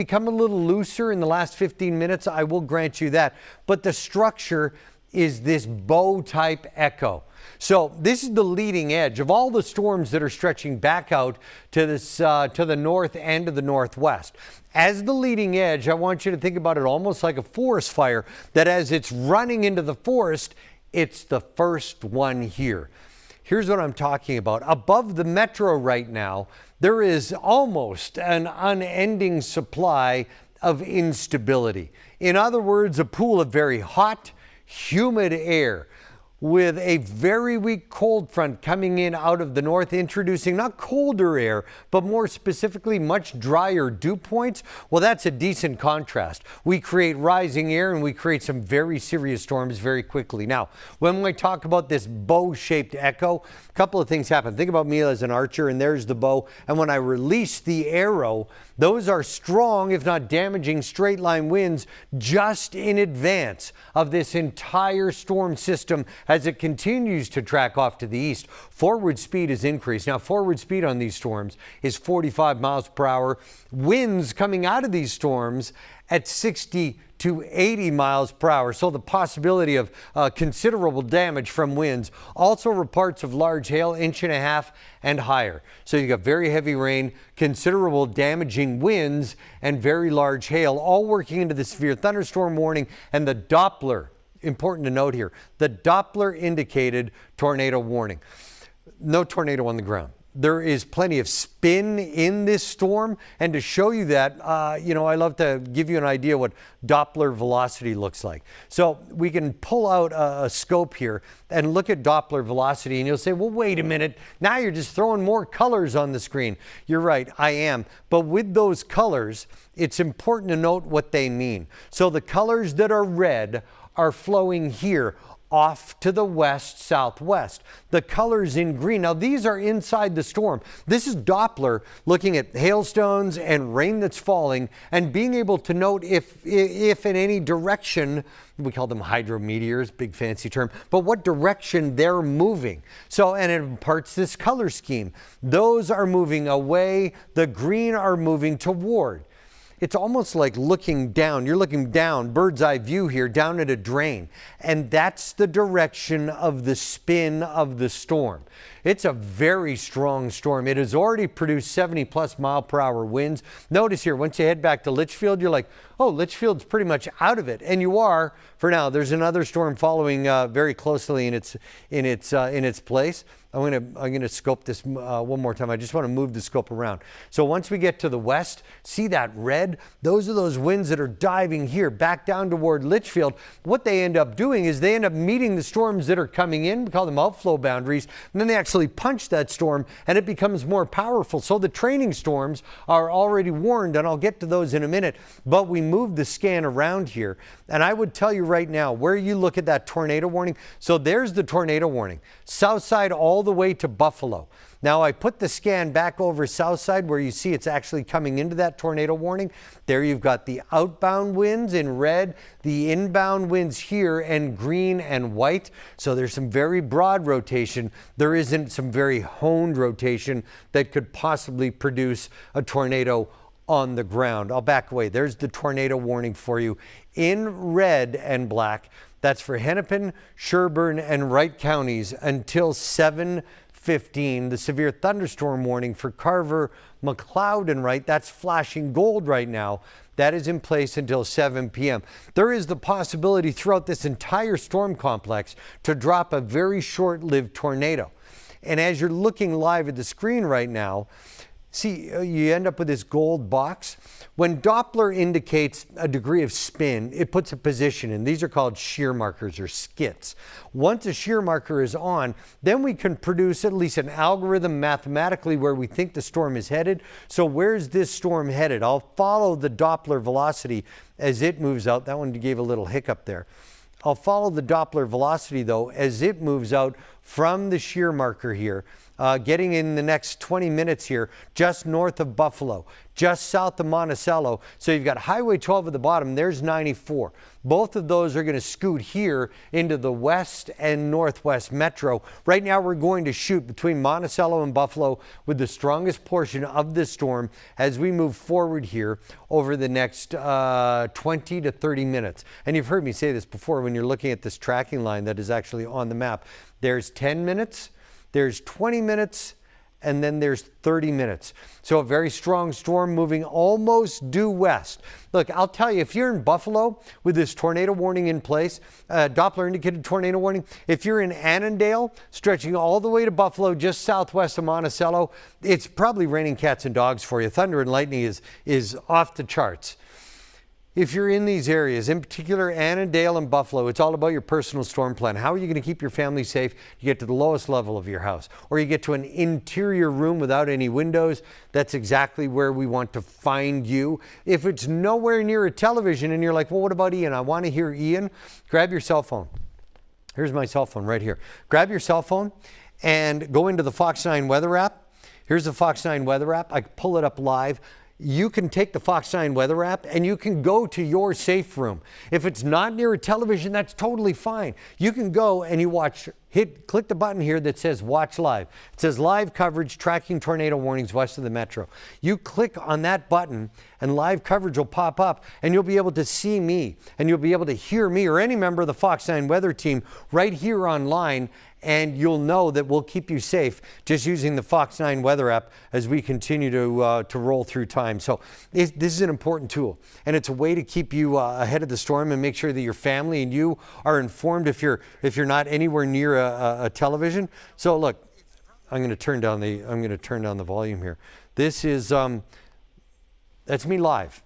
become a little looser in the last 15 minutes. I will grant you that. But the structure is this bow type echo. So this is the leading edge of all the storms that are stretching back out to this to the north and to the northwest. As the leading edge, I want you to think about it almost like a forest fire, that as it's running into the forest, it's the first one here. Here's what I'm talking about. Above the metro right now, there is almost an unending supply of instability. In other words, a pool of very hot, humid air with a very weak cold front coming in out of the north, introducing not colder air, but more specifically much drier dew points. Well, that's a decent contrast. We create rising air and we create some very serious storms very quickly. Now, when we talk about this bow-shaped echo, a couple of things happen. Think about me as an archer, and there's the bow. And when I release the arrow, those are strong, if not damaging, straight line winds just in advance of this entire storm system as it continues to track off to the east. Forward speed is increased. Now, forward speed on these storms is 45 miles per hour. Winds coming out of these storms at 60 to 80 miles per hour. So the possibility of considerable damage from winds. Also reports of large hail, 1.5 inches and higher. So you got very heavy rain, considerable damaging winds, and very large hail, all working into the severe thunderstorm warning. And the Doppler, important to note here, the Doppler indicated tornado warning. No tornado on the ground. There is plenty of spin in this storm, and to show you that, I love to give you an idea what Doppler velocity looks like. So we can pull out a scope here and look at Doppler velocity, and you'll say, well, wait a minute, now you're just throwing more colors on the screen. You're right, I am. But with those colors, it's important to note what they mean. So the colors that are red are flowing here off to the west-southwest. The colors in green, now these are inside the storm. This is Doppler looking at hailstones and rain that's falling and being able to note if in any direction, we call them hydrometeors, big fancy term, but what direction they're moving. So, and it imparts this color scheme. Those are moving away, the green are moving toward. It's almost like looking down. You're looking down, bird's eye view here, down at a drain. And that's the direction of the spin of the storm. It's a very strong storm. It has already produced 70+ mile per hour winds. Notice here, once you head back to Litchfield, you're like, oh, Litchfield's pretty much out of it. And you are for now. There's another storm following very closely in its place. I'm gonna scope this one more time. I just want to move the scope around. So once we get to the west, see that red? Those are those winds that are diving here back down toward Litchfield. What they end up doing is they end up meeting the storms that are coming in. We call them outflow boundaries. And then they actually punch that storm and it becomes more powerful. So the training storms are already warned, and I'll get to those in a minute. But we move the scan around here. And I would tell you right now, where you look at that tornado warning. So there's the tornado warning. South side all the way to Buffalo. Now I put the scan back over south side where you see it's actually coming into that tornado warning. There you've got the outbound winds in red, the inbound winds here in green and white. So there's some very broad rotation. There isn't some very honed rotation that could possibly produce a tornado on the ground. I'll back away. There's the tornado warning for you in red and black. That's for Hennepin, Sherburne, and Wright counties until 7:15. The severe thunderstorm warning for Carver, McLeod, and Wright, that's flashing gold right now. That is in place until 7 p.m. There is the possibility throughout this entire storm complex to drop a very short-lived tornado. And as you're looking live at the screen right now, see, you end up with this gold box. When Doppler indicates a degree of spin, it puts a position in. These are called shear markers or skits. Once a shear marker is on, then we can produce at least an algorithm mathematically where we think the storm is headed. So where's this storm headed? I'll follow the Doppler velocity as it moves out. That one gave a little hiccup there. I'll follow the Doppler velocity, though, as it moves out from the shear marker here getting in the next 20 minutes here, just north of Buffalo, just south of Monticello. So you've got Highway 12 at the bottom, there's 94. Both of those are going to scoot here into the west and northwest metro. Right now we're going to shoot between Monticello and Buffalo with the strongest portion of this storm as we move forward here over the next 20 to 30 minutes. And you've heard me say this before when you're looking at this tracking line that is actually on the map. There's 10 minutes, there's 20 minutes, and then there's 30 minutes. So a very strong storm moving almost due west. Look, I'll tell you, if you're in Buffalo with this tornado warning in place, Doppler indicated tornado warning, if you're in Annandale, stretching all the way to Buffalo, just southwest of Monticello, it's probably raining cats and dogs for you. Thunder and lightning is off the charts. If you're in these areas, in particular Annandale and Buffalo, it's all about your personal storm plan. How are you going to keep your family safe? You get to the lowest level of your house, or you get to an interior room without any windows. That's exactly where we want to find you. If it's nowhere near a television and you're like, well, what about Ian? I want to hear Ian. Grab your cell phone. Here's my cell phone right here. Grab your cell phone and go into the Fox 9 weather app. Here's the Fox 9 weather app. I pull it up live. You can take the Fox 9 weather app and you can go to your safe room. If it's not near a television, that's totally fine. You can go and you watch, click the button here that says watch live. It says live coverage tracking tornado warnings west of the metro. You click on that button and live coverage will pop up and you'll be able to see me and you'll be able to hear me or any member of the Fox 9 weather team right here online. And you'll know that we'll keep you safe just using the Fox 9 weather app as we continue to roll through time. So this is an important tool, and it's a way to keep you ahead of the storm and make sure that your family and you are informed if you're not anywhere near a television. So look, I'm going to turn down the volume here. This is that's me live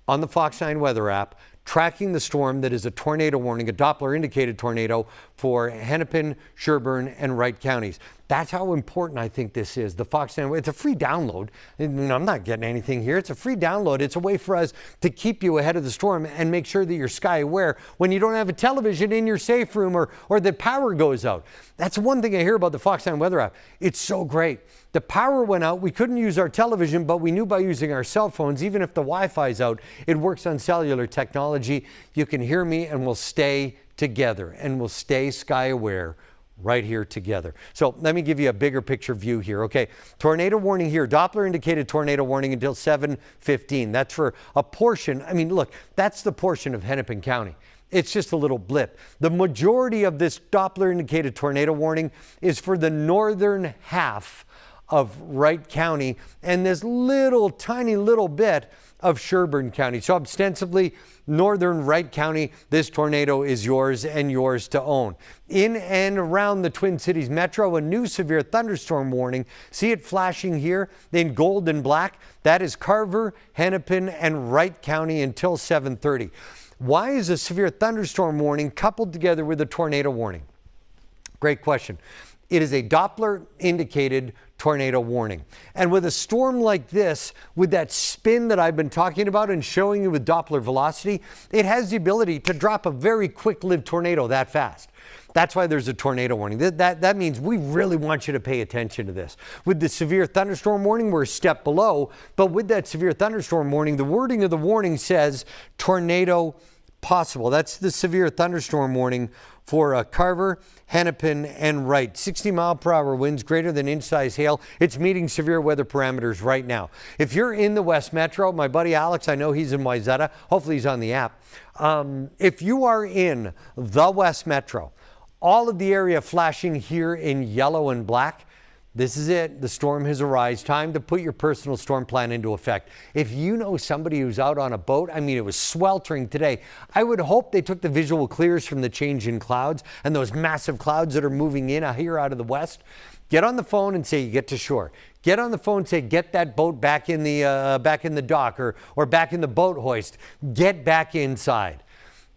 on the Fox 9 weather app, tracking the storm that is a tornado warning, a Doppler indicated tornado for Hennepin, Sherburne, and Wright counties. That's how important I think this is. The Fox 9, it's a free download. I'm not getting anything here. It's a free download. It's a way for us to keep you ahead of the storm and make sure that you're sky aware when you don't have a television in your safe room or the power goes out. That's one thing I hear about the Fox 9 weather app. It's so great. The power went out. We couldn't use our television, but we knew by using our cell phones, even if the Wi-Fi's out, it works on cellular technology. You can hear me and we'll stay together and we'll stay sky aware right here together. So let me give you a bigger picture view here. Okay, tornado warning here. Doppler indicated tornado warning until 7:15. That's for a portion. I mean, look, that's the portion of Hennepin County. It's just a little blip. The majority of this Doppler indicated tornado warning is for the northern half of Wright County and this tiny little bit of Sherburne County. So ostensibly, northern Wright County, this tornado is yours and yours to own. In and around the Twin Cities metro, a new severe thunderstorm warning. See it flashing here in gold and black? That is Carver, Hennepin, and Wright County until 7:30. Why is a severe thunderstorm warning coupled together with a tornado warning? Great question. It is a Doppler indicated tornado warning. And with a storm like this, with that spin that I've been talking about and showing you with Doppler velocity, it has the ability to drop a very quick-lived tornado that fast. That's why there's a tornado warning. That means we really want you to pay attention to this. With the severe thunderstorm warning, we're a step below, but with that severe thunderstorm warning, the wording of the warning says tornado possible. That's the severe thunderstorm warning for Carver, Hennepin, and Wright. 60-mile-per-hour winds, greater than inch-size hail. It's meeting severe weather parameters right now. If you're in the West Metro, my buddy Alex, I know he's in Wayzata. Hopefully he's on the app. If you are in the West Metro, all of the area flashing here in yellow and black, this is it. The storm has arisen. Time to put your personal storm plan into effect. If you know somebody who's out on a boat, I mean, it was sweltering today. I would hope they took the visual clears from the change in clouds and those massive clouds that are moving in here out of the west. Get on the phone and say you get to shore. Get on the phone and say get that boat back in the dock or back in the boat hoist. Get back inside.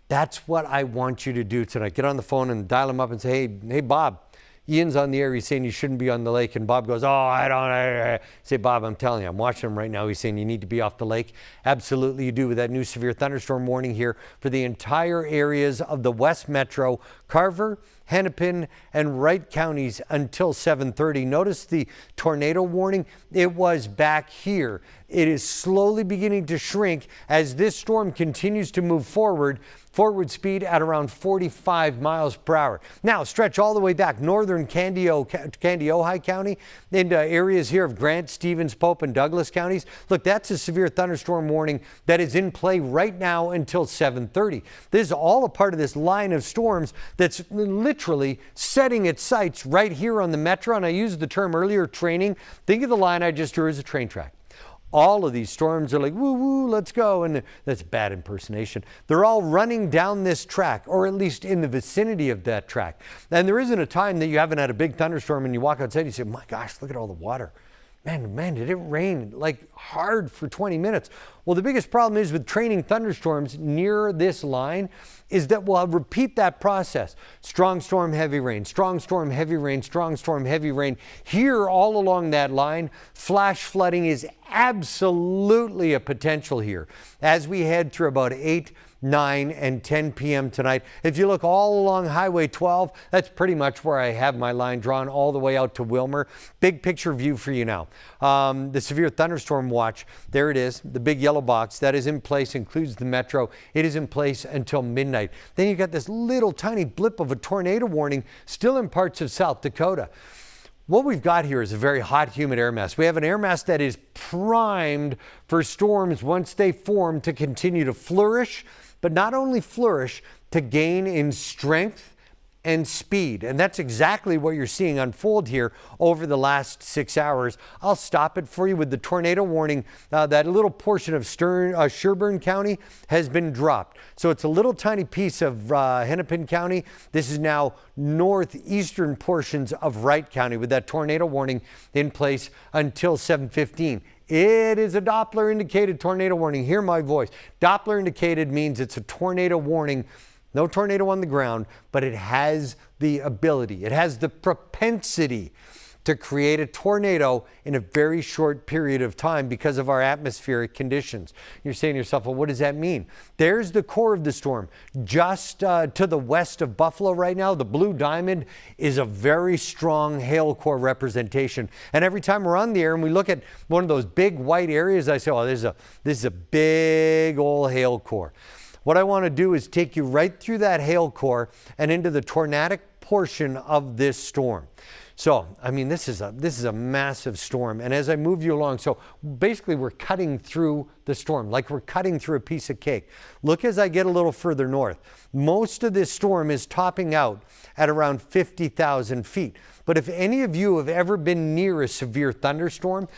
That's what I want you to do tonight. Get on the phone and dial them up and say, hey Bob, Ian's on the air. He's saying you shouldn't be on the lake. And Bob goes, oh, I say, Bob, I'm telling you, I'm watching him right now. He's saying you need to be off the lake. Absolutely you do, with that new severe thunderstorm warning here for the entire areas of the West Metro, Carver, Hennepin, and Wright counties until 7:30. Notice the tornado warning. It was back here. It is slowly beginning to shrink as this storm continues to move forward. Forward speed at around 45 miles per hour. Now stretch all the way back northern Kandiyohi County into areas here of Grant, Stevens, Pope, and Douglas counties. Look, that's a severe thunderstorm warning that is in play right now until 7:30. This is all a part of this line of storms that's literally setting its sights right here on the metro. And I used the term earlier, training. Think of the line I just drew as a train track. All of these storms are like, woo, woo, let's go. And that's bad impersonation. They're all running down this track, or at least in the vicinity of that track. And there isn't a time that you haven't had a big thunderstorm and you walk outside and you say, my gosh, look at all the water. Man, did it rain like hard for 20 minutes? Well, the biggest problem is with training thunderstorms near this line is that we'll repeat that process. Strong storm, heavy rain, strong storm, heavy rain, strong storm, heavy rain. Here all along that line, flash flooding is absolutely a potential here as we head through about 8, 9, and 10 p.m. tonight. If you look all along Highway 12, that's pretty much where I have my line drawn all the way out to Wilmer. Big picture view for you now. The severe thunderstorm watch, there it is, the big yellow box that is in place, includes the metro. It is in place until midnight. Then you got this little tiny blip of a tornado warning still in parts of South Dakota. What we've got here is a very hot, humid air mass. We have an air mass that is primed for storms once they form to continue to flourish, but not only flourish, to gain in strength and speed. And that's exactly what you're seeing unfold here over the last 6 hours. I'll stop it for you with the tornado warning. That little portion of Sherburne County has been dropped. So it's a little tiny piece of Hennepin County. This is now northeastern portions of Wright County with that tornado warning in place until 7:15. It is a Doppler indicated tornado warning. Hear my voice. Doppler indicated means it's a tornado warning. No tornado on the ground, but it has the ability, it has the propensity to create a tornado in a very short period of time because of our atmospheric conditions. You're saying to yourself, well, what does that mean? There's the core of the storm. Just to the west of Buffalo right now, the blue diamond is a very strong hail core representation. And every time we're on the air and we look at one of those big white areas, I say, oh, this is a big old hail core. What I want to do is take you right through that hail core and into the tornadic portion of this storm. So, I mean, this is a massive storm. And as I move you along, so basically we're cutting through the storm, like we're cutting through a piece of cake. Look as I get a little further north. Most of this storm is topping out at around 50,000 feet. But if any of you have ever been near a severe thunderstorm,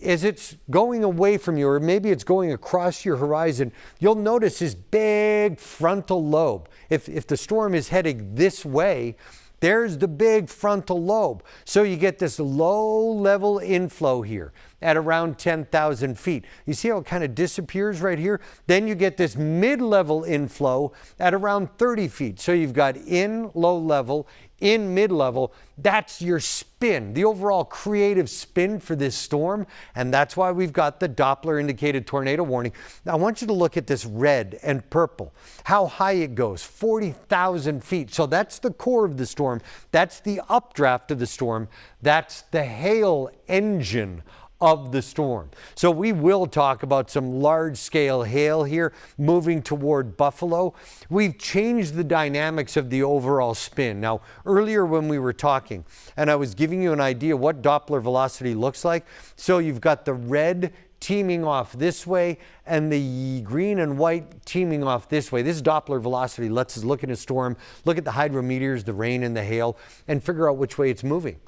as it's going away from you, or maybe it's going across your horizon, you'll notice this big frontal lobe. If the storm is heading this way, there's the big frontal lobe. So you get this low-level inflow here at around 10,000 feet. You see how it kind of disappears right here? Then you get this mid-level inflow at around 30 feet. So you've got in low level, in mid-level. That's your spin, the overall creative spin for this storm. And that's why we've got the Doppler indicated tornado warning. Now I want you to look at this red and purple, how high it goes, 40,000 feet. So that's the core of the storm. That's the updraft of the storm. That's the hail engine of the storm. So we will talk about some large-scale hail here moving toward Buffalo. We've changed the dynamics of the overall spin. Now, earlier when we were talking, and I was giving you an idea what Doppler velocity looks like, so you've got the red teaming off this way and the green and white teaming off this way. This Doppler velocity lets us look at a storm, look at the hydrometeors, the rain and the hail, and figure out which way it's moving.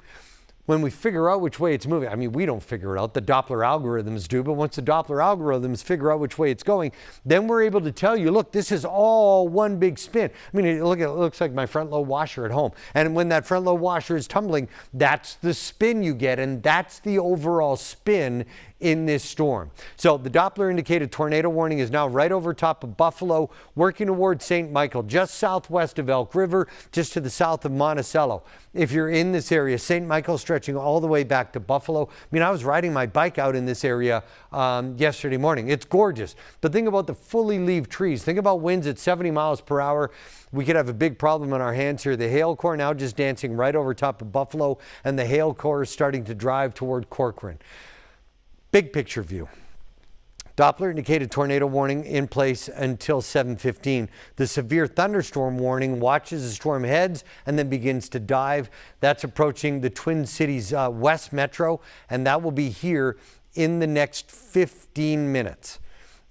When we figure out which way it's moving, I mean, we don't figure it out, the Doppler algorithms do, but once the Doppler algorithms figure out which way it's going, then we're able to tell you, look, this is all one big spin. I mean, look, it looks like my front load washer at home. And when that front load washer is tumbling, that's the spin you get, and that's the overall spin in this storm. So the Doppler indicated tornado warning is now right over top of Buffalo, working towards St. Michael, just southwest of Elk River, just to the south of Monticello. If you're in this area, St. Michael stretching all the way back to Buffalo. I mean, I was riding my bike out in this area yesterday morning. It's gorgeous. But think about the fully leaved trees. Think about winds at 70 miles per hour. We could have a big problem on our hands here. The hail core now just dancing right over top of Buffalo, and the hail core is starting to drive toward Corcoran. Big picture view. Doppler indicated tornado warning in place until 7:15. The severe thunderstorm warning watches the storm heads and then begins to dive. That's approaching the Twin Cities West Metro, and that will be here in the next 15 minutes.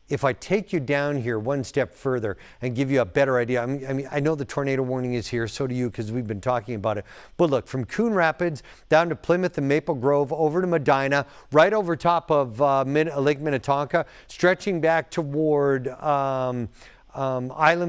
If I take you down here one step further and give you a better idea, I know the tornado warning is here, so do you, because we've been talking about it. But look, from Coon Rapids down to Plymouth and Maple Grove, over to Medina, right over top of Lake Minnetonka, stretching back toward Island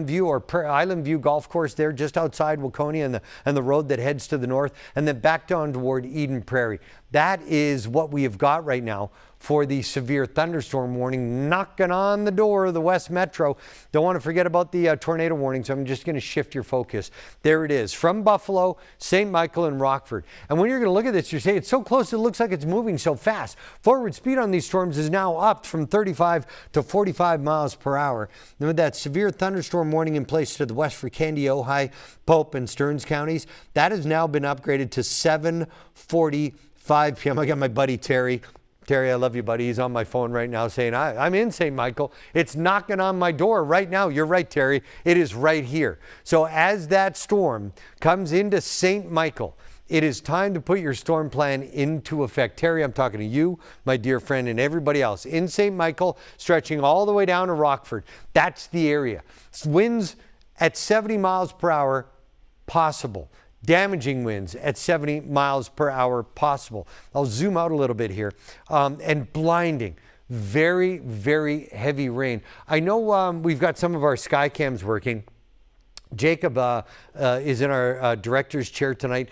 View or Island View Golf Course there just outside Waconia and the road that heads to the north, and then back down toward Eden Prairie. That is what we have got right now for the severe thunderstorm warning knocking on the door of the West Metro. Don't want to forget about the tornado warning, so I'm just going to shift your focus. There it is, from Buffalo, St. Michael, and Rockford. And when you're going to look at this, you're saying it's so close it looks like it's moving so fast. Forward speed on these storms is now up from 35 to 45 miles per hour. And with that severe thunderstorm warning in place to the west for Candy, Ojai, Pope, and Stearns counties, that has now been upgraded to 7:45 p.m. I got my buddy Terry. Terry, I love you, buddy. He's on my phone right now saying, I'm in St. Michael. It's knocking on my door right now. You're right, Terry. It is right here. So as that storm comes into St. Michael, it is time to put your storm plan into effect. Terry, I'm talking to you, my dear friend, and everybody else. In St. Michael, stretching all the way down to Rockford. That's the area. Winds at 70 miles per hour, possible. Damaging winds at 70 miles per hour possible. I'll zoom out a little bit here. And blinding, very, very heavy rain. I know we've got some of our sky cams working. Jacob is in our director's chair tonight.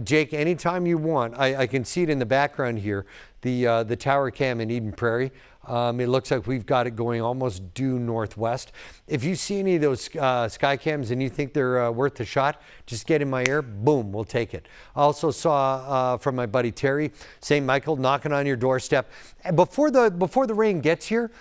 Jake, anytime you want, I can see it in the background here, the tower cam in Eden Prairie. It looks like we've got it going almost due northwest. If you see any of those sky cams and you think they're worth a shot, just get in my ear, boom, we'll take it. I also saw from my buddy Terry, St. Michael knocking on your doorstep. And before the rain gets here,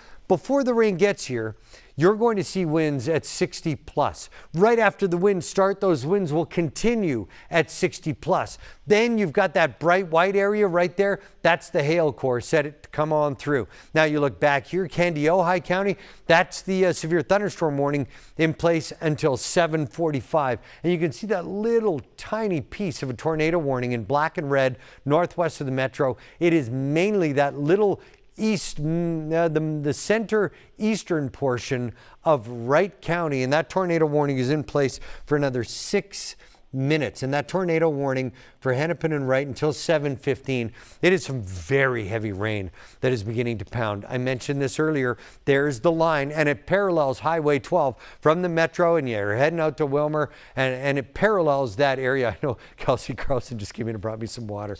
you're going to see winds at 60 plus. Right after the winds start, those winds will continue at 60 plus. Then you've got that bright white area right there. That's the hail core set it to come on through. Now you look back here, Candy, Ojai County, that's the severe thunderstorm warning in place until 7:45. And you can see that little tiny piece of a tornado warning in black and red northwest of the metro. It is mainly that little the center eastern portion of Wright County, and that tornado warning is in place for another 6 minutes. And that tornado warning for Hennepin and Wright until 7:15. It is some very heavy rain that is beginning to pound. I mentioned this earlier. There's the line, and it parallels Highway 12 from the metro, and you're heading out to Wilmer, and it parallels that area. I know Kelsey Carlson just came in and brought me some water.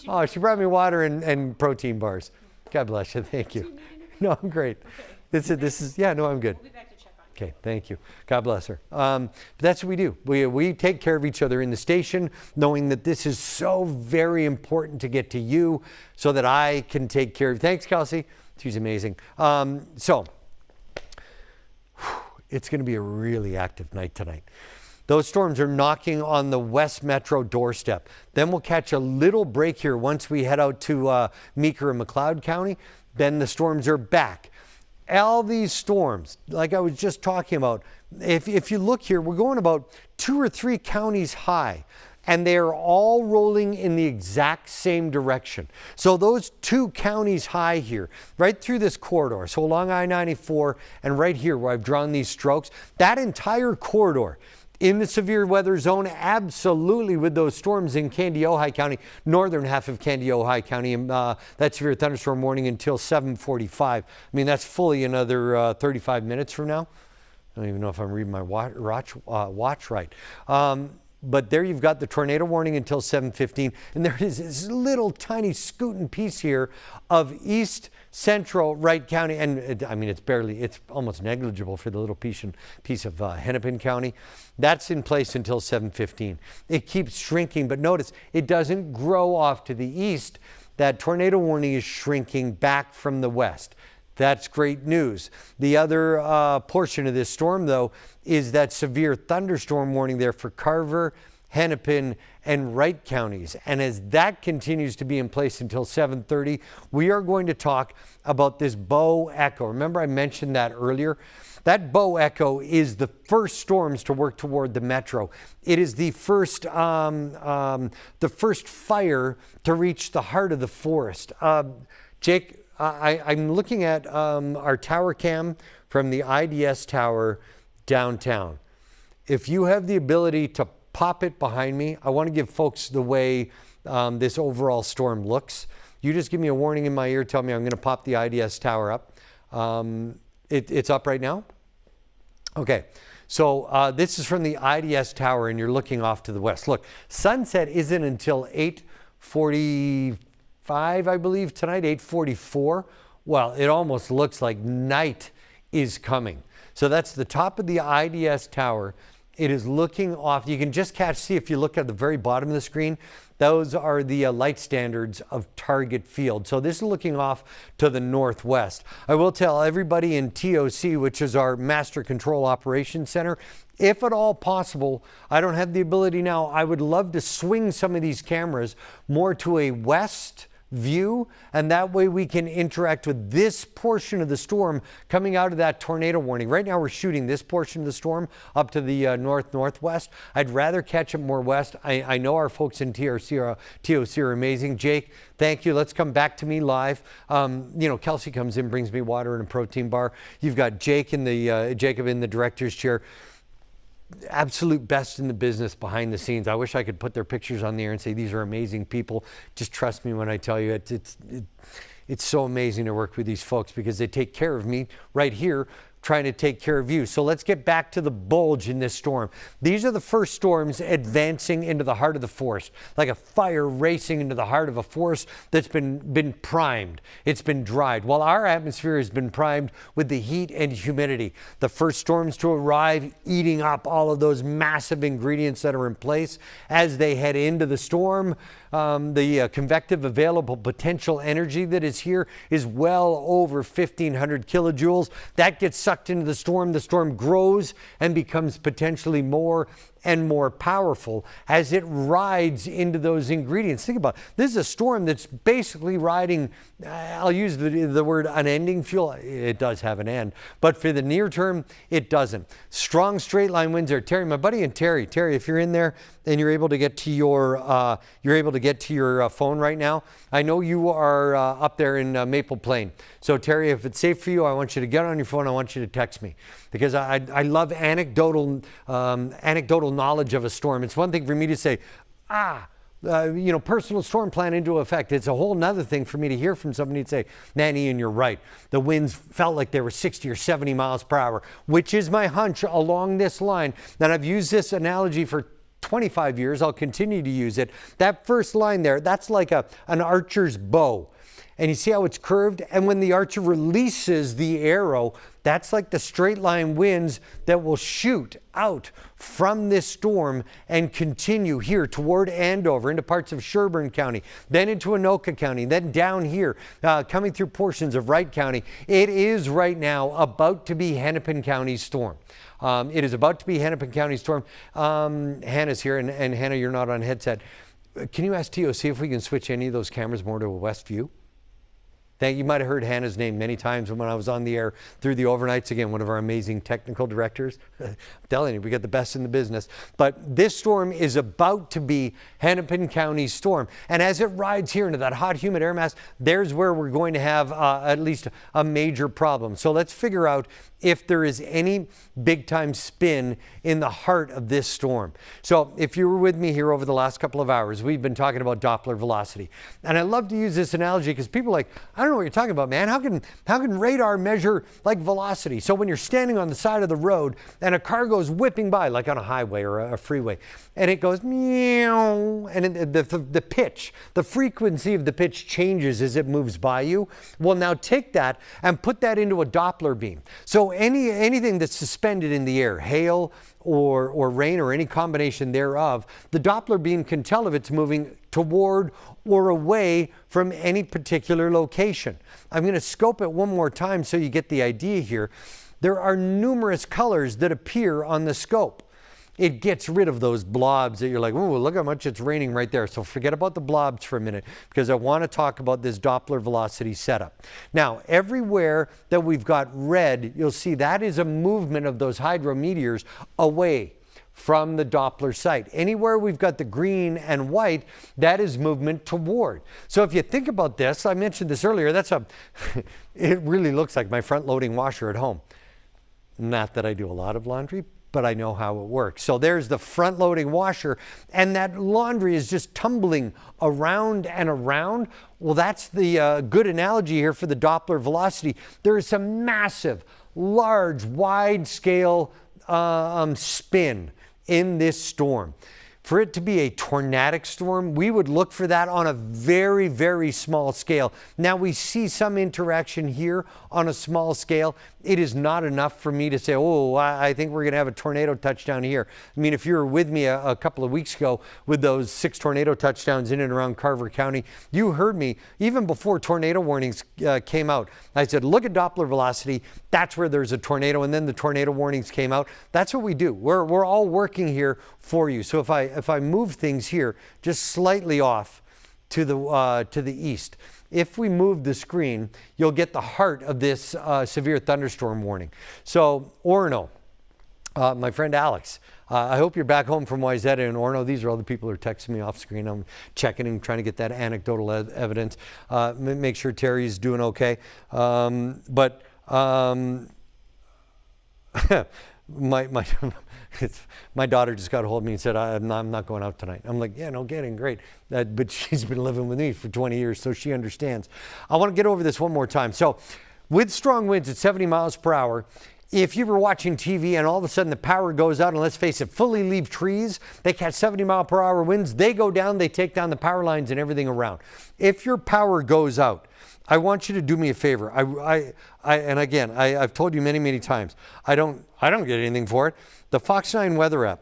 Oh, she brought me water and protein bars. God bless you. Thank you. No, I'm great. Okay. This is, yeah, no, I'm good. We'll be back to check on you. Okay, thank you. God bless her. But that's what we do. We take care of each other in the station, knowing that this is so very important to get to you so that I can take care of you. Thanks, Kelsey. She's amazing. So, it's going to be a really active night tonight. Those storms are knocking on the West Metro doorstep. Then we'll catch a little break here once we head out to Meeker and McLeod County. Then the storms are back. All these storms, like I was just talking about, if you look here, we're going about 2 or 3 counties high, and they are all rolling in the exact same direction. So those 2 counties high here, right through this corridor, so along I-94 and right here where I've drawn these strokes, that entire corridor in the severe weather zone, absolutely, with those storms in Candy, Ojai County, northern half of Candy, Ojai County, that severe thunderstorm warning until 7:45. I mean, that's fully another 35 minutes from now. I don't even know if I'm reading my watch right. But there you've got the tornado warning until 7:15, and there is this little tiny scooting piece here of east central Wright County, and it's almost negligible for the little piece of Hennepin County. That's in place until 7:15. It keeps shrinking, but notice it doesn't grow off to the east. That tornado warning is shrinking back from the west. That's great news. The other portion of this storm, though, is that severe thunderstorm warning there for Carver, Hennepin, and Wright counties. And as that continues to be in place until 7:30, we are going to talk about this bow echo. Remember I mentioned that earlier? That bow echo is the first storms to work toward the metro. It is the first fire to reach the heart of the forest. Jake, I'm looking at our tower cam from the IDS tower downtown. If you have the ability to pop it behind me, I want to give folks the way this overall storm looks. You just give me a warning in my ear, tell me I'm going to pop the IDS tower up. It's up right now? Okay, so this is from the IDS tower and you're looking off to the west. Look, sunset isn't until 8:45, I believe, tonight, 8:44. Well, it almost looks like night is coming. So that's the top of the IDS tower. It is looking off. You can just see if you look at the very bottom of the screen, those are the light standards of Target Field. So this is looking off to the northwest. I will tell everybody in TOC, which is our Master Control Operations Center, if at all possible, I don't have the ability now, I would love to swing some of these cameras more to a west view, and that way we can interact with this portion of the storm coming out of that tornado warning. Right now we're shooting this portion of the storm up to the northwest. I'd rather catch it more west. I know our folks in TOC are amazing. Jake, thank you. Let's come back to me live. Kelsey comes in, brings me water and a protein bar. You've got Jacob in the director's chair. Absolute best in the business behind the scenes. I wish I could put their pictures on the air and say these are amazing people. Just trust me when I tell you it's so amazing to work with these folks because they take care of me right here, trying to take care of you. So let's get back to the bulge in this storm. These are the first storms advancing into the heart of the forest, like a fire racing into the heart of a forest that's been primed. It's been dried. While our atmosphere has been primed with the heat and humidity. The first storms to arrive, eating up all of those massive ingredients that are in place as they head into the storm. The convective available potential energy that is here is well over 1,500 kilojoules. That gets sucked into the storm grows and becomes potentially more and more powerful as it rides into those ingredients. Think about it. This is a storm that's basically riding, I'll use the word unending fuel. It does have an end, but for the near term, it doesn't. Strong straight line winds there. Terry, my buddy, and Terry, if you're in there and you're able to get to your phone right now. I know you are up there in Maple Plain. So Terry, if it's safe for you, I want you to get on your phone. I want you to text me because I love anecdotal knowledge of a storm. It's one thing for me to say, personal storm plan into effect. It's a whole nother thing for me to hear from somebody and say, man, Ian, you're right. The winds felt like they were 60 or 70 miles per hour, which is my hunch along this line. And I've used this analogy for 25 years. I'll continue to use it. That first line there, that's like an archer's bow. And you see how it's curved? And when the archer releases the arrow, that's like the straight line winds that will shoot out from this storm and continue here toward Andover, into parts of Sherburne County, then into Anoka County, then down here, coming through portions of Wright County. It is right now about to be Hennepin County's storm. It is about to be Hennepin County's storm. Hannah's here, and Hannah, you're not on headset. Can you ask TOC if we can switch any of those cameras more to a west view? You might have heard Hannah's name many times when I was on the air through the overnights. Again, one of our amazing technical directors. I'm telling you, we got the best in the business. But this storm is about to be Hennepin County's storm. And as it rides here into that hot, humid air mass, there's where we're going to have at least a major problem. So let's figure out if there is any big time spin in the heart of this storm. So if you were with me here over the last couple of hours, we've been talking about Doppler velocity. And I love to use this analogy because people are like, I don't don't know what you're talking about, man. How can radar measure like velocity? So when you're standing on the side of the road and a car goes whipping by, like on a highway or a freeway, and it goes meow, and the pitch, the frequency of the pitch changes as it moves by you. Well, now take that and put that into a Doppler beam. So anything that's suspended in the air, hail or rain or any combination thereof, the Doppler beam can tell if it's moving toward or away from any particular location. I'm going to scope it one more time so you get the idea here. There are numerous colors that appear on the scope. It gets rid of those blobs that you're like, oh, look how much it's raining right there. So forget about the blobs for a minute, because I want to talk about this Doppler velocity setup. Now, everywhere that we've got red, you'll see that is a movement of those hydrometeors away from the Doppler site. Anywhere we've got the green and white, that is movement toward. So if you think about this, I mentioned this earlier, it really looks like my front-loading washer at home. Not that I do a lot of laundry, but I know how it works. So there's the front-loading washer, and that laundry is just tumbling around and around. Well, that's the good analogy here for the Doppler velocity. There is some massive, large, wide-scale spin in this storm. For it to be a tornadic storm, we would look for that on a very, very small scale. Now we see some interaction here on a small scale. It is not enough for me to say, oh, I think we're going to have a tornado touchdown here. I mean, if you were with me a couple of weeks ago with those 6 tornado touchdowns in and around Carver County, you heard me even before tornado warnings came out. I said, look at Doppler velocity. That's where there's a tornado. And then the tornado warnings came out. That's what we do. We're all working here for you. So if I move things here just slightly off to the east, if we move the screen, you'll get the heart of this severe thunderstorm warning. So Orono, my friend Alex, I hope you're back home from Wayzata and Orono. These are all the people who are texting me off screen. I'm checking and trying to get that anecdotal evidence. Make sure Terry's doing okay. My daughter just got a hold of me and said, I'm not going out tonight. I'm like, yeah, no kidding, great. But she's been living with me for 20 years, so she understands. I want to get over this one more time. So with strong winds at 70 miles per hour, if you were watching TV and all of a sudden the power goes out, and let's face it, fully leaf trees, they catch 70 mile per hour winds, they go down, they take down the power lines and everything around. If your power goes out, I want you to do me a favor. And again, I've told you many, many times, I don't get anything for it. The Fox 9 weather app,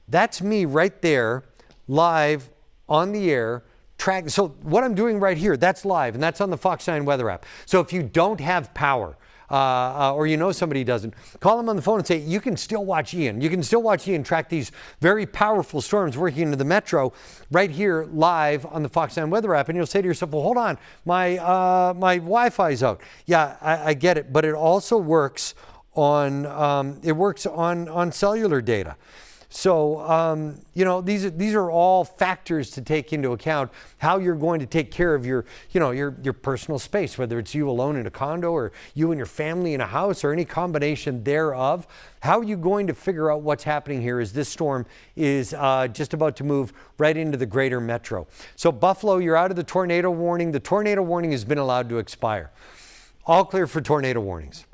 that's me right there, live on the air. So what I'm doing right here, that's live, and that's on the Fox 9 weather app. So if you don't have power, or you know somebody doesn't, call them on the phone and say, you can still watch Ian. You can still watch Ian track these very powerful storms working into the metro right here live on the Fox 9 weather app. And you'll say to yourself, well, hold on, my Wi-Fi's out. Yeah, I get it, but it also works on cellular data. So, these are all factors to take into account how you're going to take care of your personal space, whether it's you alone in a condo or you and your family in a house or any combination thereof. How are you going to figure out what's happening here as this storm is just about to move right into the greater metro? So Buffalo, you're out of the tornado warning. The tornado warning has been allowed to expire. All clear for tornado warnings.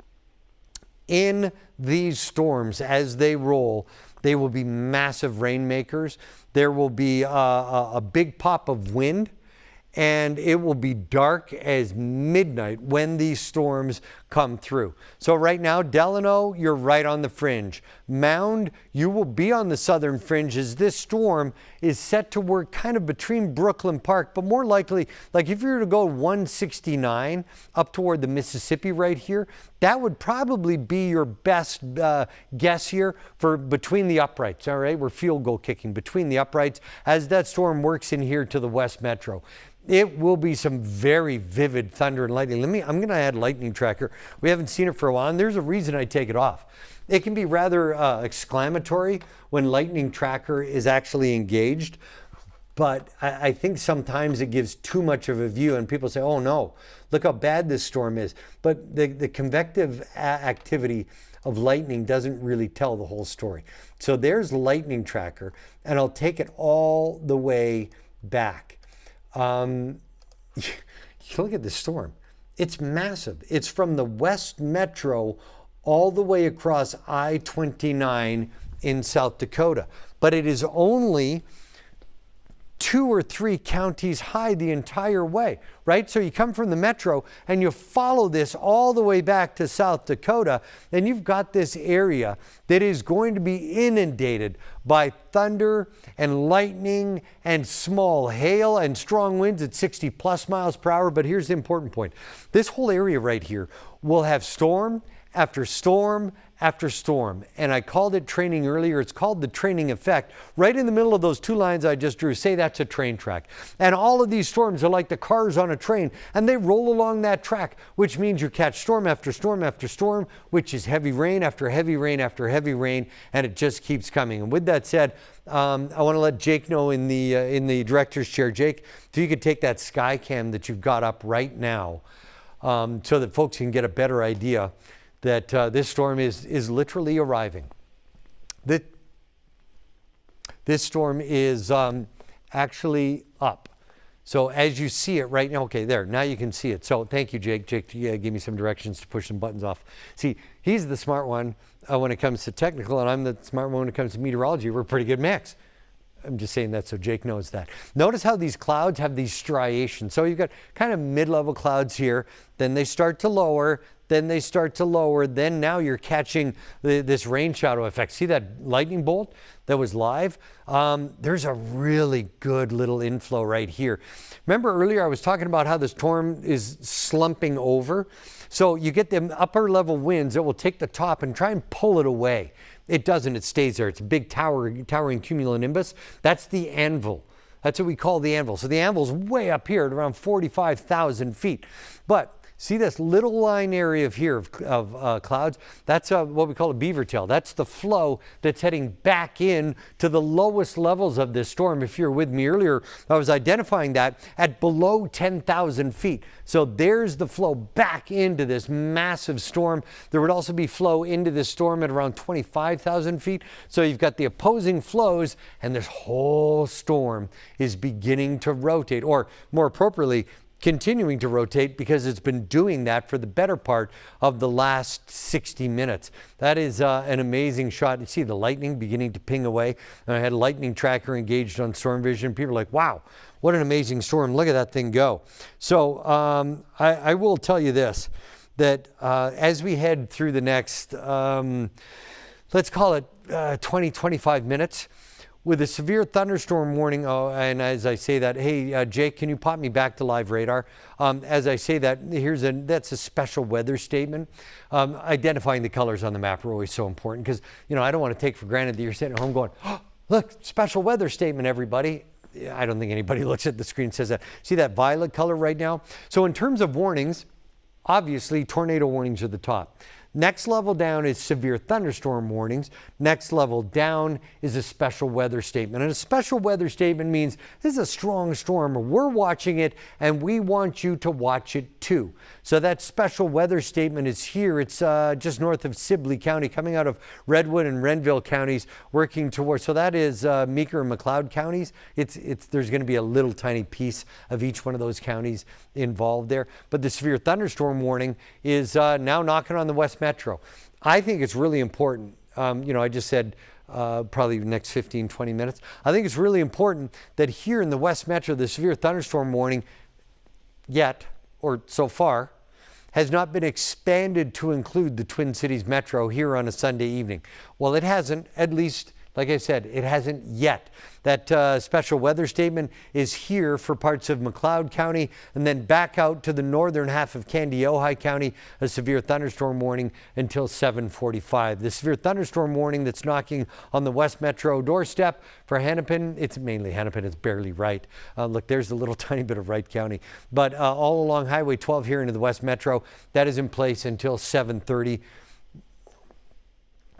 In these storms, as they roll, they will be massive rainmakers. There will be a big pop of wind, and it will be dark as midnight when these storms come through. So right now, Delano, you're right on the fringe. Mound, you will be on the southern fringe as this storm is set to work kind of between Brooklyn Park, but more likely, like if you were to go 169 up toward the Mississippi right here, that would probably be your best guess here for between the uprights, all right? We're field goal kicking between the uprights as that storm works in here to the West Metro. It will be some very vivid thunder and lightning. I'm going to add lightning tracker. We haven't seen it for a while, and there's a reason I take it off. It can be rather exclamatory when lightning tracker is actually engaged, but I think sometimes it gives too much of a view, and people say, oh no, look how bad this storm is. But the convective activity of lightning doesn't really tell the whole story. So there's lightning tracker, and I'll take it all the way back. Look at this storm. It's massive. It's from the West Metro all the way across I-29 in South Dakota. But it is only 2 or 3 counties high the entire way, right? So you come from the metro and you follow this all the way back to South Dakota, and you've got this area that is going to be inundated by thunder and lightning and small hail and strong winds at 60+ miles per hour. But here's the important point. This whole area right here will have storm after storm after storm. And I called it training earlier. It's called the training effect. Right in the middle of those 2 lines I just drew, say that's a train track. And all of these storms are like the cars on a train, and they roll along that track, which means you catch storm after storm after storm, which is heavy rain after heavy rain after heavy rain, and it just keeps coming. And with that said, I want to let Jake know in the director's chair. Jake, if you could take that sky cam that you've got up right now, so that folks can get a better idea that this storm is literally arriving. This storm is actually up. So as you see it right now, okay, there, now you can see it. So thank you, Jake. Jake gave me some directions to push some buttons off. See, he's the smart one when it comes to technical, and I'm the smart one when it comes to meteorology. We're a pretty good mix. I'm just saying that so Jake knows that. Notice how these clouds have these striations. So you've got kind of mid-level clouds here, then they start to lower, then they start to lower, then now you're catching this rain shadow effect. See that lightning bolt that was live? There's a really good little inflow right here. Remember earlier I was talking about how the storm is slumping over? So you get the upper level winds that will take the top and try and pull it away. It doesn't, it stays there. It's a big towering cumulonimbus. That's the anvil. That's what we call the anvil. So the anvil's way up here at around 45,000 feet. But see this little line area of here of clouds? That's what we call a beaver tail. That's the flow that's heading back in to the lowest levels of this storm. If you're with me earlier, I was identifying that at below 10,000 feet. So there's the flow back into this massive storm. There would also be flow into this storm at around 25,000 feet. So you've got the opposing flows, and this whole storm is beginning to rotate, or more appropriately, continuing to rotate, because it's been doing that for the better part of the last 60 minutes. That is an amazing shot. You see the lightning beginning to ping away. And I had a lightning tracker engaged on Storm Vision. People are like, wow, what an amazing storm. Look at that thing go. So I will tell you this, that as we head through the next, let's call it 20, 25 minutes, with a severe thunderstorm warning, and as I say that, hey, Jake, can you pop me back to live radar? As I say that, that's a special weather statement. Identifying the colors on the map are always so important, because, you know, I don't want to take for granted that you're sitting at home going, oh, look, special weather statement, everybody. I don't think anybody looks at the screen and says that. See that violet color right now? So in terms of warnings, obviously tornado warnings are the top. Next level down is severe thunderstorm warnings. Next level down is a special weather statement. And a special weather statement means this is a strong storm. We're watching it, and we want you to watch it too. So that special weather statement is here. It's just north of Sibley County, coming out of Redwood and Renville counties, working towards. So that is Meeker and McLeod counties. There's going to be a little tiny piece of each one of those counties involved there. But the severe thunderstorm warning is now knocking on the West Metro. I think it's really important. You know, I just said probably the next 15, 20 minutes. I think it's really important that here in the West Metro, the severe thunderstorm warning yet, or so far, has not been expanded to include the Twin Cities Metro here on a Sunday evening. Well, it hasn't, at least, like I said, it hasn't yet. That special weather statement is here for parts of McLeod County, and then back out to the northern half of Kandiyohi County, a severe thunderstorm warning until 7:45. The severe thunderstorm warning that's knocking on the West Metro doorstep for Hennepin, it's mainly Hennepin, it's barely Wright. Look, there's a little tiny bit of Wright County. But all along Highway 12 here into the West Metro, that is in place until 7:30.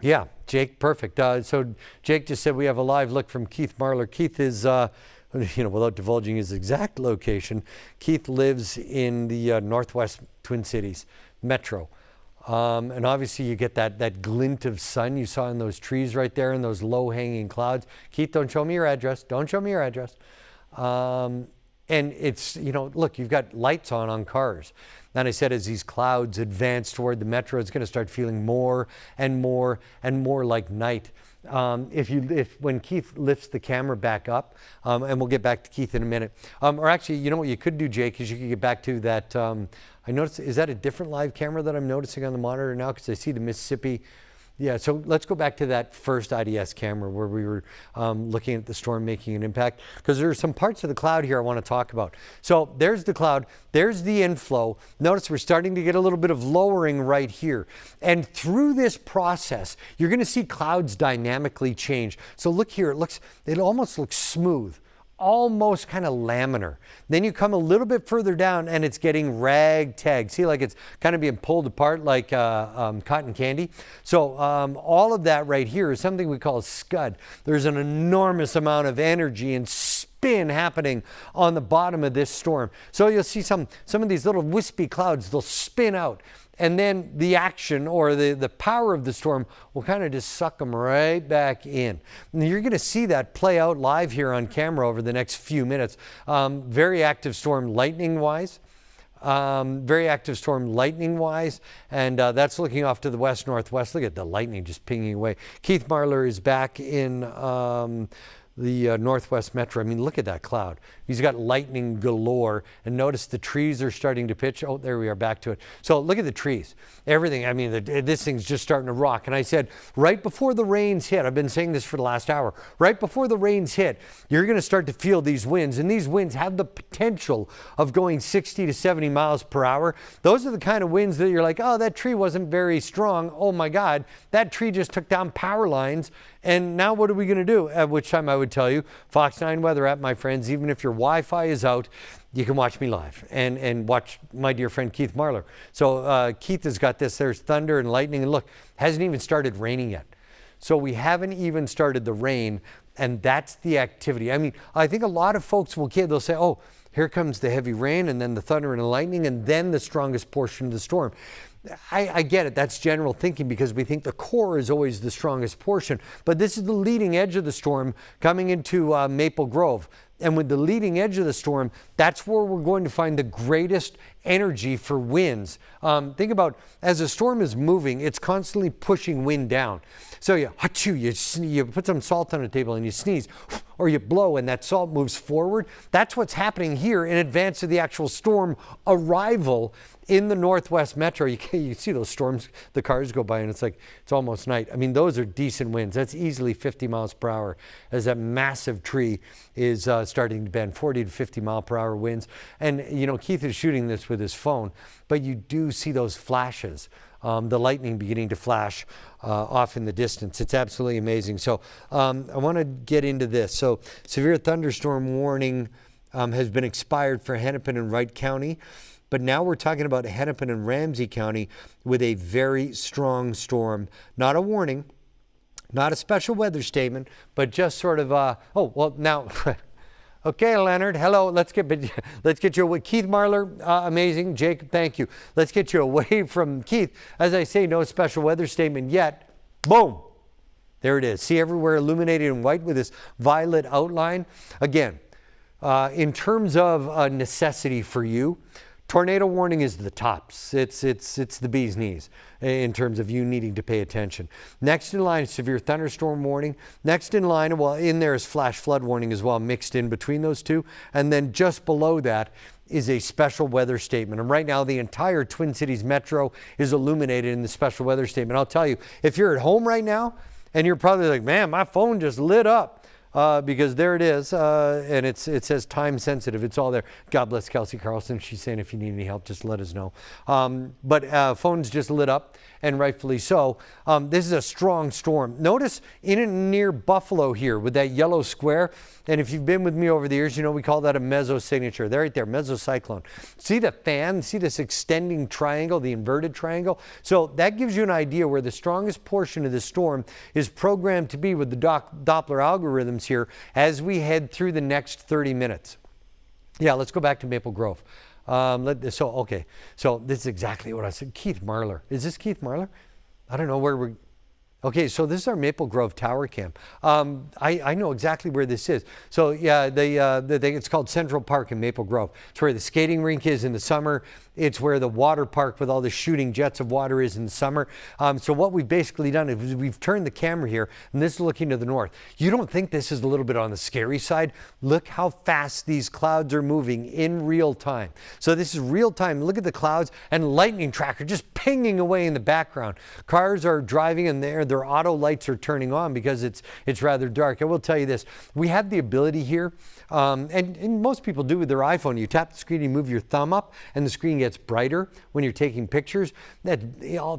Yeah, Jake, perfect. So Jake just said we have a live look from Keith Marler. Keith is, you know, without divulging his exact location, Keith lives in the northwest Twin Cities Metro. And obviously you get that glint of sun you saw in those trees right there and those low-hanging clouds. Keith, don't show me your address. Don't show me your address. And it's, you know, look, you've got lights on cars. And I said, as these clouds advance toward the metro, it's going to start feeling more and more and more like night. When Keith lifts the camera back up, and we'll get back to Keith in a minute. Or actually, you know what you could do, Jake, is you could get back to that. I noticed, is that a different live camera that I'm noticing on the monitor now? Because I see the Mississippi. Yeah, so let's go back to that first IDS camera where we were looking at the storm making an impact, because there are some parts of the cloud here I want to talk about. So there's the cloud, there's the inflow. Notice we're starting to get a little bit of lowering right here. And through this process, you're going to see clouds dynamically change. So look here, it almost looks smooth, almost kind of laminar. Then you come a little bit further down and it's getting ragtag. See, like it's kind of being pulled apart like cotton candy. So all of that right here is something we call a scud. There's an enormous amount of energy and spin happening on the bottom of this storm. So you'll see some of these little wispy clouds, they'll spin out. And then the action or the power of the storm will kind of just suck them right back in. And you're going to see that play out live here on camera over the next few minutes. Very active storm lightning-wise. Very active storm lightning-wise. And that's looking off to the west-northwest. Look at the lightning just pinging away. Keith Marler is back in the Northwest Metro. I mean, look at that cloud. He's got lightning galore. And notice the trees are starting to pitch. Oh, there we are, back to it. So look at the trees. Everything, I mean, this thing's just starting to rock. And I said, right before the rains hit, I've been saying this for the last hour, right before the rains hit, you're going to start to feel these winds. And these winds have the potential of going 60 to 70 miles per hour. Those are the kind of winds that you're like, oh, that tree wasn't very strong. Oh my God, that tree just took down power lines. And now what are we going to do? At which time I would tell you, Fox 9 Weather app, my friends, even if your Wi-Fi is out, you can watch me live and watch my dear friend Keith Marler. So Keith has got this. There's thunder and lightning. And look, hasn't even started raining yet. So we haven't even started the rain. And that's the activity. I mean, I think a lot of folks they'll say, oh, here comes the heavy rain and then the thunder and the lightning and then the strongest portion of the storm. I get it. That's general thinking because we think the core is always the strongest portion. But this is the leading edge of the storm coming into Maple Grove. And with the leading edge of the storm, that's where we're going to find the greatest energy for winds. Think about as a storm is moving, it's constantly pushing wind down. So you put some salt on the table and you sneeze, or you blow and that salt moves forward. That's what's happening here in advance of the actual storm arrival in the Northwest Metro. You see those storms, the cars go by and it's like, it's almost night. I mean, those are decent winds. That's easily 50 miles per hour as that massive tree is starting to bend, 40 to 50 mile per hour winds. And, you know, Keith is shooting this with his phone, but you do see those flashes, the lightning beginning to flash off in the distance. It's absolutely amazing. So I want to get into this. So severe thunderstorm warning has been expired for Hennepin and Wright County. But now we're talking about Hennepin and Ramsey County with a very strong storm. Not a warning, not a special weather statement, but just sort of, oh, well, now, okay, Leonard, hello, let's get you away. Keith Marler, amazing. Jacob, thank you. Let's get you away from Keith. As I say, no special weather statement yet. Boom. There it is. See everywhere illuminated in white with this violet outline. Again, in terms of necessity for you, tornado warning is the tops. It's the bee's knees in terms of you needing to pay attention. Next in line is severe thunderstorm warning. Next in line, well, in there is flash flood warning as well, mixed in between those two. And then just below that is a special weather statement. And right now, the entire Twin Cities Metro is illuminated in the special weather statement. I'll tell you, if you're at home right now and you're probably like, man, my phone just lit up. Because there it is, and it says time sensitive. It's all there. God bless Kelsey Carlson. She's saying if you need any help, just let us know. But phones just lit up, and rightfully so. This is a strong storm. Notice in and near Buffalo here with that yellow square, and if you've been with me over the years, you know we call that a mesosignature. There, right there, mesocyclone. See the fan? See this extending triangle, the inverted triangle? So that gives you an idea where the strongest portion of the storm is programmed to be with the Doppler algorithms here as we head through the next 30 minutes. Yeah, let's go back to Maple Grove. Okay, so this is exactly what I said. Keith Marler. Is this Keith Marler? I don't know where we're... Okay, so this is our Maple Grove Tower Cam. I know exactly where this is. So yeah, it's called Central Park in Maple Grove. It's where the skating rink is in the summer. It's where the water park with all the shooting jets of water is in the summer. So what we've basically done is we've turned the camera here, and this is looking to the north. You don't think this is a little bit on the scary side? Look how fast these clouds are moving in real time. So this is real time. Look at the clouds and lightning tracker just pinging away in the background. Cars are driving in there. Their auto lights are turning on because it's rather dark. I will tell you this. We have the ability here, and most people do with their iPhone. You tap the screen, you move your thumb up, and the screen gets brighter when you're taking pictures. That,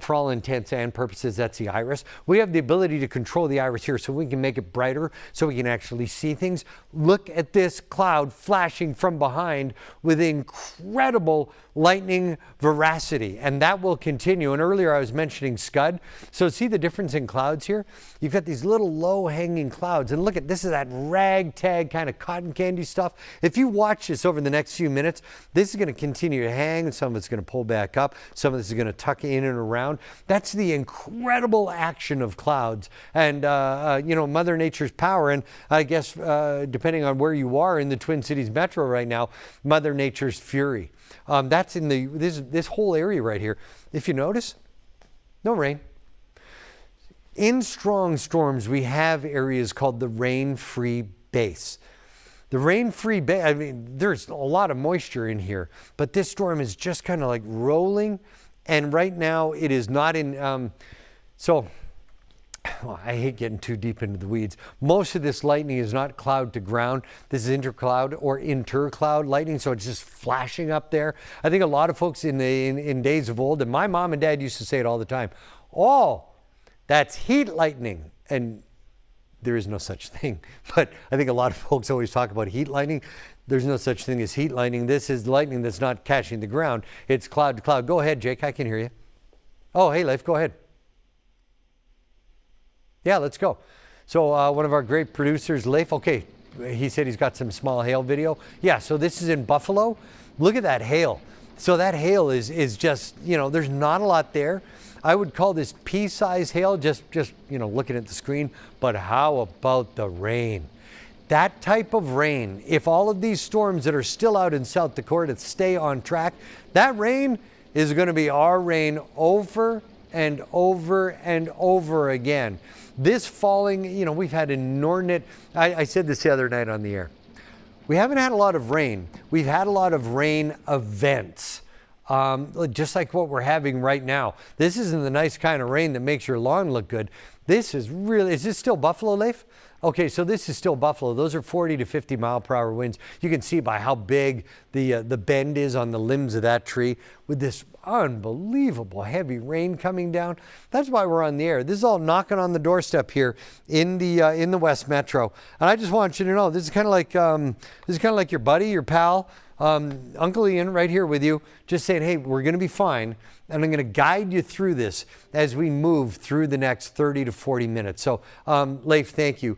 for all intents and purposes, that's the iris. We have the ability to control the iris here so we can make it brighter so we can actually see things. Look at this cloud flashing from behind with incredible lightning veracity, and that will continue. And earlier I was mentioning scud. So see the difference in clouds here? You've got these little low-hanging clouds, and look at this is that ragtag kind of cotton candy stuff. If you watch this over the next few minutes, this is going to continue to hang, and some of it's going to pull back up, some of this is going to tuck in and around. That's the incredible action of clouds, and you know, Mother Nature's power. And I guess depending on where you are in the Twin Cities metro right now, Mother Nature's fury. That's in this whole area right here. If you notice, no rain. In strong storms, we have areas called the rain-free base. The rain-free base, I mean, there's a lot of moisture in here, but this storm is just kind of like rolling, and right now it is not in, well, I hate getting too deep into the weeds. Most of this lightning is not cloud to ground. This is intercloud or intercloud lightning, so it's just flashing up there. I think a lot of folks in days of old, and my mom and dad used to say it all the time, oh, that's heat lightning. And there is no such thing. But I think a lot of folks always talk about heat lightning. There's no such thing as heat lightning. This is lightning that's not catching the ground. It's cloud to cloud. Go ahead, Jake. I can hear you. Oh, hey, Leif, go ahead. Yeah, let's go. So one of our great producers, Leif, okay, he said he's got some small hail video. Yeah, so this is in Buffalo. Look at that hail. So that hail is just, you know, there's not a lot there. I would call this pea-sized hail, just you know, looking at the screen. But how about the rain? That type of rain, if all of these storms that are still out in South Dakota stay on track, that rain is going to be our rain over and over and over again. This falling, you know, we've had inordinate, I said this the other night on the air. We haven't had a lot of rain. We've had a lot of rain events. Just like what we're having right now. This isn't the nice kind of rain that makes your lawn look good. This is really, is this still Buffalo, Leif? Okay, so this is still Buffalo. Those are 40 to 50 mile per hour winds. You can see by how big the bend is on the limbs of that tree with this unbelievable heavy rain coming down. That's why we're on the air. This is all knocking on the doorstep here in the West Metro. And I just want you to know, this is kind of like your buddy, your pal, Uncle Ian right here with you, just saying, hey, we're going to be fine. And I'm going to guide you through this as we move through the next 30 to 40 minutes. So, Leif, thank you.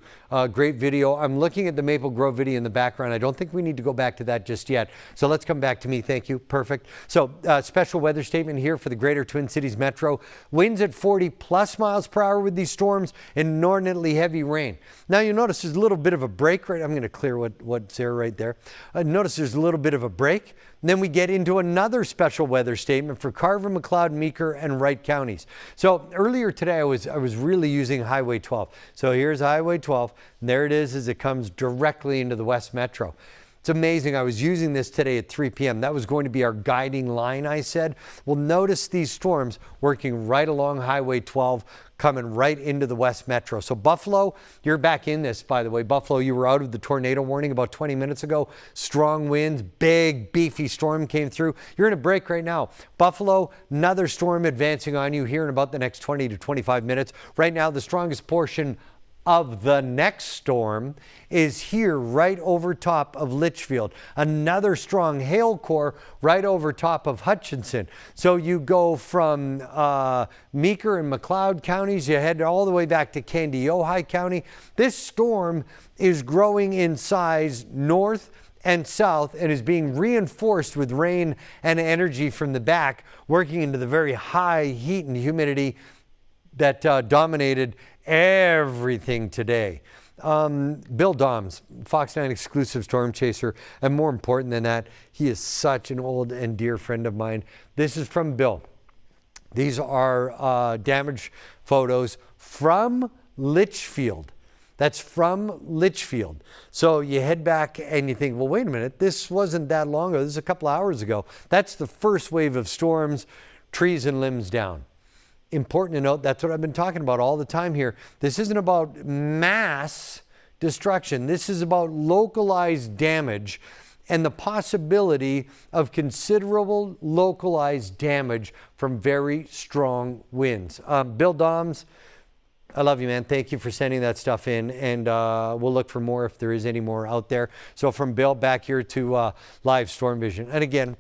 Great video. I'm looking at the Maple Grove video in the background. I don't think we need to go back to that just yet. So let's come back to me. Thank you. Perfect. So special weather statement here for the greater Twin Cities metro. Winds at 40 plus miles per hour with these storms, inordinately heavy rain. Now you notice there's a little bit of a break. Right, I'm going to clear what's there right there. Notice there's a little bit of a break. And then we get into another special weather statement for Carver, McLeod, Meeker, and Wright counties. So earlier today, I was really using Highway 12. So here's Highway 12, and there it is as it comes directly into the West Metro. It's amazing. I was using this today at 3 p.m. That was going to be our guiding line, I said. Well, notice these storms working right along Highway 12, coming right into the West Metro. So Buffalo, you're back in this, by the way. Buffalo, you were out of the tornado warning about 20 minutes ago. Strong winds, big, beefy storm came through. You're in a break right now. Buffalo, another storm advancing on you here in about the next 20 to 25 minutes. Right now, the strongest portion of the next storm is here right over top of Litchfield. Another strong hail core right over top of Hutchinson. So you go from Meeker and McLeod counties, you head all the way back to Kandiyohi County. This storm is growing in size north and south and is being reinforced with rain and energy from the back, working into the very high heat and humidity that dominated everything today. Bill Doms, Fox 9 exclusive storm chaser, and more important than that, he is such an old and dear friend of mine. This is from Bill. These are damage photos from Litchfield. That's from Litchfield. So you head back and you think, well, wait a minute, this wasn't that long ago. This is a couple hours ago. That's the first wave of storms, trees and limbs down. Important to note, that's what I've been talking about all the time here. This isn't about mass destruction. This is about localized damage and the possibility of considerable localized damage from very strong winds. Bill Doms, I love you, man. Thank you for sending that stuff in, and we'll look for more if there is any more out there. So from Bill back here to Live Storm Vision. And again,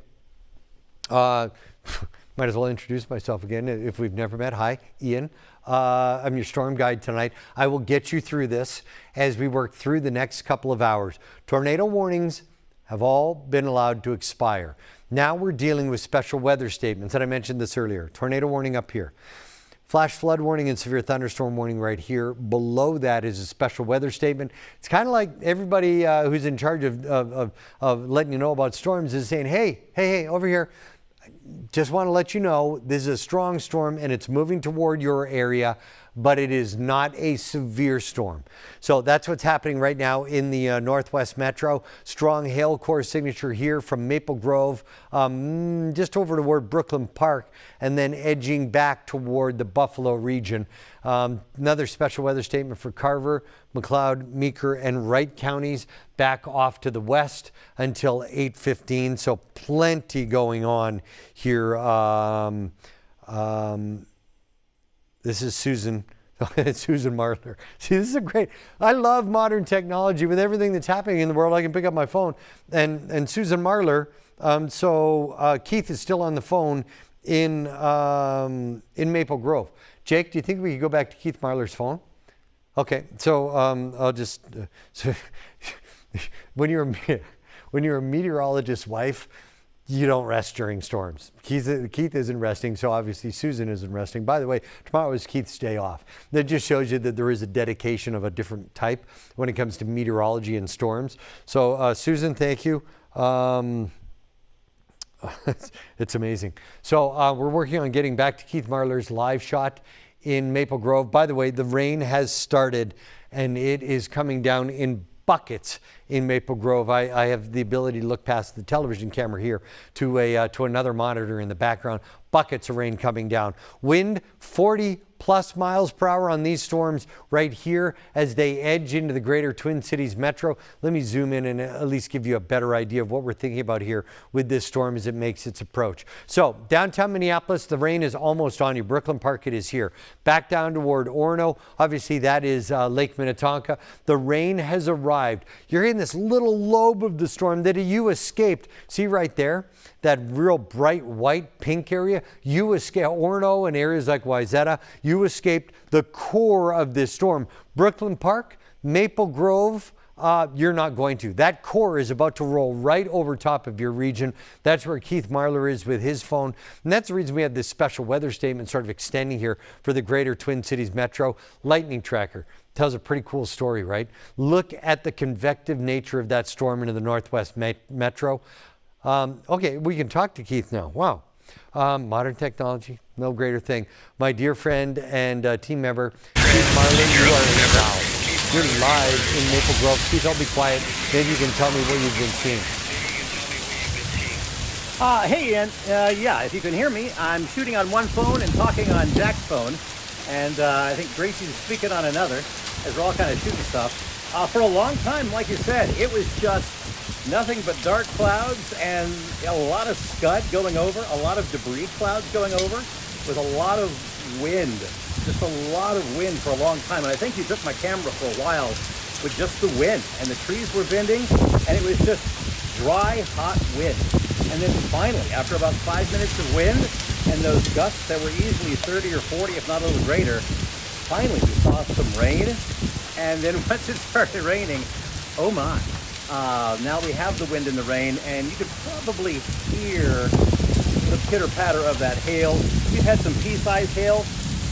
might as well introduce myself again if we've never met. Hi, Ian. I'm your storm guide tonight. I will get you through this as we work through the next couple of hours. Tornado warnings have all been allowed to expire. Now we're dealing with special weather statements, and I mentioned this earlier. Tornado warning up here. Flash flood warning and severe thunderstorm warning right here. Below that is a special weather statement. It's kind of like everybody who's in charge of letting you know about storms is saying, hey, over here. Just want to let you know this is a strong storm and it's moving toward your area, but it is not a severe storm. So that's what's happening right now in the Northwest Metro. Strong hail core signature here from Maple Grove, just over toward Brooklyn Park, and then edging back toward the Buffalo region. Another special weather statement for Carver, McLeod, Meeker, and Wright counties back off to the west until 8:15. So plenty going on here. This is Susan. Susan Marler. See, this is a great, I love modern technology. With everything that's happening in the world, I can pick up my phone. And Susan Marler, Keith is still on the phone in Maple Grove. Jake, do you think we could go back to Keith Marler's phone? Okay, so I'll just, when you're a meteorologist's wife, you don't rest during storms. Keith isn't resting, so obviously Susan isn't resting. By the way, tomorrow is Keith's day off. That just shows you that there is a dedication of a different type when it comes to meteorology and storms. So Susan, thank you. It's amazing. So we're working on getting back to Keith Marler's live shot in Maple Grove. By the way, the rain has started and it is coming down in buckets in Maple Grove. I have the ability to look past the television camera here to another monitor in the background. Buckets of rain coming down. Wind 40 plus miles per hour on these storms right here as they edge into the greater Twin Cities metro. Let me zoom in and at least give you a better idea of what we're thinking about here with this storm as it makes its approach. So downtown Minneapolis, the rain is almost on you. Brooklyn Park, it is here. Back down toward Orono. Obviously that is Lake Minnetonka. The rain has arrived. You're in this little lobe of the storm that you escaped. See right there? That real bright white pink area, you escaped Orono and areas like Wayzata, you escaped the core of this storm. Brooklyn Park, Maple Grove, you're not going to. That core is about to roll right over top of your region. That's where Keith Marler is with his phone. And that's the reason we have this special weather statement sort of extending here for the greater Twin Cities metro. Lightning tracker tells a pretty cool story, right? Look at the convective nature of that storm into the Northwest metro. Okay, we can talk to Keith now. Wow. Modern technology, no greater thing. My dear friend and team member, Keith Marler, you're live in Maple Grove. Keith, I'll be quiet. Maybe you can tell me what you've been seeing. Hey, Ian. Yeah, if you can hear me, I'm shooting on one phone and talking on Jack's phone. And I think Gracie's speaking on another, as we're all kind of shooting stuff. For a long time, like you said, it was just nothing but dark clouds and a lot of scud going over, a lot of debris clouds going over, with a lot of wind, just a lot of wind for a long time. And I think you took my camera for a while with just the wind, and the trees were bending, and it was just dry, hot wind. And then finally, after about 5 minutes of wind and those gusts that were easily 30 or 40, if not a little greater, finally we saw some rain. And then once it started raining, oh my. Now we have the wind and the rain, and you could probably hear the pitter-patter of that hail. We've had some pea-sized hail,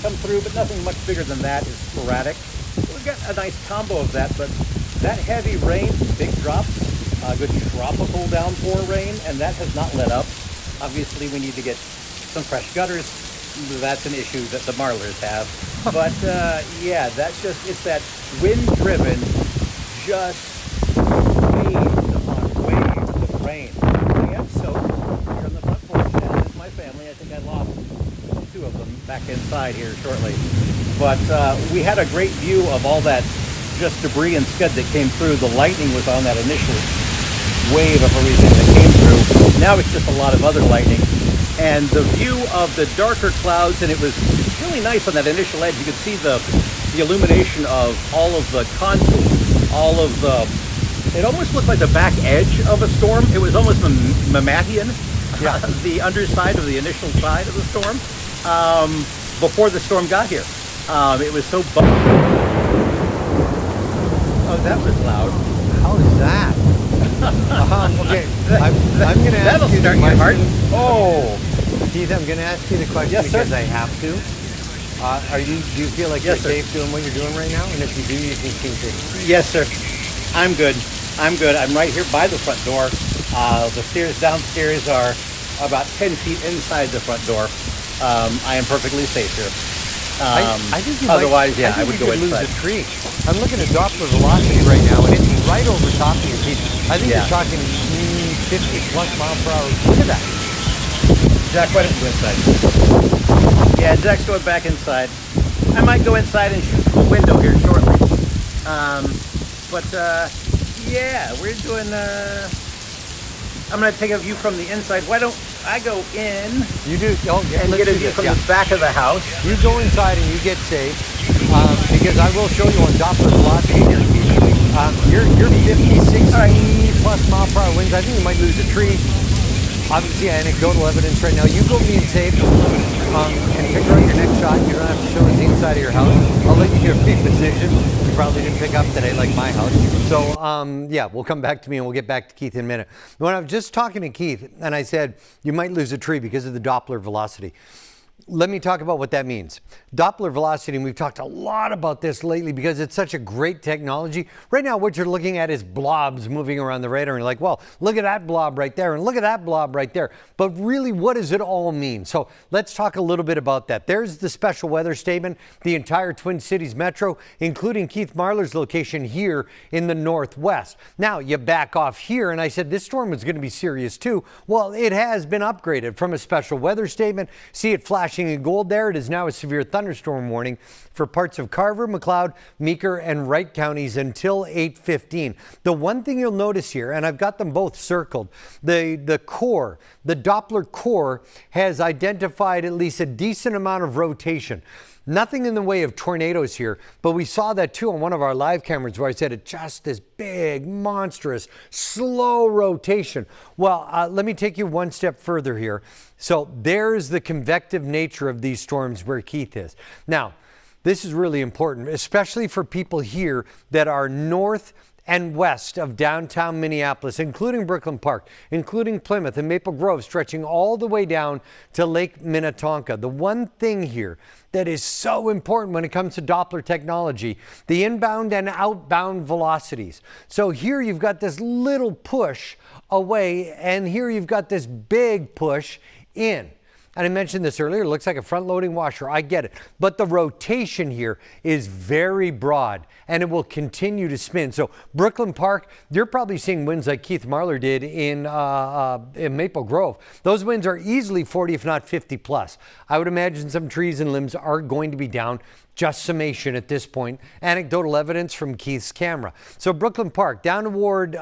come through, but nothing much bigger than that. Is sporadic. So we've got a nice combo of that, but that heavy rain, big drops, good tropical downpour rain, and that has not let up. Obviously, we need to get some fresh gutters. That's an issue that the marlers have. But yeah, it's that wind-driven, just waves upon waves of rain. I am soaked here on the front porch, and it's my family. I think I lost 2 of them back inside here shortly. But we had a great view of all that just debris and scud that came through. The lightning was on that initial wave of everything that came through. Now it's just a lot of other lightning. And the view of the darker clouds, and it was really nice on that initial edge. You could see the illumination of all of the contours, all of the, it almost looked like the back edge of a storm. It was almost Mammathian, yeah. The underside of the initial side of the storm, before the storm got here. It was so Oh, that was loud. How is that? Okay, I'm going to ask that'll you start the your heart. question. Oh, Keith, I'm going to ask you the question yes, because sir. I have to. Do you feel like yes, you're sir. safe doing what you're doing right now? And if you do, you can continue. Yes, sir. I'm good. I'm good. I'm right here by the front door. The stairs downstairs are about 10 feet inside the front door. I am perfectly safe here. I think you otherwise, might, yeah, I would go lose inside. a tree. I'm looking at Doppler velocity right now, and it's right over top of you, Keith. I think you're talking 50 plus mile per hour. Look at that. Jack, why don't you go inside? Yeah, Jack's going back inside. I might go inside and shoot from the window here shortly. Yeah, we're doing, I'm going to take a view from the inside. Why don't I go in? You do. Oh, yeah, and get a view from the back of the house. You go inside and you get safe, because I will show you on Doppler velocity here, Keith. You're 50, 60 plus mile per hour winds. I think you might lose a tree. Obviously, anecdotal evidence right now. You go being safe and figure out your next shot. You don't have to show us the inside of your house. I'll let you get a position. You probably didn't pick up today like my house. So, yeah, we'll come back to me and we'll get back to Keith in a minute. When I was just talking to Keith and I said, you might lose a tree because of the Doppler velocity. Let me talk about what that means. Doppler velocity, and we've talked a lot about this lately because it's such a great technology. Right now, what you're looking at is blobs moving around the radar. And you're like, well, look at that blob right there, and look at that blob right there. But really, what does it all mean? So let's talk a little bit about that. There's the special weather statement, the entire Twin Cities metro, including Keith Marler's location here in the Northwest. Now, you back off here, and I said this storm was going to be serious too. Well, it has been upgraded from a special weather statement. See it flashing in gold there. It is now a severe thunderstorm warning for parts of Carver, McLeod, Meeker, and Wright counties until 8:15. The one thing you'll notice here, and I've got them both circled, the core, the Doppler core has identified at least a decent amount of rotation. Nothing in the way of tornadoes here, but we saw that too on one of our live cameras where I said it's just this big, monstrous, slow rotation. Well, let me take you one step further here. So there's the convective nature of these storms where Keith is. Now, this is really important, especially for people here that are north and west of downtown Minneapolis, including Brooklyn Park, including Plymouth and Maple Grove, stretching all the way down to Lake Minnetonka. The one thing here that is so important when it comes to Doppler technology, the inbound and outbound velocities. So here you've got this little push away, and here you've got this big push in. And I mentioned this earlier, it looks like a front-loading washer. I get it. But the rotation here is very broad, and it will continue to spin. So Brooklyn Park, you're probably seeing winds like Keith Marler did in Maple Grove. Those winds are easily 40, if not 50 plus. I would imagine some trees and limbs are going to be down. Just summation at this point. Anecdotal evidence from Keith's camera. So Brooklyn Park, down toward,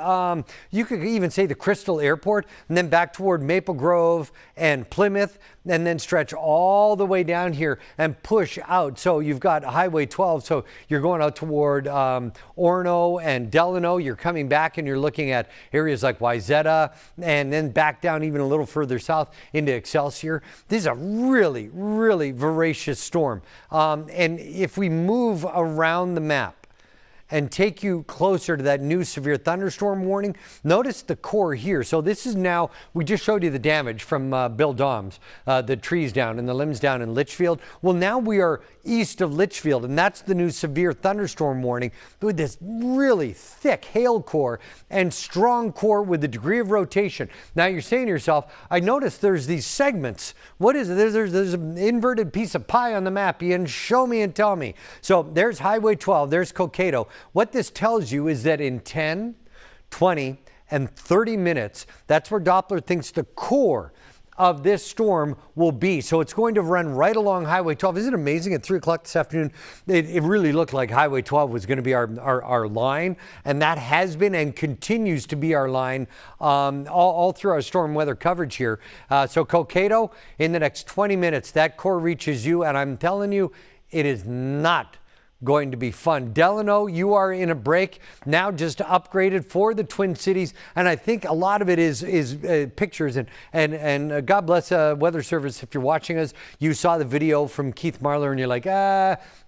you could even say the Crystal Airport, and then back toward Maple Grove and Plymouth, and then stretch all the way down here and push out. So you've got Highway 12, so you're going out toward Orono and Delano. You're coming back and you're looking at areas like Wayzata, and then back down even a little further south into Excelsior. This is a really, really voracious storm. And if we move around the map and take you closer to that new severe thunderstorm warning. Notice the core here. So this is now, we just showed you the damage from Bill Dom's, the trees down and the limbs down in Litchfield. Well, now we are east of Litchfield, and that's the new severe thunderstorm warning with this really thick hail core and strong core with a degree of rotation. Now you're saying to yourself, I noticed there's these segments. What is it? There's an inverted piece of pie on the map, Ian. Show me and tell me. So there's Highway 12, there's Cokato. What this tells you is that in 10, 20, and 30 minutes, that's where Doppler thinks the core of this storm will be. So it's going to run right along Highway 12. Isn't it amazing? At 3 o'clock this afternoon, it really looked like Highway 12 was going to be our line, and that has been and continues to be our line all through our storm weather coverage here. So Cokato, in the next 20 minutes, that core reaches you, and I'm telling you, it is not going to be fun. Delano, you are in a break now, just upgraded for the Twin Cities, and I think a lot of it is pictures and God bless Weather Service. If you're watching us, you saw the video from Keith Marler and you're like,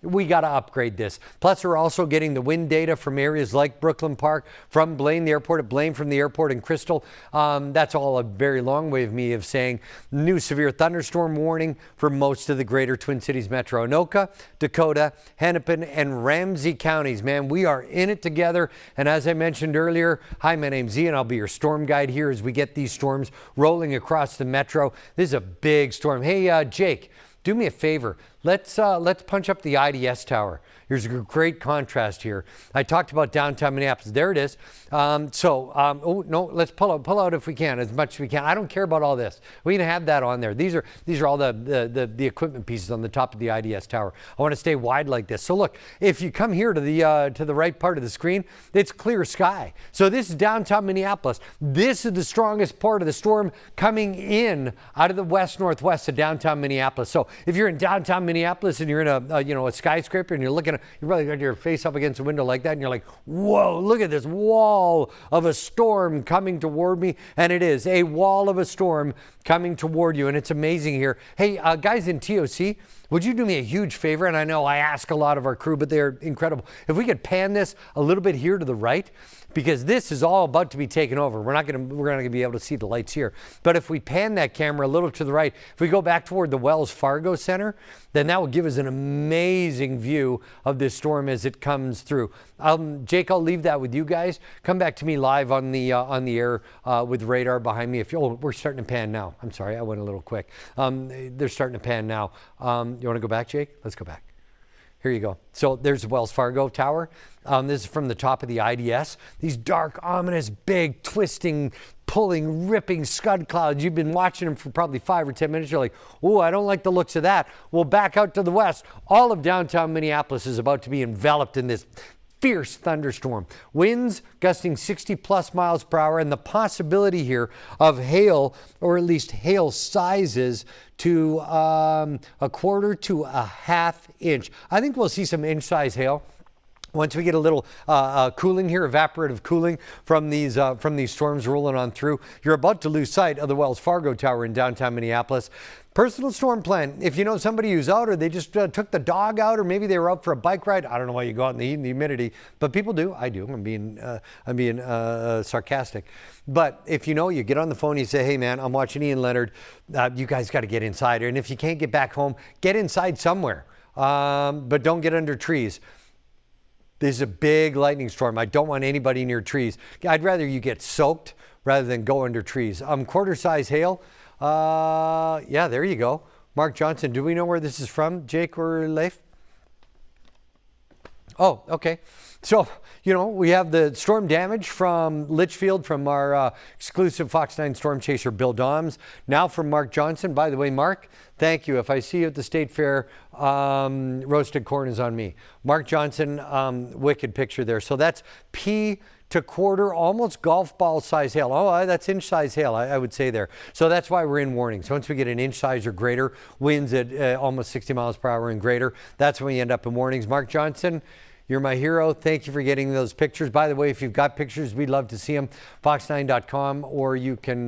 we got to upgrade this. Plus, we're also getting the wind data from areas like Brooklyn Park, from Blaine, the airport at Blaine, from the airport in Crystal. That's all a very long way of me of saying new severe thunderstorm warning for most of the greater Twin Cities metro. Anoka, Dakota, Hennepin, and Ramsey counties. Man, we are in it together. And as I mentioned earlier, hi, my name's Ian. I'll be your storm guide here as we get these storms rolling across the metro. This is a big storm. Hey, Jake, do me a favor. Let's punch up the IDS tower. Here's a great contrast here. I talked about downtown Minneapolis. There it is. Oh no, let's pull out if we can, as much as we can. I don't care about all this. We can have that on there. These are all the equipment pieces on the top of the IDS tower. I want to stay wide like this. So look, if you come here to the right part of the screen, it's clear sky. So this is downtown Minneapolis. This is the strongest part of the storm coming in out of the west-northwest of downtown Minneapolis. So if you're in downtown Minneapolis and you're in a skyscraper and you're probably got your face up against a window like that and you're like, whoa, look at this wall of a storm coming toward me. And it is a wall of a storm coming toward you, and it's amazing here. Hey, guys in TOC, would you do me a huge favor? And I know I ask a lot of our crew, but they're incredible. If we could pan this a little bit here to the right, because this is all about to be taken over. We're not going to be able to see the lights here. But if we pan that camera a little to the right, if we go back toward the Wells Fargo Center, then that will give us an amazing view of this storm as it comes through. Jake, I'll leave that with you guys. Come back to me live on the air with radar behind me. We're starting to pan now. I'm sorry, I went a little quick. They're starting to pan now. You want to go back, Jake? Let's go back. Here you go. So there's the Wells Fargo Tower. This is from the top of the IDS. These dark, ominous, big, twisting, pulling, ripping scud clouds. You've been watching them for probably 5 or 10 minutes. You're like, oh, I don't like the looks of that. Well, back out to the west, all of downtown Minneapolis is about to be enveloped in this fierce thunderstorm. Winds gusting 60+ miles per hour, and the possibility here of hail, or at least hail sizes, to a quarter to a half inch. I think we'll see some inch-size hail once we get a little cooling here, evaporative cooling from these storms rolling on through. You're about to lose sight of the Wells Fargo Tower in downtown Minneapolis. Personal storm plan. If you know somebody who's out, or they just took the dog out, or maybe they were out for a bike ride. I don't know why you go out in the heat and the humidity, but people do. I do. I'm being sarcastic. But if you know, you get on the phone, you say, hey man, I'm watching Ian Leonard. You guys got to get inside. And if you can't get back home, get inside somewhere. But don't get under trees. This is a big lightning storm. I don't want anybody near trees. I'd rather you get soaked rather than go under trees. Quarter-size hail. Yeah, there you go. Mark Johnson, do we know where this is from, Jake or Leif? Oh, okay. So, we have the storm damage from Litchfield from our exclusive Fox 9 storm chaser, Bill Doms. Now from Mark Johnson. By the way, Mark, thank you. If I see you at the State Fair, roasted corn is on me. Mark Johnson, wicked picture there. So that's P to quarter, almost golf ball size hail. Oh, that's inch size hail, I would say there. So that's why we're in warnings. Once we get an inch size or greater, winds at almost 60 miles per hour and greater, that's when we end up in warnings. Mark Johnson, You're my hero. Thank you for getting those pictures. By the way, if you've got pictures, we'd love to see them. Fox9.com, or you can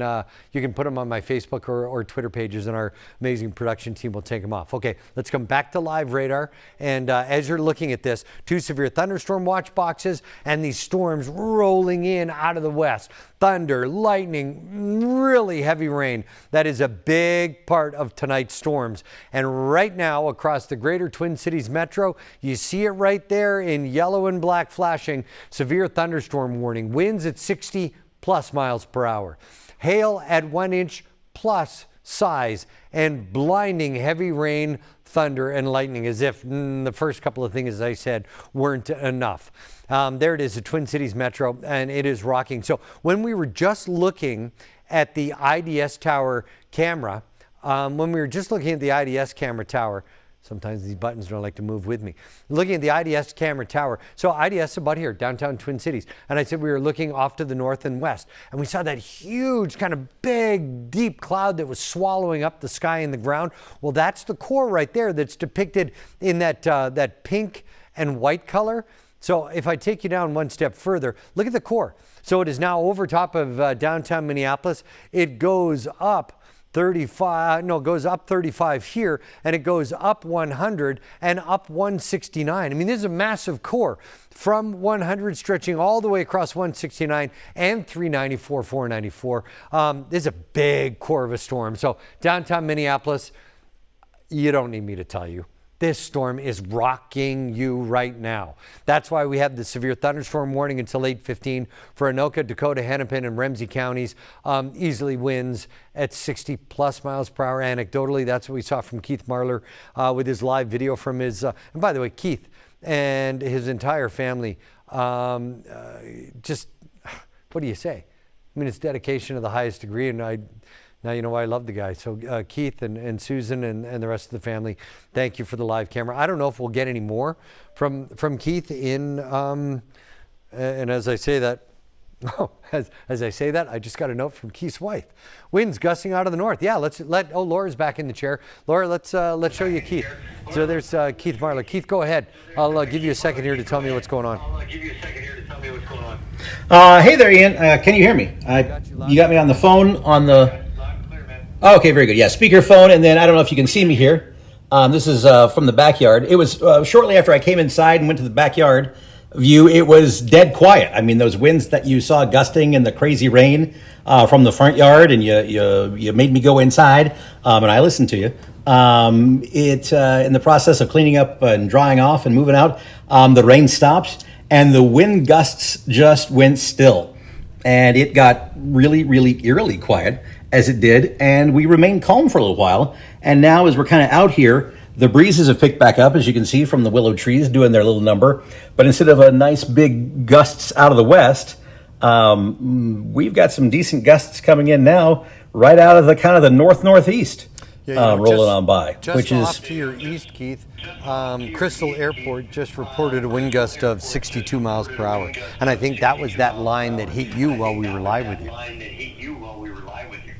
put them on my Facebook or Twitter pages, and our amazing production team will take them off. Okay, let's come back to live radar. And as you're looking at this, 2 severe thunderstorm watch boxes and these storms rolling in out of the west. Thunder, lightning, really heavy rain. That is a big part of tonight's storms. And right now, across the greater Twin Cities metro, you see it right there in yellow and black flashing. Severe thunderstorm warning. Winds at 60+ miles per hour. Hail at 1 inch plus size, and blinding heavy rain, thunder, and lightning, as if the first couple of things, as I said, weren't enough. There it is, the Twin Cities metro, and it is rocking. So when we were just looking at the IDS tower camera, sometimes these buttons don't like to move with me. Looking at the IDS camera tower. So IDS is about here, downtown Twin Cities. And I said we were looking off to the north and west. And we saw that huge, kind of big, deep cloud that was swallowing up the sky and the ground. Well, that's the core right there that's depicted in that pink and white color. So if I take you down one step further, look at the core. So it is now over top of downtown Minneapolis. It goes up 35 here, and it goes up 100 and up 169. I mean, this is a massive core from 100 stretching all the way across 169 and 394, 494. This is a big core of a storm. So downtown Minneapolis, you don't need me to tell you. This storm is rocking you right now. That's why we have the severe thunderstorm warning until 8:15 for Anoka, Dakota, Hennepin, and Ramsey counties. Easily winds at 60+ miles per hour. Anecdotally, that's what we saw from Keith Marler with his live video from his, and by the way, Keith and his entire family, just, what do you say? I mean, it's dedication to the highest degree, and now you know why I love the guy. So Keith and Susan and the rest of the family, thank you for the live camera. I don't know if we'll get any more from Keith in, and as I say that, as I say that, I just got a note from Keith's wife. Winds gusting out of the north. Yeah, Laura's back in the chair. Laura, let's show you Keith. So there's Keith Marler. Keith, go ahead. I'll give you a second here to tell me what's going on. Hey there, Ian. Can you hear me? You got me on the phone on the... Oh, okay, very good. Yeah, speakerphone, and then I don't know if you can see me here. This is from the backyard. It was shortly after I came inside and went to the backyard view. It was dead quiet. I mean, those winds that you saw gusting and the crazy rain from the front yard, and you made me go inside, and I listened to you. In the process of cleaning up and drying off and moving out, the rain stopped, and the wind gusts just went still. And it got really, really eerily quiet as it did, and we remained calm for a little while. And now as we're kind of out here, the breezes have picked back up, as you can see from the willow trees doing their little number. But instead of a nice big gusts out of the west, we've got some decent gusts coming in now, right out of the kind of the northeast. Rolling on by. Just off to your east, Keith, Crystal Airport just reported a wind gust of 62 miles per hour. And I think that was that line that hit you while we were live with you.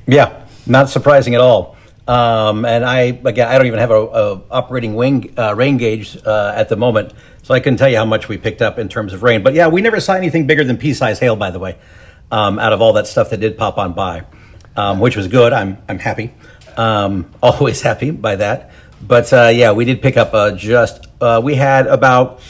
Yeah, not surprising at all. And I don't even have a operating rain gauge at the moment, so I couldn't tell you how much we picked up in terms of rain. But yeah, we never saw anything bigger than pea-size hail, by the way, out of all that stuff that did pop on by, which was good. I'm happy. Always happy by that. But yeah, we did pick up we had about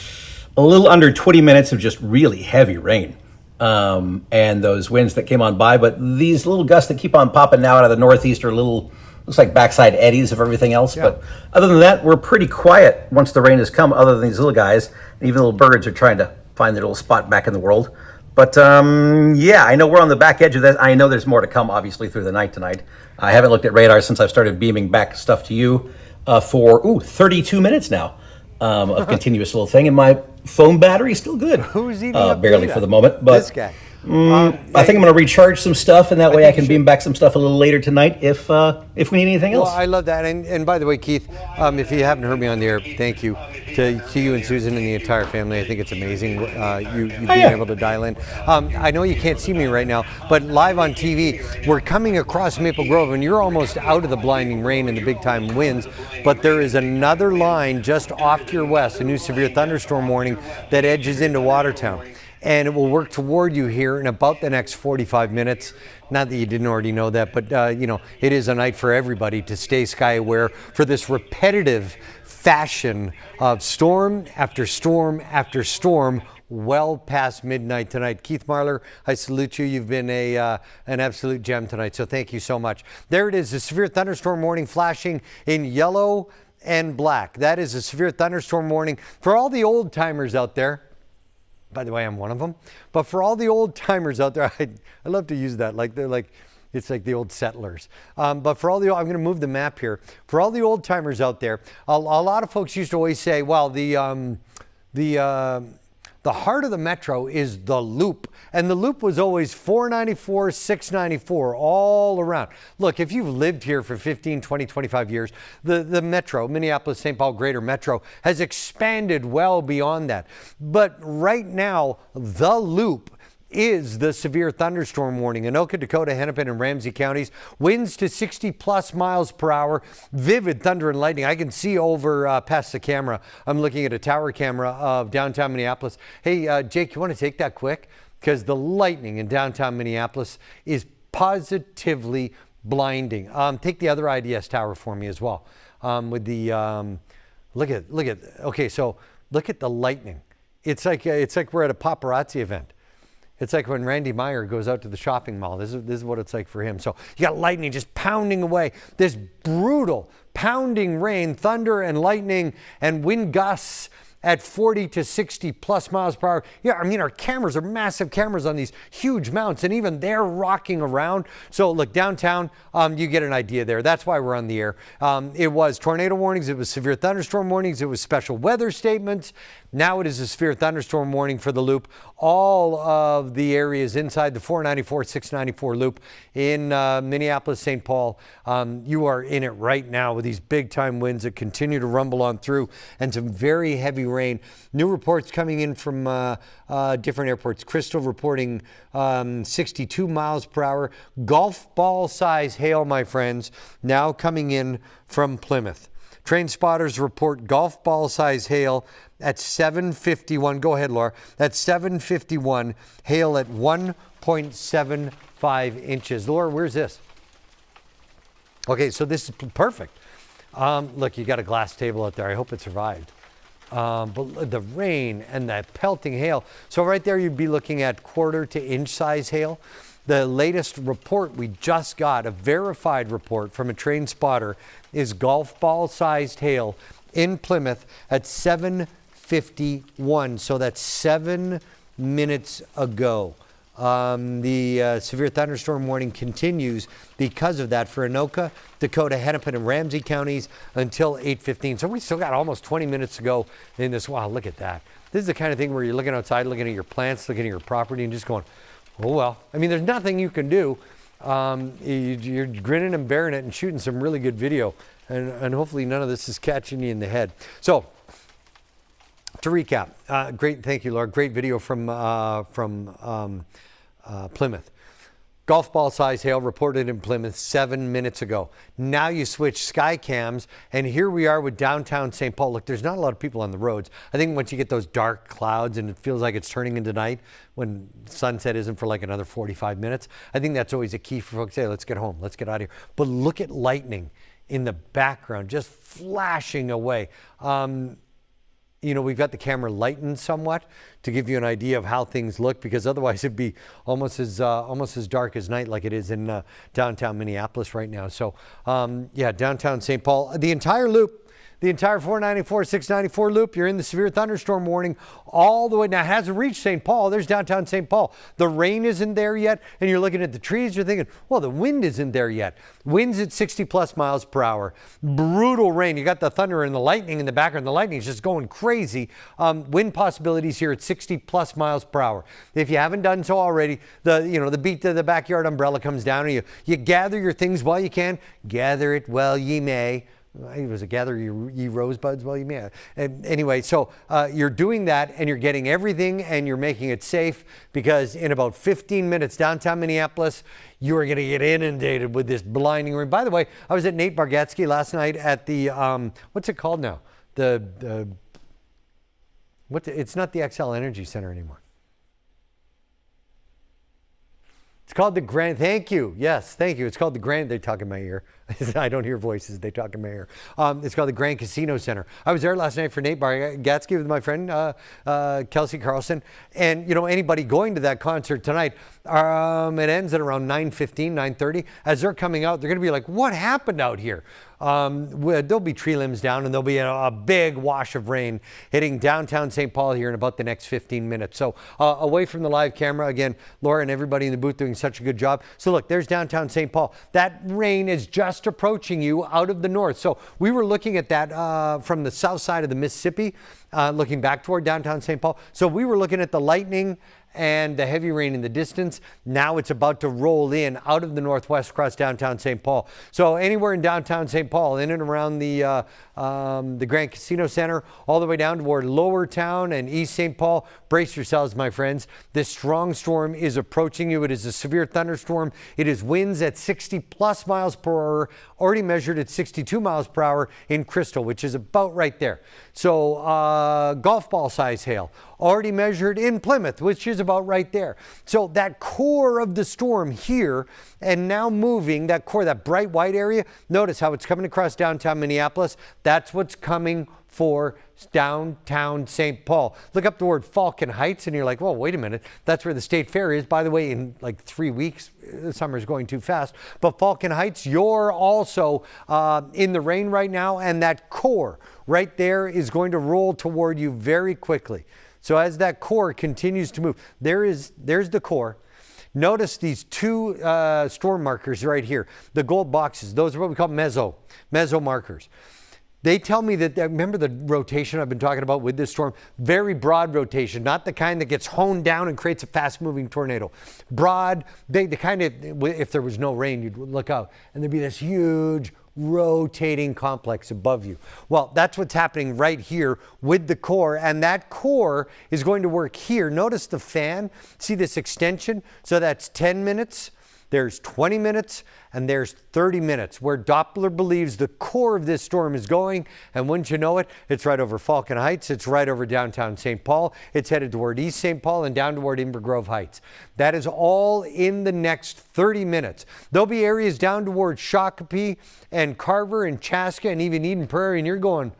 a little under 20 minutes of just really heavy rain. And those winds that came on by, but these little gusts that keep on popping now out of the northeast are looks like backside eddies of everything else. Yeah. But other than that, we're pretty quiet once the rain has come, other than these little guys. And even little birds are trying to find their little spot back in the world. But yeah, I know we're on the back edge of this. I know there's more to come, obviously, through the night tonight. I haven't looked at radar since I've started beaming back stuff to you for 32 minutes now of continuous little thing. And my phone battery is still good. Who's eating up barely data? For the moment. But this guy. I think I'm going to recharge some stuff, and that way I can beam back some stuff a little later tonight if we need anything else. Well, I love that. And by the way, Keith, if you haven't heard me on the air, thank you to you and Susan and the entire family. I think it's amazing you being able to dial in. I know you can't see me right now, but live on TV, we're coming across Maple Grove, and you're almost out of the blinding rain and the big time winds, but there is another line just off to your west, a new severe thunderstorm warning that edges into Watertown. And it will work toward you here in about the next 45 minutes. Not that you didn't already know that, but it is a night for everybody to stay sky aware for this repetitive fashion of storm after storm after storm well past midnight tonight. Keith Marler, I salute you. You've been an absolute gem tonight, so thank you so much. There it is, a severe thunderstorm warning flashing in yellow and black. That is a severe thunderstorm warning for all the old timers out there. By the way, I'm one of them. But for all the old timers out there, I love to use that. It's like the old settlers. But for all I'm going to move the map here. For all the old timers out there, a lot of folks used to always say, well, the heart of the metro is the loop. And the loop was always 494, 694, all around. Look, if you've lived here for 15, 20, 25 years, the metro, Minneapolis-St. Paul Greater Metro, has expanded well beyond that. But right now, the loop is the severe thunderstorm warning. Anoka, Dakota, Hennepin, and Ramsey counties. Winds to 60 plus miles per hour. Vivid thunder and lightning. I can see over past the camera. I'm looking at a tower camera of downtown Minneapolis. Hey, Jake, you want to take that quick? Because the lightning in downtown Minneapolis is positively blinding. Take the other IDS tower for me as well. With the look at. Okay, so look at the lightning. It's like we're at a paparazzi event. It's like when Randy Meyer goes out to the shopping mall. This is what it's like for him. So you got lightning just pounding away. This brutal pounding rain, thunder and lightning and wind gusts at 40 to 60 plus miles per hour. Yeah, I mean, our cameras are massive cameras on these huge mounts, and even they're rocking around. So look, downtown, you get an idea there. That's why we're on the air. It was tornado warnings. It was severe thunderstorm warnings. It was special weather statements. Now it is a severe thunderstorm warning for the loop. All of the areas inside the 494, 694 loop in Minneapolis-St. Paul. You are in it right now with these big time winds that continue to rumble on through and some very heavy rain. New reports coming in from different airports. Crystal reporting 62 miles per hour. Golf ball size hail, my friends, now coming in from Plymouth. Train spotters report golf ball size hail at 751. Go ahead, Laura. That's 751. Hail at 1.75 inches. Laura, where's this? Okay, so this is perfect. Look, you got a glass table out there. I hope it survived. But the rain and that pelting hail. So right there, you'd be looking at quarter to inch size hail. The latest report we just got, a verified report from a train spotter, is golf ball sized hail in Plymouth at 7:51. So that's 7 minutes ago. The severe thunderstorm warning continues because of that for Anoka, Dakota, Hennepin, and Ramsey counties until 8:15. So we still got almost 20 minutes to go in this. Wow, look at that. This is the kind of thing where you're looking outside, looking at your plants, looking at your property, and just going, oh, well. I mean, there's nothing you can do. You're grinning and bearing it and shooting some really good video. And hopefully none of this is catching you in the head. So, to recap, great, thank you, Laura. Great video from Plymouth. Golf ball size hail reported in Plymouth 7 minutes ago. Now you switch sky cams, and here we are with downtown St. Paul. Look, there's not a lot of people on the roads. I think once you get those dark clouds and it feels like it's turning into night, when sunset isn't for like another 45 minutes, I think that's always a key for folks. Hey, let's get home. Let's get out of here. But look at lightning in the background, just flashing away. We've got the camera lightened somewhat to give you an idea of how things look, because otherwise it'd be almost as dark as night like it is in downtown Minneapolis right now. So, downtown St. Paul, the entire loop, the entire 494, 694 loop. You're in the severe thunderstorm warning all the way. Now, it hasn't reached St. Paul. There's downtown St. Paul. The rain isn't there yet, and you're looking at the trees. You're thinking, well, the wind isn't there yet. Winds at 60 plus miles per hour. Brutal rain. You got the thunder and the lightning in the background. The lightning is just going crazy. Wind possibilities here at 60 plus miles per hour. If you haven't done so already, the beat to the backyard umbrella comes down, and you gather your things while you can. Gather it while ye may. It was a gather ye rosebuds while you may. Anyway, so you're doing that, and you're getting everything, and you're making it safe, because in about 15 minutes downtown Minneapolis, you are going to get inundated with this blinding rain. By the way, I was at Nate Bargatze last night at the what's it called now? It's not the XL Energy Center anymore. It's called the Grand. Thank you. Yes, thank you. It's called the Grand. They talk in my ear. I don't hear voices. They talk in my ear. It's called the Grand Casino Center. I was there last night for Nate Bargatze with my friend Kelsey Carlson. And, you know, anybody going to that concert tonight, it ends at around 9:15, 9:30. As they're coming out, they're going to be like, what happened out here? There'll be tree limbs down, and there'll be a big wash of rain hitting downtown St. Paul here in about the next 15 minutes. So away from the live camera, again, Laura and everybody in the booth doing such a good job. So look, there's downtown St. Paul. That rain is just approaching you out of the north. So we were looking at that from the south side of the Mississippi, looking back toward downtown St. Paul. So we were looking at the lightning and the heavy rain in the distance. Now it's about to roll in out of the northwest across downtown St. Paul. So anywhere in downtown St. Paul, in and around the Grand Casino Center, all the way down toward Lower Town and East St. Paul, brace yourselves, my friends. This strong storm is approaching you. It is a severe thunderstorm. It is winds at 60 plus miles per hour, already measured at 62 miles per hour in Crystal, which is about right there. So golf ball size hail, already measured in Plymouth, which is about right there. So that core of the storm here, and now moving, that core, that bright white area, notice how it's coming across downtown Minneapolis. That's what's coming for downtown St. Paul. Look up the word Falcon Heights, and you're like, well, wait a minute. That's where the State Fair is. By the way, in like 3 weeks, the summer's going too fast. But Falcon Heights, you're also in the rain right now, and that core right there is going to roll toward you very quickly. So as that core continues to move, there's the core. Notice these two storm markers right here, the gold boxes. Those are what we call meso markers. They tell me that, remember the rotation I've been talking about with this storm? Very broad rotation, not the kind that gets honed down and creates a fast-moving tornado. Broad, the kind of, if there was no rain, you'd look out, and there'd be this huge rotating complex above you. Well, that's what's happening right here with the core, and that core is going to work here. Notice the fan. See this extension? So that's 10 minutes. There's 20 minutes, and there's 30 minutes where Doppler believes the core of this storm is going. And wouldn't you know it, it's right over Falcon Heights. It's right over downtown St. Paul. It's headed toward East St. Paul and down toward Inver Grove Heights. That is all in the next 30 minutes. There'll be areas down toward Shakopee and Carver and Chaska and even Eden Prairie, and you're going,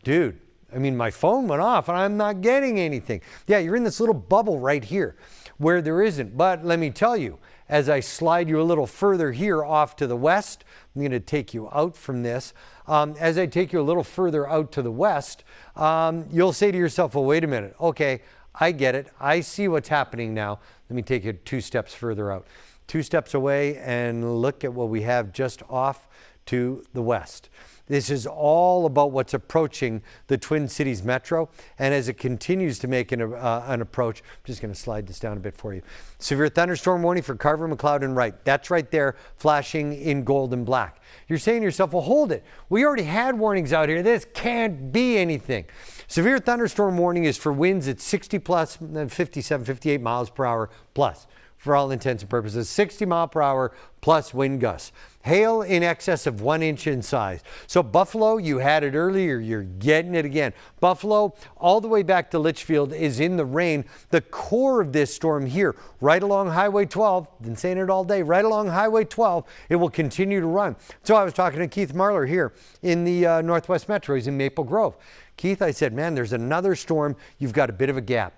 dude, I mean, my phone went off and I'm not getting anything. Yeah, you're in this little bubble right here where there isn't. But let me tell you, as I slide you a little further here off to the west, I'm going to take you out from this. As I take you a little further out to the west, you'll say to yourself, well, wait a minute. Okay, I get it. I see what's happening now. Let me take you 2 steps further out. 2 steps away and look at what we have just off to the west. This is all about what's approaching the Twin Cities Metro. And as it continues to make an approach, I'm just going to slide this down a bit for you. Severe thunderstorm warning for Carver, McLeod, and Wright. That's right there, flashing in gold and black. You're saying to yourself, well, hold it. We already had warnings out here. This can't be anything. Severe thunderstorm warning is for winds at 60 plus, 57, 58 miles per hour plus. For all intents and purposes, 60 mile per hour plus wind gusts. Hail in excess of 1 inch in size. So Buffalo, you had it earlier, you're getting it again. Buffalo, all the way back to Litchfield, is in the rain. The core of this storm here, right along Highway 12, been saying it all day, right along Highway 12, it will continue to run. So I was talking to Keith Marler here in the Northwest Metro. He's in Maple Grove. Keith, I said, man, there's another storm. You've got a bit of a gap.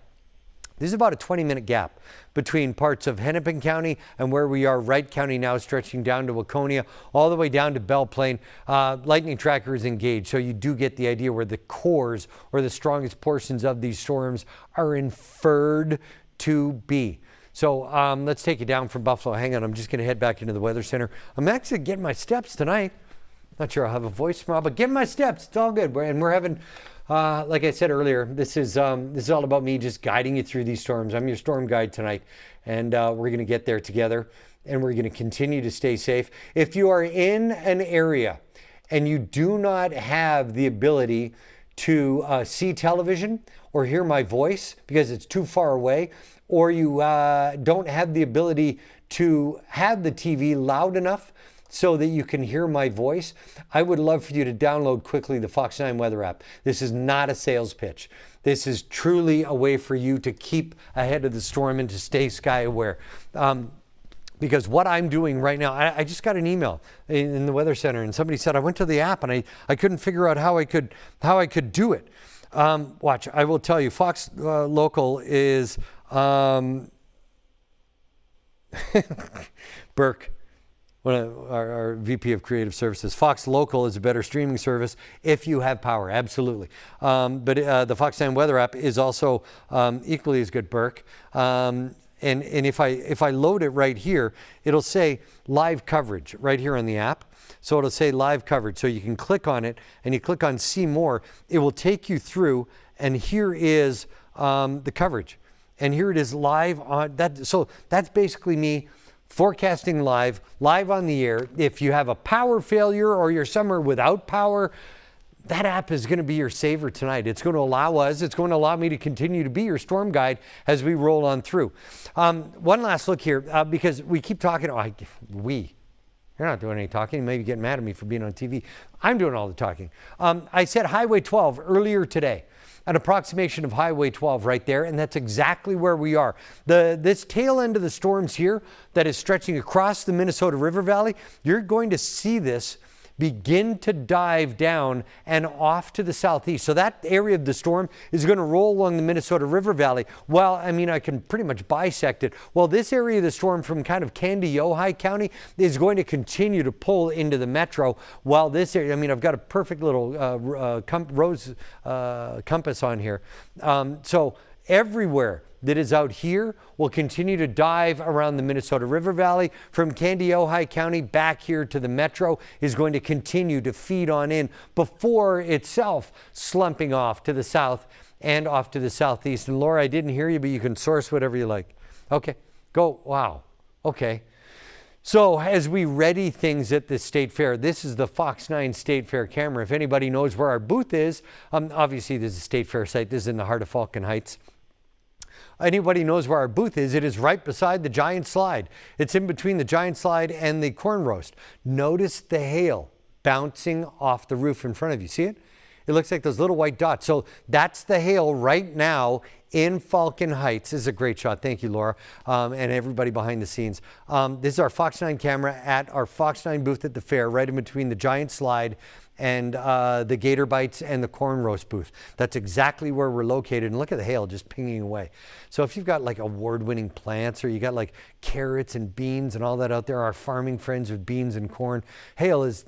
This is about a 20-minute gap between parts of Hennepin County and where we are, Wright County now, stretching down to Waconia, all the way down to Belle Plaine. Lightning tracker is engaged, so you do get the idea where the cores or the strongest portions of these storms are inferred to be. So let's take you down from Buffalo. Hang on, I'm just going to head back into the Weather Center. I'm actually getting my steps tonight. Not sure I'll have a voice tomorrow, but getting my steps. It's all good. And we're having, like I said earlier, this is all about me just guiding you through these storms. I'm your storm guide tonight, and we're going to get there together, and we're going to continue to stay safe. If you are in an area and you do not have the ability to see television or hear my voice because it's too far away, or you don't have the ability to have the TV loud enough so that you can hear my voice, I would love for you to download quickly the Fox 9 weather app. This is not a sales pitch. This is truly a way for you to keep ahead of the storm and to stay sky aware. Because what I'm doing right now, I just got an email in the Weather Center, and somebody said I went to the app and I couldn't figure out how I could do it. Watch, I will tell you, Fox Local is Burke, one of our VP of Creative Services. Fox Local is a better streaming service if you have power, absolutely. But the Fox 9 weather app is also equally as good, Burke. And if I load it right here, it'll say live coverage right here on the app. So it'll say live coverage. So you can click on it and you click on see more. It will take you through, and here is the coverage. And here it is live on that. So that's basically me forecasting live on the air. If you have a power failure or you're somewhere without power, that app is going to be your saver tonight. It's going to allow us, it's going to allow me to continue to be your storm guide as we roll on through. One last look here, because we keep talking, you're not doing any talking. You may be getting mad at me for being on TV. I'm doing all the talking. I said Highway 12 earlier today. An approximation of Highway 12 right there, and that's exactly where we are. This tail end of the storms here that is stretching across the Minnesota River Valley, you're going to see this begin to dive down and off to the southeast. So that area of the storm is going to roll along the Minnesota River Valley. Well, I mean, I can pretty much bisect it. Well, this area of the storm from kind of Candy-Ojai County is going to continue to pull into the metro, while this area, I mean, I've got a perfect little rose compass on here. So everywhere that is out here will continue to dive around the Minnesota River Valley. From Candy-Ojai County back here to the metro is going to continue to feed on in before itself slumping off to the south and off to the southeast. And Laura, I didn't hear you, but you can source whatever you like. Okay, go. Wow. Okay. So as we ready things at the State Fair, this is the Fox 9 State Fair camera. If anybody knows where our booth is, obviously this is a State Fair site. This is in the heart of Falcon Heights. Anybody knows where our booth is, it is right beside the giant slide. It's in between the giant slide and the corn roast. Notice the hail bouncing off the roof in front of you. See it? It looks like those little white dots. So that's the hail right now in Falcon Heights. This is a great shot. Thank you, Laura, and everybody behind the scenes. This is our Fox 9 camera at our Fox 9 booth at the fair, right in between the giant slide and the Gator Bites and the corn roast booth. That's exactly where we're located. And look at the hail just pinging away. So if you've got like award-winning plants, or you got like carrots and beans and all that out there, our farming friends with beans and corn, hail's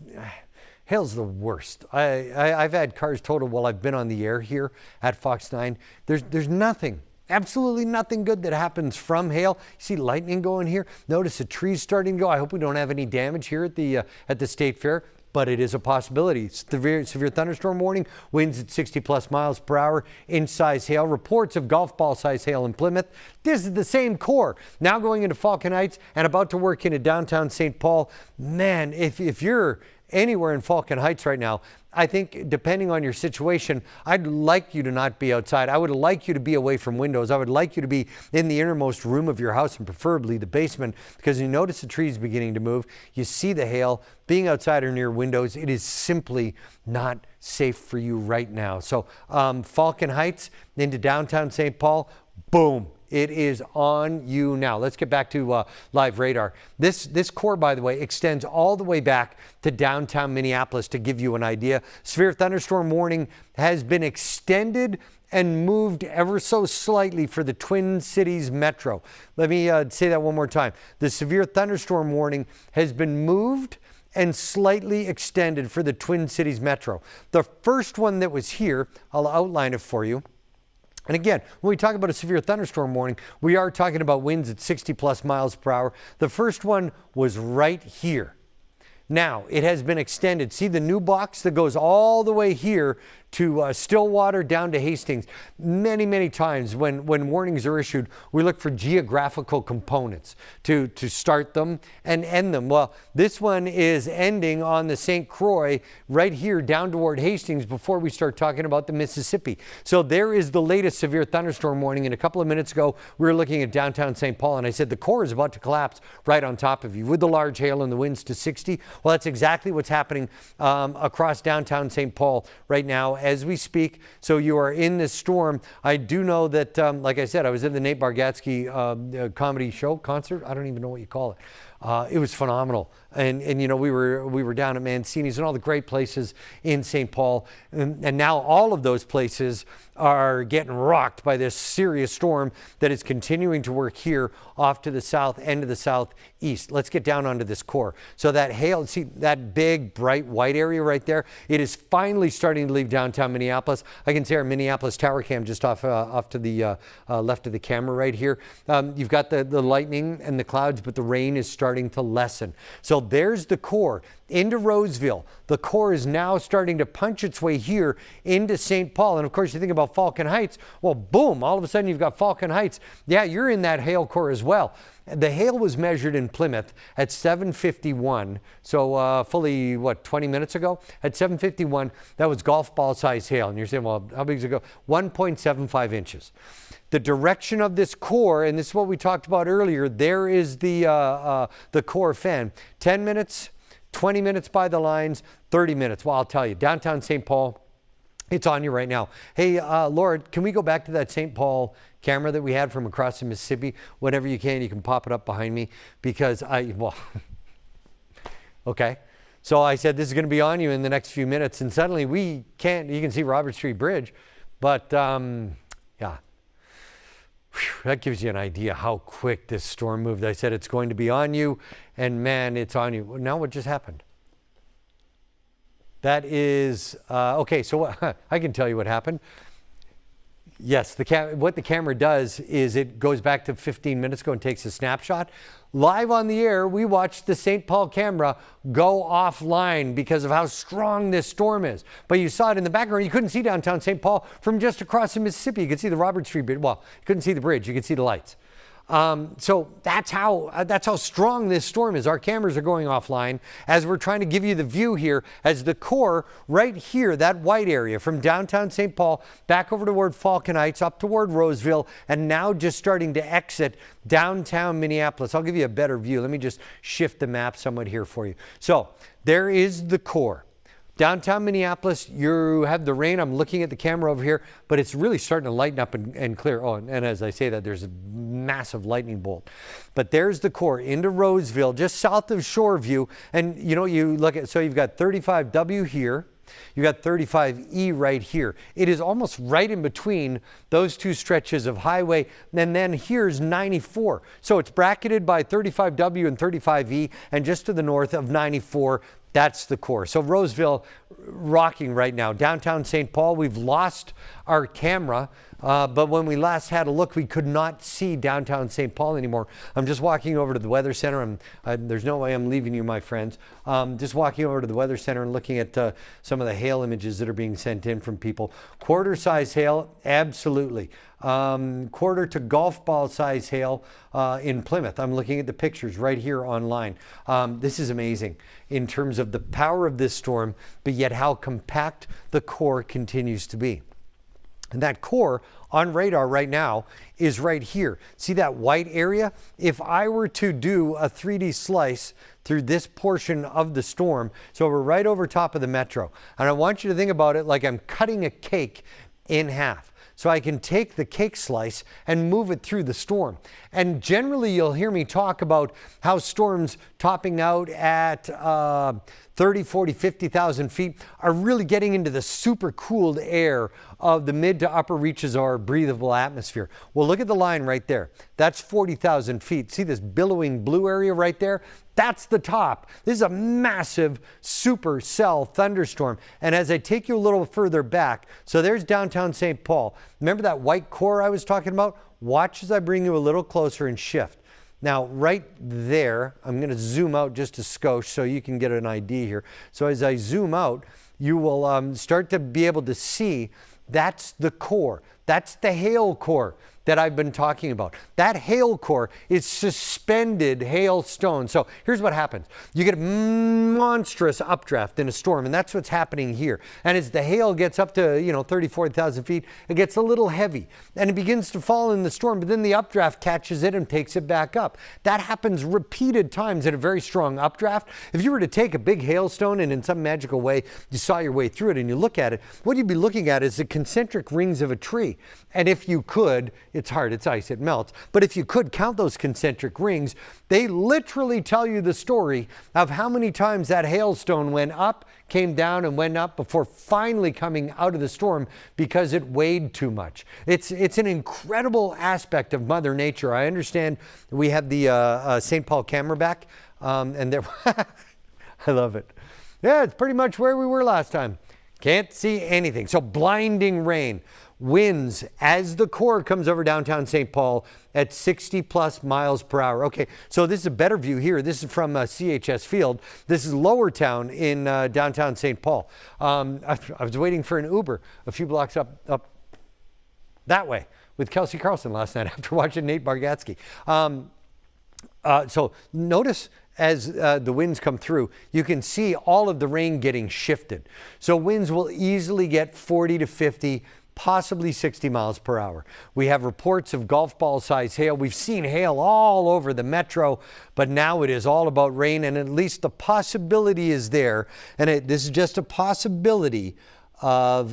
the worst. I've had cars totaled while I've been on the air here at Fox 9. There's nothing, absolutely nothing good that happens from hail. You see lightning going here. Notice the trees starting to go. I hope we don't have any damage here at the State Fair, but it is a possibility. Severe thunderstorm warning, winds at 60+ miles per hour, inch-size hail, reports of golf ball-size hail in Plymouth. This is the same core, now going into Falcon Heights and about to work into downtown St. Paul. Man, if you're anywhere in Falcon Heights right now, I think depending on your situation, I'd like you to not be outside. I would like you to be away from windows. I would like you to be in the innermost room of your house, and preferably the basement, because you notice the trees beginning to move. You see the hail. Being outside or near windows, it is simply not safe for you right now. So Falcon Heights into downtown St. Paul, boom. It is on you now. Let's get back to live radar. This core, by the way, extends all the way back to downtown Minneapolis to give you an idea. Severe thunderstorm warning has been extended and moved ever so slightly for the Twin Cities metro. Let me say that one more time. The severe thunderstorm warning has been moved and slightly extended for the Twin Cities metro. The first one that was here, I'll outline it for you. And again, when we talk about a severe thunderstorm warning, we are talking about winds at 60 plus miles per hour. The first one was right here. Now, it has been extended. See the new box that goes all the way here to Stillwater down to Hastings. Many, many times when warnings are issued, we look for geographical components to start them and end them. Well, this one is ending on the St. Croix right here down toward Hastings before we start talking about the Mississippi. So there is the latest severe thunderstorm warning. And a couple of minutes ago, we were looking at downtown St. Paul, and I said the core is about to collapse right on top of you with the large hail and the winds to 60. Well, that's exactly what's happening across downtown St. Paul right now as we speak. So you are in this storm. I do know that, like I said, I was at the Nate Bargatze comedy show, concert. I don't even know what you call it. It was phenomenal. And you know, we were down at Mancini's and all the great places in St. Paul. And now all of those places are getting rocked by this serious storm that is continuing to work here off to the south end of the southeast. Let's get down onto this core. So that hail, see that big bright white area right there? It is finally starting to leave downtown Minneapolis. I can see our Minneapolis tower cam just off to the left of the camera right here. You've got the lightning and the clouds, but the rain is starting to lessen. So there's the core into Roseville. The core is now starting to punch its way here into St. Paul. And of course, you think about Falcon Heights. Well, boom, all of a sudden you've got Falcon Heights. Yeah, you're in that hail core as well. The hail was measured in Plymouth at 7:51. So fully, 20 minutes ago? At 7:51, that was golf ball size hail. And you're saying, well, how big does it go? 1.75 inches. The direction of this core, and this is what we talked about earlier, there is the core fan. 10 minutes, 20 minutes by the lines, 30 minutes. Well, I'll tell you, downtown St. Paul, it's on you right now. Hey, Laura, can we go back to that St. Paul camera that we had from across the Mississippi? Whenever you can pop it up behind me because okay. So I said, this is going to be on you in the next few minutes. And suddenly you can see Robert Street Bridge, but yeah. That gives you an idea how quick this storm moved. I said it's going to be on you, and man, it's on you. Now what just happened? That is, okay, so I can tell you what happened. Yes, what the camera does is it goes back to 15 minutes ago and takes a snapshot. Live on the air, we watched the St. Paul camera go offline because of how strong this storm is. But you saw it in the background. You couldn't see downtown St. Paul from just across the Mississippi. You could see the Robert Street Bridge. Well, you couldn't see the bridge. You could see the lights. So that's how strong this storm is. Our cameras are going offline as we're trying to give you the view here as the core right here, that white area from downtown St. Paul back over toward Falcon Heights, up toward Roseville, and now just starting to exit downtown Minneapolis. I'll give you a better view. Let me just shift the map somewhat here for you. So there is the core. Downtown Minneapolis, you have the rain. I'm looking at the camera over here, but it's really starting to lighten up and clear. Oh, and as I say that, there's a massive lightning bolt. But there's the core into Roseville, just south of Shoreview. And you know, you look at, so you've got 35W here. You got 35E right here. It is almost right in between those two stretches of highway. And then here's 94. So it's bracketed by 35W and 35E, and just to the north of 94, that's the core. So Roseville rocking right now. Downtown St. Paul, we've lost our camera, but when we last had a look, we could not see downtown St. Paul anymore. I'm just walking over to the Weather Center. There's no way I'm leaving you, my friends. Just walking over to the Weather Center and looking at some of the hail images that are being sent in from people. Quarter size hail, absolutely. Quarter to golf ball size hail in Plymouth. I'm looking at the pictures right here online. This is amazing in terms of the power of this storm, but yet how compact the core continues to be. And that core on radar right now is right here. See that white area? If I were to do a 3D slice through this portion of the storm, so we're right over top of the metro, and I want you to think about it like I'm cutting a cake in half. So I can take the cake slice and move it through the storm. And generally you'll hear me talk about how storms topping out at 30, 40, 50,000 feet are really getting into the super cooled air of the mid to upper reaches of our breathable atmosphere. Well, look at the line right there. That's 40,000 feet. See this billowing blue area right there? That's the top. This is a massive supercell thunderstorm. And as I take you a little further back, so there's downtown St. Paul. Remember that white core I was talking about? Watch as I bring you a little closer and shift. Now, right there, I'm going to zoom out just a skosh so you can get an idea here. So as I zoom out, you will start to be able to see that's the core. That's the hail core that I've been talking about. That hail core is suspended hailstone. So here's what happens. You get a monstrous updraft in a storm, and that's what's happening here. And as the hail gets up to, 30, 40,000 feet, it gets a little heavy, and it begins to fall in the storm, but then the updraft catches it and takes it back up. That happens repeated times in a very strong updraft. If you were to take a big hailstone and in some magical way you saw your way through it and you look at it, what you'd be looking at is the concentric rings of a tree. And if you could, it's hard, it's ice, it melts, but if you could count those concentric rings, they literally tell you the story of how many times that hailstone went up, came down, and went up before finally coming out of the storm because it weighed too much. It's an incredible aspect of Mother Nature. I understand we have the St. Paul camera back, and there, I love it. Yeah, it's pretty much where we were last time. Can't see anything. So blinding rain. Winds as the core comes over downtown St. Paul at 60 plus miles per hour. Okay, so this is a better view here. This is from CHS Field. This is Lower Town in downtown St. Paul. I was waiting for an Uber a few blocks up that way with Kelsey Carlson last night after watching Nate Bargatze. So notice as the winds come through, you can see all of the rain getting shifted. So winds will easily get 40 to 50, possibly 60 miles per hour. We have reports of golf ball size hail. We've seen hail all over the metro, but now it is all about rain, and at least the possibility is there. And this is just a possibility of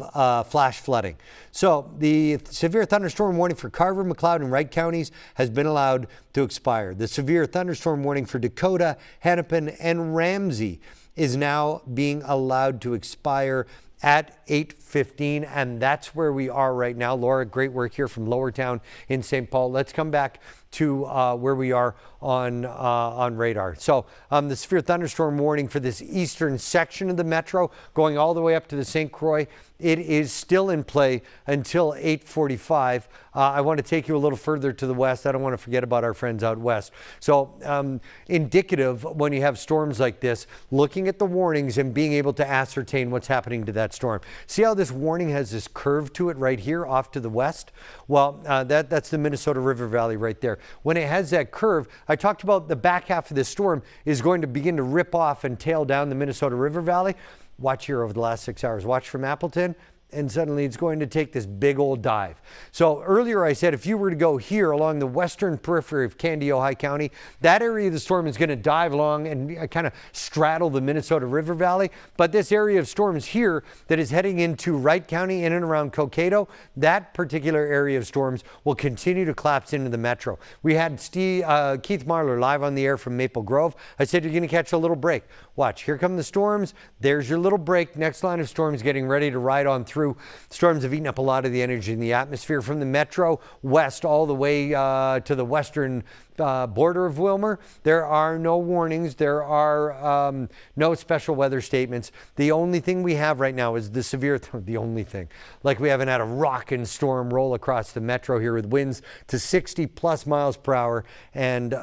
flash flooding. So the severe thunderstorm warning for Carver, McLeod, and Wright counties has been allowed to expire. The severe thunderstorm warning for Dakota, Hennepin, and Ramsey is now being allowed to expire at 8:15, and that's where we are right now. Laura, great work here from Lower Town in St. Paul. Let's come back to where we are on radar. So the severe thunderstorm warning for this eastern section of the metro going all the way up to the St. Croix, it is still in play until 8:45. I want to take you a little further to the west. I don't want to forget about our friends out west. So indicative when you have storms like this, looking at the warnings and being able to ascertain what's happening to that storm. See how this warning has this curve to it right here off to the west? Well, that's the Minnesota River Valley right there. When it has that curve, I talked about the back half of this storm is going to begin to rip off and tail down the Minnesota River Valley. Watch here over the last 6 hours. Watch from Appleton, and suddenly it's going to take this big old dive. So earlier I said if you were to go here along the western periphery of Candy-Ojai County, that area of the storm is going to dive along and kind of straddle the Minnesota River Valley. But this area of storms here that is heading into Wright County in and around Cokato, that particular area of storms will continue to collapse into the metro. We had Keith Marler live on the air from Maple Grove. I said you're going to catch a little break. Watch, here come the storms. There's your little break. Next line of storms getting ready to ride on through. Storms have eaten up a lot of the energy in the atmosphere from the metro west all the way to the western border of Willmar. There are no warnings. There are no special weather statements. The only thing we have right now is the only thing. Like we haven't had a rockin' storm roll across the metro here with winds to 60 plus miles per hour and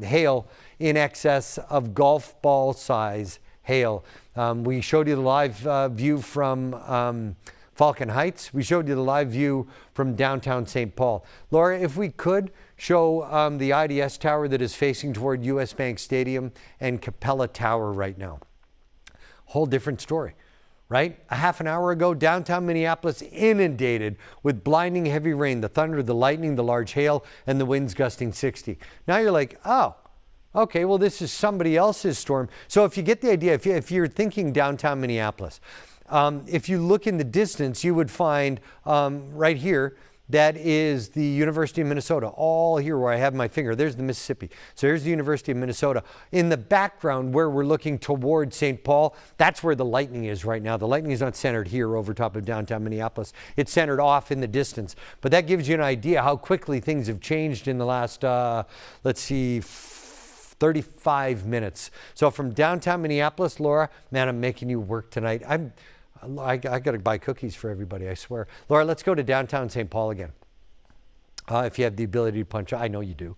hail in excess of golf ball size hail. We showed you the live view from Falcon Heights. We showed you the live view from downtown St. Paul. Laura, if we could show the IDS tower that is facing toward US Bank Stadium and Capella Tower right now. Whole different story, right? A half an hour ago, downtown Minneapolis inundated with blinding heavy rain, the thunder, the lightning, the large hail, and the winds gusting 60. Now you're like, oh, okay, well, this is somebody else's storm. So if you get the idea, if you're thinking downtown Minneapolis, if you look in the distance, you would find right here, that is the University of Minnesota, all here where I have my finger. There's the Mississippi. So here's the University of Minnesota. In the background where we're looking toward St. Paul, that's where the lightning is right now. The lightning is not centered here over top of downtown Minneapolis. It's centered off in the distance. But that gives you an idea how quickly things have changed in the last, let's see, 35 minutes. So from downtown Minneapolis, Laura, man, I'm making you work tonight. I got to buy cookies for everybody, I swear. Laura, let's go to downtown St. Paul again. If you have the ability to punch, I know you do.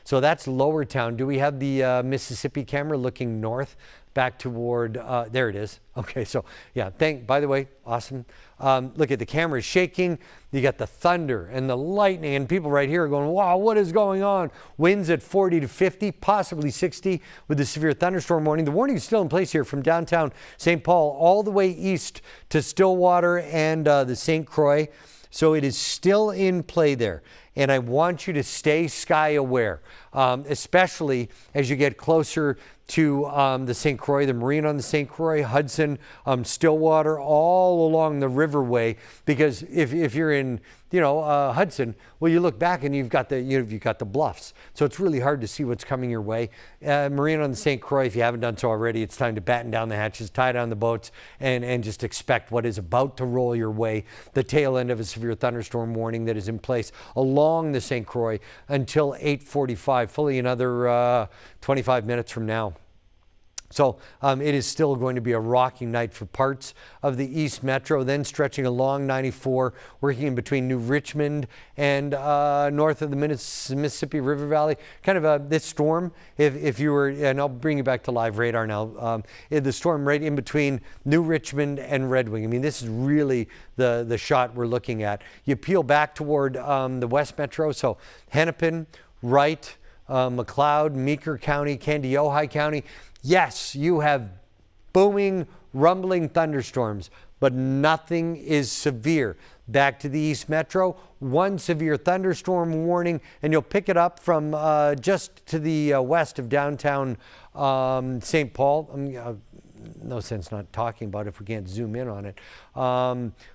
So that's Lower Town. Do we have the Mississippi camera looking north back toward, there it is. Okay, so yeah, by the way, awesome. Look at the camera is shaking. You got the thunder and the lightning, and people right here are going, wow, what is going on? Winds at 40 to 50, possibly 60 with the severe thunderstorm warning. The warning is still in place here from downtown St. Paul all the way east to Stillwater and the St. Croix. So it is still in play there. And I want you to stay sky aware, especially as you get closer to the St. Croix, the marine on the St. Croix, Hudson, Stillwater, all along the riverway. Because if you're in, Hudson, well, you look back and you've got the bluffs. So it's really hard to see what's coming your way. Marine on the St. Croix, if you haven't done so already, it's time to batten down the hatches, tie down the boats, and just expect what is about to roll your way, the tail end of a severe thunderstorm warning that is in place along the St. Croix until 8:45, fully another 25 minutes from now. So it is still going to be a rocking night for parts of the East Metro, then stretching along 94, working in between New Richmond and north of the Mississippi River Valley. Kind of this storm, if you were, and I'll bring you back to live radar now, the storm right in between New Richmond and Red Wing. I mean, this is really the shot we're looking at. You peel back toward the West Metro, so Hennepin, Wright, McLeod, Meeker County, Kandiyohi County. Yes, you have booming, rumbling thunderstorms, but nothing is severe. Back to the East Metro, one severe thunderstorm warning, and you'll pick it up from just to the west of downtown St. Paul. No sense not talking about it if we can't zoom in on it.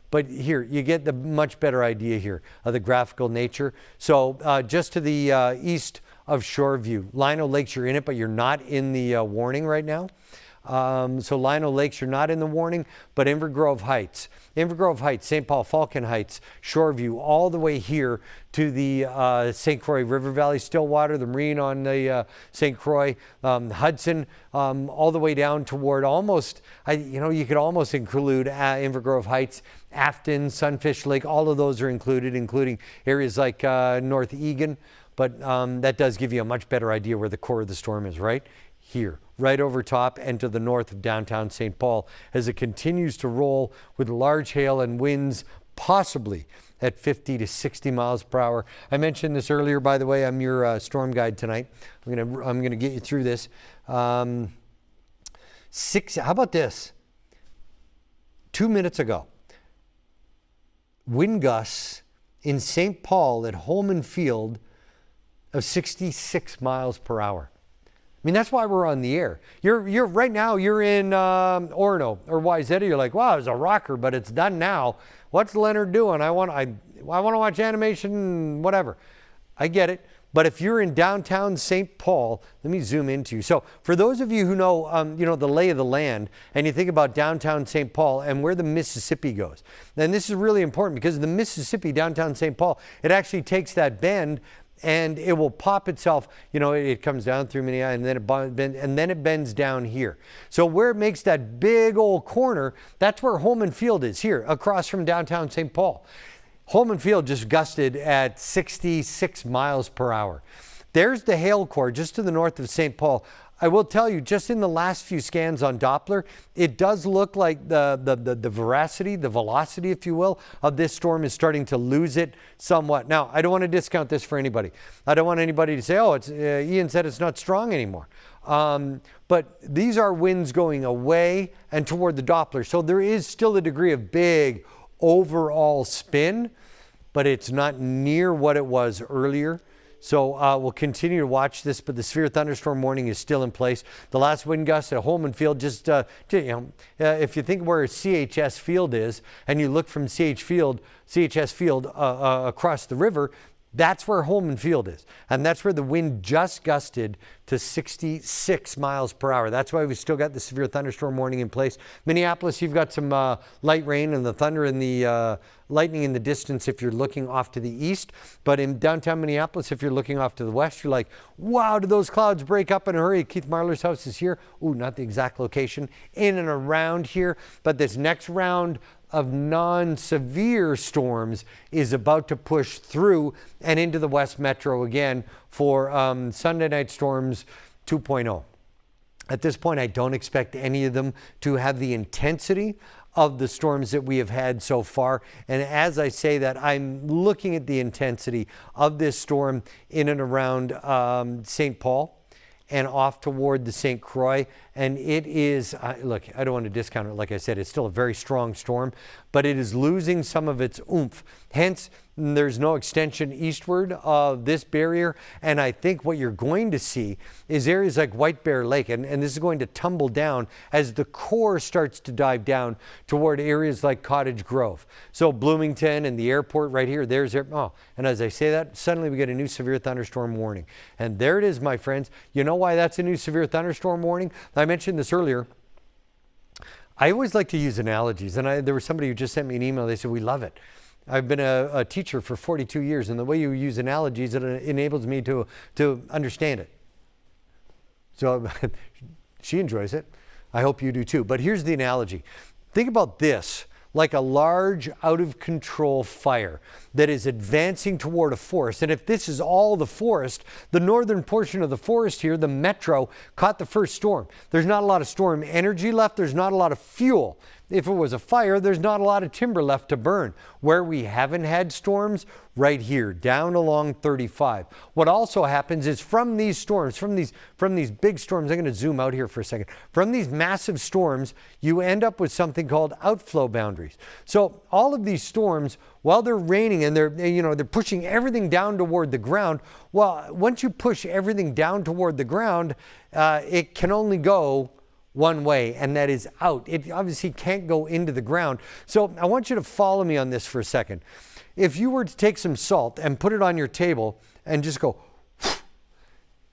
But here, you get the much better idea here of the graphical nature. So just to the east of Shoreview. Lino Lakes, you're in it, but you're not in the warning right now. So Lino Lakes, you're not in the warning, but Inver Grove Heights, St. Paul, Falcon Heights, Shoreview, all the way here to the St. Croix River Valley, Stillwater, the marine on the St. Croix, Hudson, all the way down toward almost, you could almost include Inver Grove Heights, Afton, Sunfish Lake, all of those are included, including areas like North Egan. But that does give you a much better idea where the core of the storm is, right here, right over top and to the north of downtown St. Paul as it continues to roll with large hail and winds possibly at 50 to 60 miles per hour. I mentioned this earlier, by the way. I'm your storm guide tonight. I'm gonna get you through this. How about this? 2 minutes ago, wind gusts in St. Paul at Holman Field of 66 miles per hour. I mean, that's why we're on the air. You're right now, you're in Orono or Wayzata. You're like, wow, it's a rocker, but it's done now. What's Leonard doing? I want to watch animation, whatever. I get it. But if you're in downtown St. Paul, let me zoom into you. So for those of you who know, the lay of the land, and you think about downtown St. Paul and where the Mississippi goes, then this is really important because the Mississippi, downtown St. Paul, it actually takes that bend and it will pop itself, it comes down through Minneapolis and then it bends down here. So where it makes that big old corner, that's where Holman Field is, here across from downtown St. Paul. Holman Field just gusted at 66 miles per hour. There's the hail core just to the north of St. Paul. I will tell you, just in the last few scans on Doppler, it does look like the veracity, the velocity, if you will, of this storm is starting to lose it somewhat. Now, I don't want to discount this for anybody. I don't want anybody to say, oh, Ian said it's not strong anymore. But these are winds going away and toward the Doppler. So there is still a degree of big overall spin, but it's not near what it was earlier. So we'll continue to watch this, but the severe thunderstorm warning is still in place. The last wind gust at Holman Field, just if you think where CHS Field is, and you look from CHS Field across the river, that's where Holman Field is. And that's where the wind just gusted to 66 miles per hour. That's why we've still got the severe thunderstorm warning in place. Minneapolis, you've got some light rain and the thunder and the lightning in the distance if you're looking off to the east. But in downtown Minneapolis, if you're looking off to the west, you're like, wow, did those clouds break up in a hurry? Keith Marler's house is here. Ooh, not the exact location. In and around here. But this next round of non-severe storms is about to push through and into the West Metro again for Sunday night storms 2.0. At this point, I don't expect any of them to have the intensity of the storms that we have had so far. And as I say that, I'm looking at the intensity of this storm in and around St. Paul and off toward the St. Croix. And it is, look, I don't want to discount it. Like I said, it's still a very strong storm, but it is losing some of its oomph. Hence, there's no extension eastward of this barrier. And I think what you're going to see is areas like White Bear Lake, and this is going to tumble down as the core starts to dive down toward areas like Cottage Grove. So Bloomington and the airport right here, and as I say that, suddenly we get a new severe thunderstorm warning. And there it is, my friends. You know why that's a new severe thunderstorm warning? I mentioned this earlier. I always like to use analogies, and there was somebody who just sent me an email. They said, we love it. I've been a teacher for 42 years, and the way you use analogies, it enables me to understand it. So she enjoys it. I hope you do too. But here's the analogy. Think about this like a large, out-of-control fire that is advancing toward a forest. And if this is all the forest, the northern portion of the forest here, the metro, caught the first storm. There's not a lot of storm energy left. There's not a lot of fuel. If it was a fire, there's not a lot of timber left to burn. Where we haven't had storms, right here, down along 35. What also happens is from these storms, from these big storms, I'm going to zoom out here for a second. From these massive storms, you end up with something called outflow boundaries. So all of these storms, while they're raining and they're pushing everything down toward the ground, well, once you push everything down toward the ground, it can only go one way, and that is out. It obviously can't go into the ground. So I want you to follow me on this for a second. If you were to take some salt and put it on your table and just go,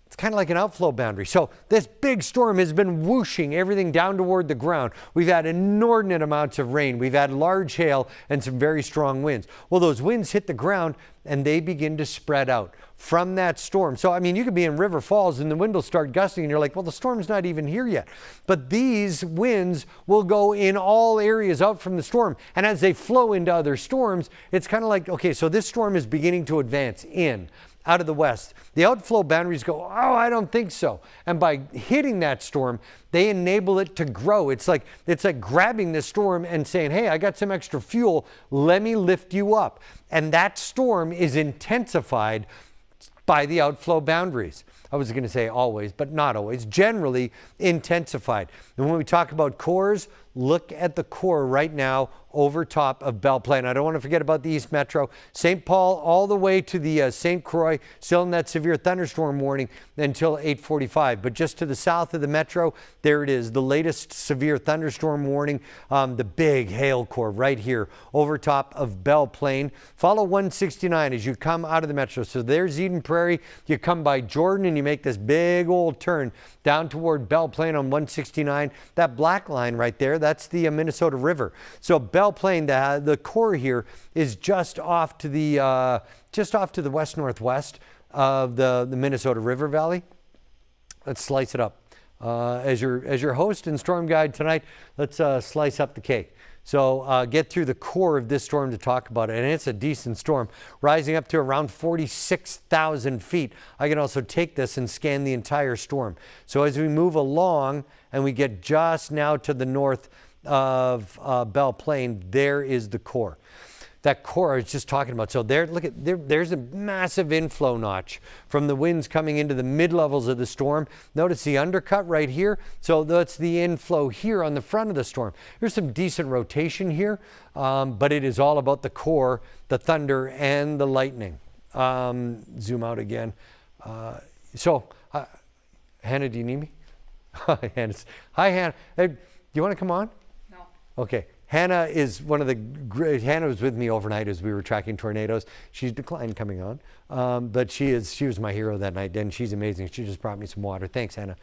it's kind of like an outflow boundary. So this big storm has been whooshing everything down toward the ground. We've had inordinate amounts of rain. We've had large hail and some very strong winds. Well, those winds hit the ground and they begin to spread out from that storm. So, I mean, you could be in River Falls and the wind will start gusting and you're like, well, the storm's not even here yet. But these winds will go in all areas out from the storm. And as they flow into other storms, it's kind of like, okay, so this storm is beginning to advance in out of the west. The outflow boundaries go, oh, I don't think so. And by hitting that storm, they enable it to grow. It's like grabbing the storm and saying, hey, I got some extra fuel. Let me lift you up. And that storm is intensified by the outflow boundaries. I was going to say always, but not always. Generally intensified. And when we talk about cores, look at the core right now over top of Belle Plaine. I don't want to forget about the East Metro. St. Paul all the way to the St. Croix, still in that severe thunderstorm warning until 8:45. But just to the south of the Metro, there it is, the latest severe thunderstorm warning, the big hail core right here over top of Belle Plaine. Follow 169 as you come out of the Metro. So there's Eden Prairie. You come by Jordan and you make this big old turn down toward Belle Plaine on 169. That black line right there, that's the Minnesota River. So Belle Plaine, the core here is just off to the west northwest of the Minnesota River Valley. Let's slice it up. As your host and storm guide tonight, let's slice up the cake. So get through the core of this storm to talk about it. And it's a decent storm, rising up to around 46,000 feet. I can also take this and scan the entire storm. So as we move along and we get just now to the north of Belle Plaine, there is the core. That core I was just talking about. So there, look at there's a massive inflow notch from the winds coming into the mid-levels of the storm. Notice the undercut right here. So that's the inflow here on the front of the storm. There's some decent rotation here, but it is all about the core, the thunder, and the lightning. Zoom out again. Hannah, do you need me? Hi, Hannah. Hey, do you want to come on? No. Okay. Hannah is one of the great. Hannah was with me overnight as we were tracking tornadoes. She's declined coming on, but she was my hero that night, and she's amazing. She just brought me some water. Thanks, Hannah.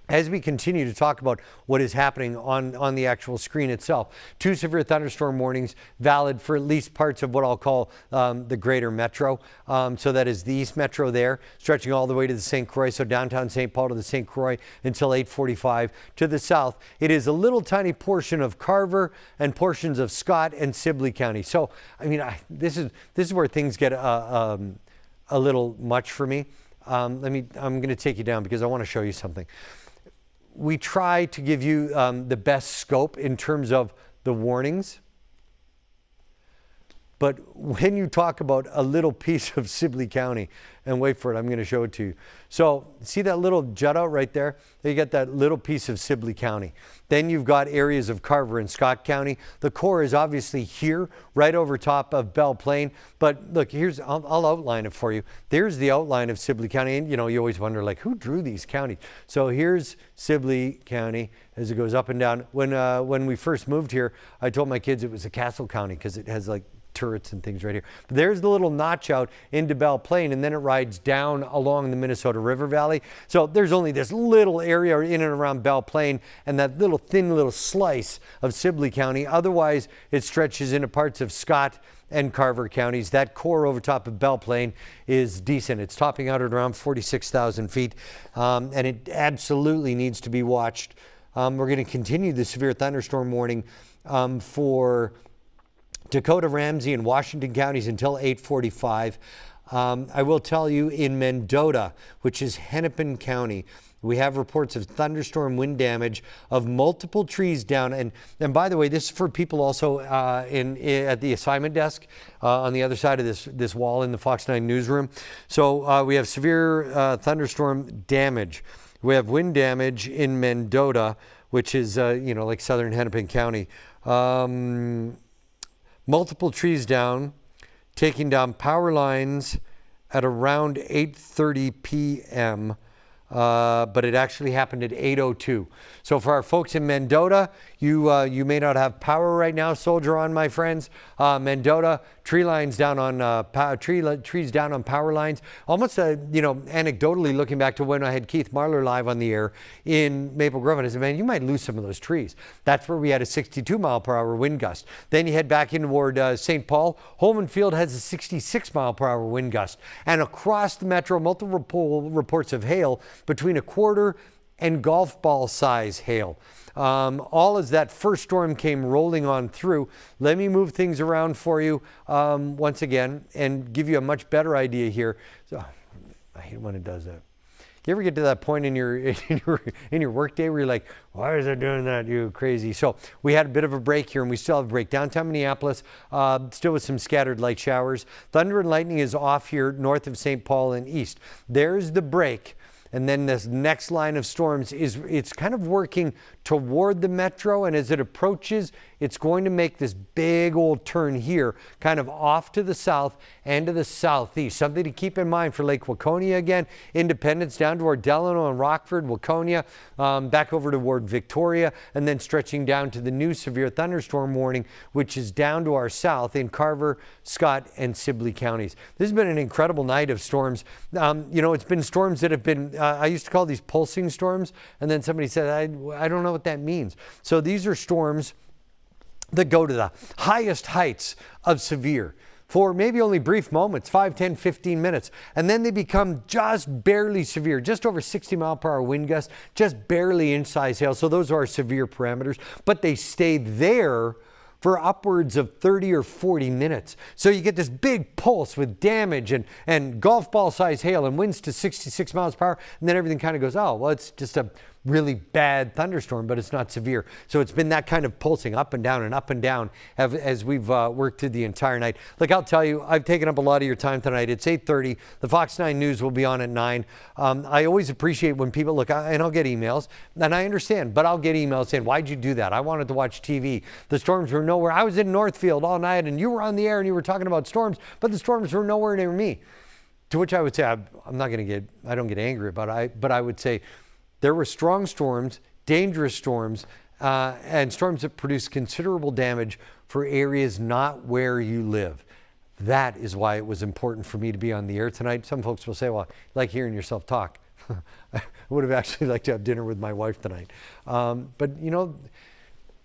As we continue to talk about what is happening on the actual screen itself, 2 severe thunderstorm warnings valid for at least parts of what I'll call the greater metro. So that is the East Metro there, stretching all the way to the St. Croix, so downtown St. Paul to the St. Croix until 8:45. To the south, it is a little tiny portion of Carver and portions of Scott and Sibley County. So, I mean, this is where things get a little much for me. I'm going to take you down because I want to show you something. We try to give you the best scope in terms of the warnings. But when you talk about a little piece of Sibley County, and wait for it, I'm going to show it to you. So see that little jut out right there? You get that little piece of Sibley County. Then you've got areas of Carver and Scott County. The core is obviously here, right over top of Belle Plaine. But look, I'll outline it for you. There's the outline of Sibley County. And you know, you always wonder, like, who drew these counties? So here's Sibley County as it goes up and down. When we first moved here, I told my kids it was a Castle County because it has like turrets and things right here. But there's the little notch out into Belle Plaine, and then it rides down along the Minnesota River Valley. So there's only this little area in and around Belle Plaine and that little thin little slice of Sibley County. Otherwise, it stretches into parts of Scott and Carver counties. That core over top of Belle Plaine is decent. It's topping out at around 46,000 feet, and it absolutely needs to be watched. We're going to continue the severe thunderstorm warning for Dakota, Ramsey, and Washington counties until 8:45. I will tell you in Mendota, which is Hennepin County, we have reports of thunderstorm wind damage of multiple trees down. And by the way, this is for people also at the assignment desk on the other side of this wall in the Fox 9 newsroom. So we have severe thunderstorm damage. We have wind damage in Mendota, which is, like southern Hennepin County. Multiple trees down, taking down power lines at around 8:30 p.m., but it actually happened at 8:02. So for our folks in Mendota, you may not have power right now. Soldier on, my friends. Mendota, trees down on power lines. Almost, anecdotally looking back to when I had Keith Marler live on the air in Maple Grove, and I said, man, you might lose some of those trees. That's where we had a 62 mile per hour wind gust. Then you head back in toward St. Paul. Holman Field has a 66 mile per hour wind gust. And across the metro, multiple reports of hail between a quarter and golf ball size hail. All as that first storm came rolling on through. Let me move things around for you once again and give you a much better idea here. So, I hate when it does that. You ever get to that point in your workday where you're like, why is it doing that, you crazy? So we had a bit of a break here, and we still have a break. Downtown Minneapolis, still with some scattered light showers. Thunder and lightning is off here north of St. Paul and east. There's the break. And then this next line of storms it's kind of working toward the metro, and as it approaches, it's going to make this big old turn here, kind of off to the south and to the southeast. Something to keep in mind for Lake Waconia again, Independence down toward Delano and Rockford, Waconia, back over toward Victoria, and then stretching down to the new severe thunderstorm warning, which is down to our south in Carver, Scott, and Sibley counties. This has been an incredible night of storms. It's been storms that have been, I used to call these pulsing storms, and then somebody said, I don't know what that means. So these are storms that go to the highest heights of severe for maybe only brief moments, 5, 10, 15 minutes. And then they become just barely severe, just over 60 mile per hour wind gusts, just barely inch size hail. So those are our severe parameters, but they stay there for upwards of 30 or 40 minutes. So you get this big pulse with damage and golf ball size hail and winds to 66 miles per hour. And then everything kind of goes, oh, well, it's just a really bad thunderstorm, but it's not severe. So it's been that kind of pulsing up and down and up and down as we've worked through the entire night. Look, I'll tell you, I've taken up a lot of your time tonight. It's 8:30. The Fox 9 News will be on at 9. I always appreciate when people look, and I'll get emails, and I understand, but I'll get emails saying, why'd you do that? I wanted to watch TV. The storms were nowhere. I was in Northfield all night, and you were on the air, and you were talking about storms, but the storms were nowhere near me. To which I would say, I'm not going to get, I don't get angry about it, but I would say, there were strong storms, dangerous storms, and storms that produced considerable damage for areas not where you live. That is why it was important for me to be on the air tonight. Some folks will say, well, I like hearing yourself talk. I would have actually liked to have dinner with my wife tonight. But, you know,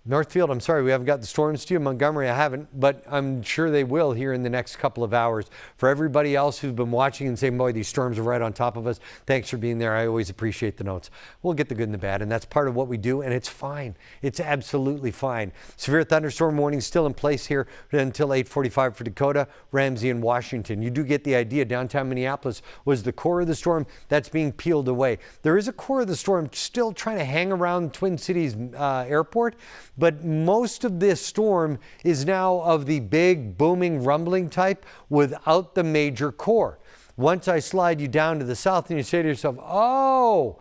Northfield, I'm sorry we haven't got the storms to you. Montgomery, I haven't, but I'm sure they will here in the next couple of hours. For everybody else who's been watching and saying, boy, these storms are right on top of us, thanks for being there. I always appreciate the notes. We'll get the good and the bad, and that's part of what we do, and it's fine. It's absolutely fine. Severe thunderstorm warning still in place here until 8:45 for Dakota, Ramsey, and Washington. You do get the idea. Downtown Minneapolis was the core of the storm. That's being peeled away. There is a core of the storm still trying to hang around Twin Cities Airport, but most of this storm is now of the big, booming, rumbling type without the major core. Once I slide you down to the south and you say to yourself, oh,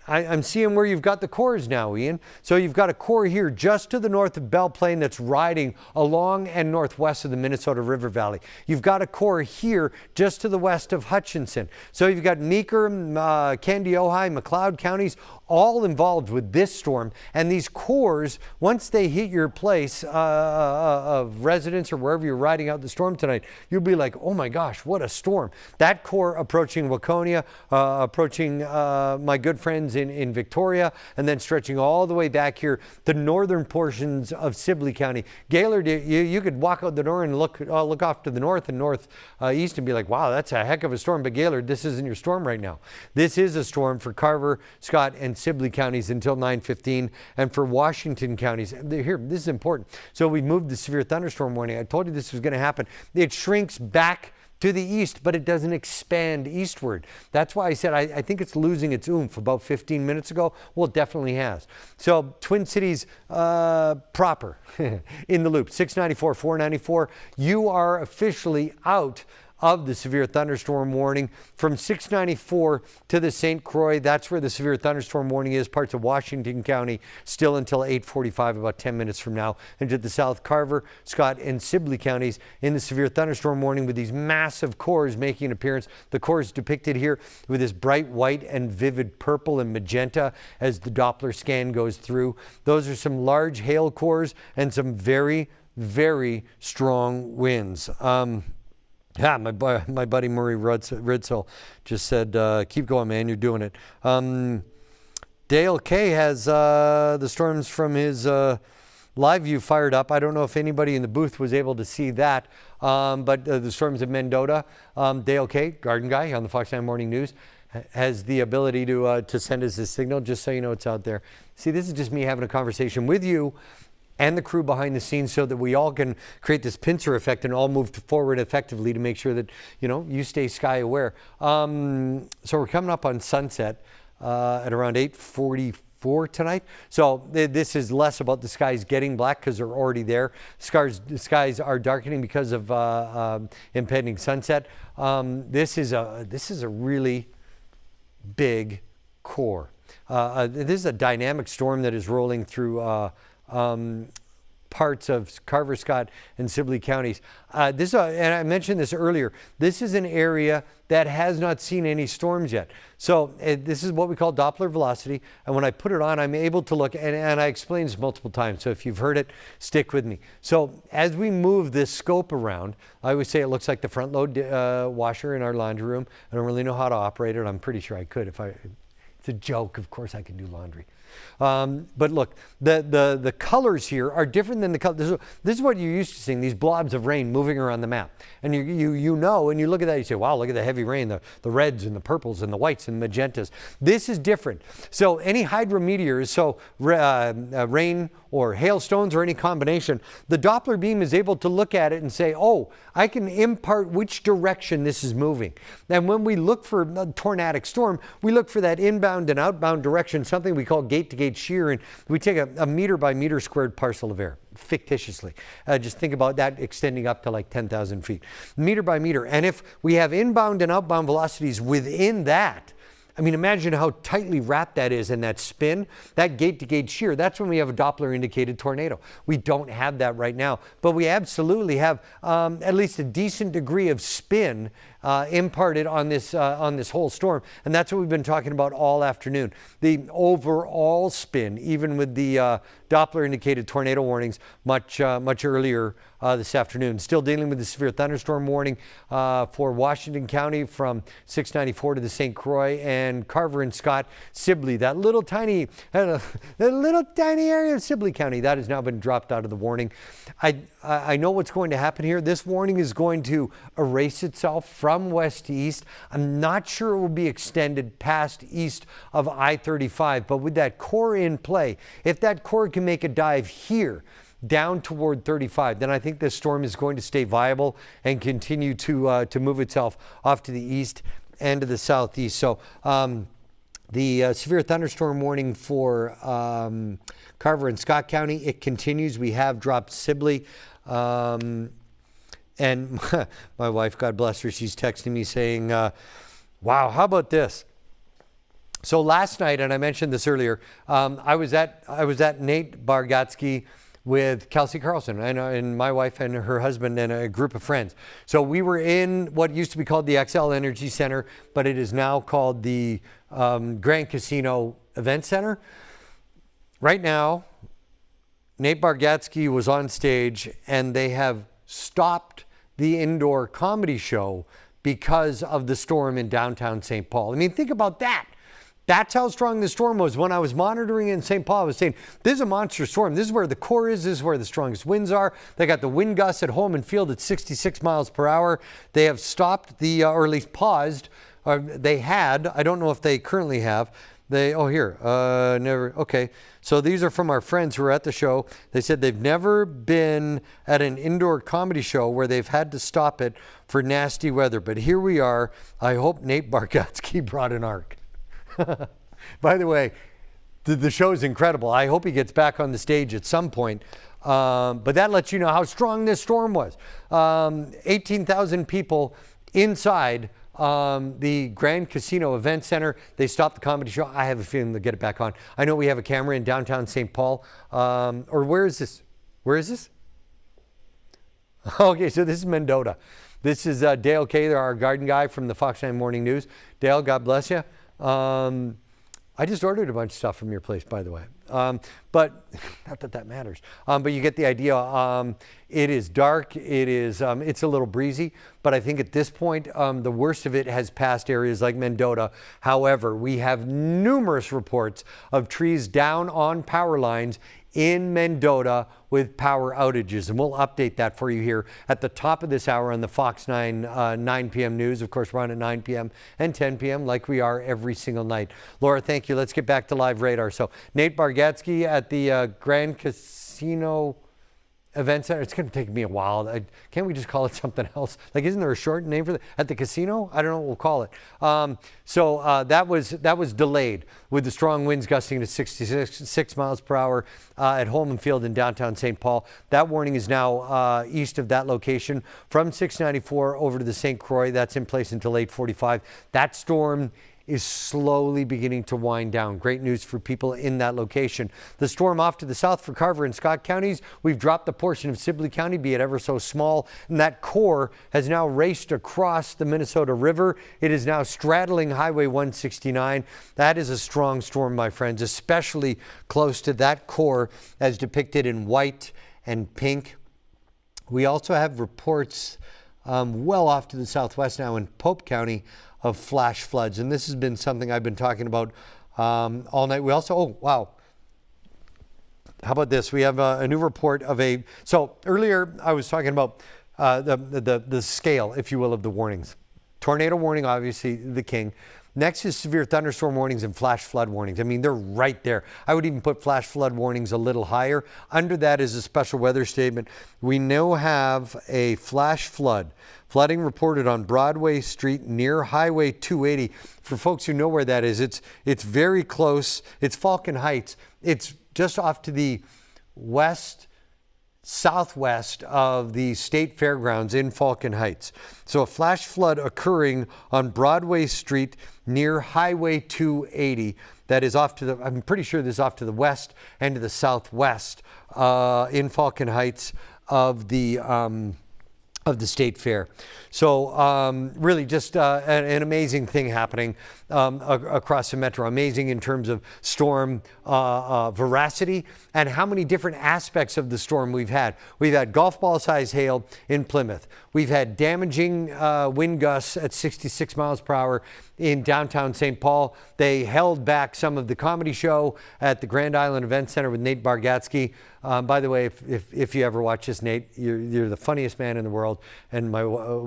I'm seeing where you've got the cores now, Ian. So you've got a core here just to the north of Belle Plaine that's riding along and northwest of the Minnesota River Valley. You've got a core here just to the west of Hutchinson. So you've got Meeker, Kandiyohi, McLeod counties all involved with this storm. And these cores, once they hit your place of residence or wherever you're riding out the storm tonight, you'll be like, oh my gosh, what a storm. That core approaching Waconia, approaching my good friends in Victoria, and then stretching all the way back here, the northern portions of Sibley County. Gaylord, you could walk out the door and look off to the north and northeast and be like, wow, that's a heck of a storm. But Gaylord, this isn't your storm right now. This is a storm for Carver, Scott, and Sibley counties until 9:15, and for Washington counties. Here, this is important. So we moved the severe thunderstorm warning. I told you this was going to happen. It shrinks back to the east, but it doesn't expand eastward. That's why I said I think it's losing its oomph about 15 minutes ago. Well, it definitely has. So Twin Cities proper in the loop, 694, 494. You are officially out of the severe thunderstorm warning from 694 to the St. Croix. That's where the severe thunderstorm warning is. Parts of Washington County still until 8:45, about 10 minutes from now. And to the south, Carver, Scott, and Sibley counties in the severe thunderstorm warning with these massive cores making an appearance. The core is depicted here with this bright white and vivid purple and magenta as the Doppler scan goes through. Those are some large hail cores and some very, very strong winds. Yeah, my buddy Murray Ritzel just said, keep going, man, you're doing it. Dale K has the storms from his live view fired up. I don't know if anybody in the booth was able to see that, but the storms of Mendota, Dale K, garden guy on the Fox 9 Morning News, has the ability to send us a signal, just so you know it's out there. See, this is just me having a conversation with you and the crew behind the scenes so that we all can create this pincer effect and all move forward effectively to make sure that, you know, you stay sky aware. So we're coming up on sunset at around 8:44 tonight. So this is less about the skies getting black because they're already there. The skies are darkening because of impending sunset. This is a really big core. This is a dynamic storm that is rolling through parts of Carver, Scott, and Sibley counties. And I mentioned this earlier, this is an area that has not seen any storms yet. So this is what we call Doppler velocity. And when I put it on, I'm able to look, and I explained this multiple times. So if you've heard it, stick with me. So as we move this scope around, I always say it looks like the front load washer in our laundry room. I don't really know how to operate it. I'm pretty sure I could if it's a joke. Of course I can do laundry. But look, the colors here are different than the colors. This is what you're used to seeing, these blobs of rain moving around the map. And you know, and you look at that, you say, wow, look at the heavy rain, the reds and the purples and the whites and magentas. This is different. So any hydrometeors, so rain or hailstones or any combination, the Doppler beam is able to look at it and say, oh, I can impart which direction this is moving. And when we look for a tornadic storm, we look for that inbound and outbound direction, something we call gate-to-gate shear, and we take a meter by meter squared parcel of air, fictitiously. Just think about that extending up to like 10,000 feet, meter by meter. And if we have inbound and outbound velocities within that, I mean, imagine how tightly wrapped that is in that spin, that gate-to-gate shear. That's when we have a Doppler-indicated tornado. We don't have that right now, but we absolutely have at least a decent degree of spin imparted on this whole storm, and that's what we've been talking about all afternoon. The overall spin, even with the Doppler-indicated tornado warnings much earlier this afternoon. Still dealing with the severe thunderstorm warning for Washington County from 694 to the St. Croix and Carver and Scott, Sibley. That little tiny area of Sibley County that has now been dropped out of the warning. I know what's going to happen here. This warning is going to erase itself from west to east. I'm not sure it will be extended past east of I-35, but with that core in play, if that core can make a dive here down toward 35, then I think this storm is going to stay viable and continue to move itself off to the east and to the southeast. So the severe thunderstorm warning for Carver and Scott County, it continues. We have dropped Sibley. And my wife, God bless her, she's texting me saying, wow, how about this? So last night, and I mentioned this earlier, I was at Nate Bargatze with Kelsey Carlson and my wife and her husband and a group of friends. So we were in what used to be called the XL Energy Center, but it is now called the Grand Casino Event Center. Right now, Nate Bargatze was on stage and they have stopped the indoor comedy show because of the storm in downtown St. Paul. I mean, think about that. That's how strong the storm was. When I was monitoring in St. Paul, I was saying, this is a monster storm. This is where the core is. This is where the strongest winds are. They got the wind gusts at home and field at 66 miles per hour. They have stopped or at least paused. They had, I don't know if they currently have. Never. Okay. So these are from our friends who were at the show. They said they've never been at an indoor comedy show where they've had to stop it for nasty weather. But here we are. I hope Nate Bargatze brought an ark. By the way, the show is incredible. I hope he gets back on the stage at some point. But that lets you know how strong this storm was. 18,000 people inside the Grand Casino Event Center. They stopped the comedy show. I have a feeling they'll get it back on. I know we have a camera in downtown St. Paul. Or where is this? Where is this? Okay, so this is Mendota. This is Dale Kaler, our garden guy from the Fox 9 Morning News. Dale, God bless you. I just ordered a bunch of stuff from your place, by the way. But not that matters. But you get the idea. It is dark. It's a little breezy. But I think at this point, the worst of it has passed areas like Mendota. However, we have numerous reports of trees down on power lines in Mendota with power outages. And we'll update that for you here at the top of this hour on the Fox 9 9 p.m. news. Of course, we're on at 9 p.m. and 10 p.m. like we are every single night. Laura, thank you. Let's get back to live radar. So Nate Bargatze at the Grand Casino Event Center. It's going to take me a while. Can't we just call it something else? Like, isn't there a short name for that? At the casino? I don't know what we'll call it. So that was delayed with the strong winds gusting to 66 miles per hour at Holman Field in downtown St. Paul. That warning is now east of that location from 694 over to the St. Croix. That's in place until 8:45. That storm is slowly beginning to wind down. Great news for people in that location. The storm off to the south for Carver and Scott counties. We've dropped the portion of Sibley County, be it ever so small, and that core has now raced across the Minnesota River. It is now straddling Highway 169. That is a strong storm, my friends, especially close to that core as depicted in white and pink. We also have reports well off to the southwest now in Pope County of flash floods. And this has been something I've been talking about all night. We also, oh, wow. How about this? We have a new report of so earlier I was talking about the scale, if you will, of the warnings. Tornado warning, obviously the king. Next is severe thunderstorm warnings and flash flood warnings. I mean, they're right there. I would even put flash flood warnings a little higher. Under that is a special weather statement. We now have a flash flood. Flooding reported on Broadway Street near Highway 280. For folks who know where that is, it's very close. It's Falcon Heights. It's just off to the southwest of the State Fairgrounds in Falcon Heights. So a flash flood occurring on Broadway Street near Highway 280. That is off to the, I'm pretty sure this is off to the west and to the southwest in Falcon Heights of the State Fair. So really just an amazing thing happening across the metro. Amazing in terms of storm veracity and how many different aspects of the storm we've had. We've had golf ball size hail in Plymouth. We've had damaging wind gusts at 66 miles per hour in downtown St. Paul. They held back some of the comedy show at the Grand Island Event Center with Nate Bargatze. By the way, if you ever watch this, Nate, you're the funniest man in the world, and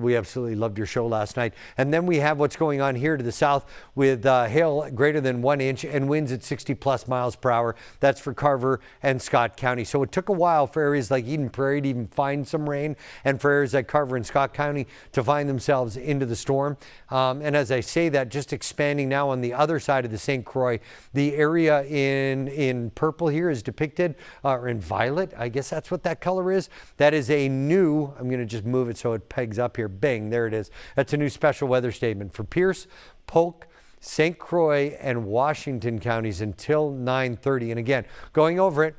we absolutely loved your show last night. And then we have what's going on here to the south with hail greater than 1 inch and winds at 60+ miles per hour. That's for Carver and Scott County. So it took a while for areas like Eden Prairie to even find some rain, and for areas like Carver and Scott County to find themselves into the storm. And as I say that, just expanding now on the other side of the St. Croix, the area in purple here is depicted, or in violet, I guess that's what that color is. That is a new, I'm going to just move it so it pegs up here. Bang, there it is. That's a new special weather statement for Pierce, Polk, St. Croix, and Washington counties until 9:30. And again, going over it,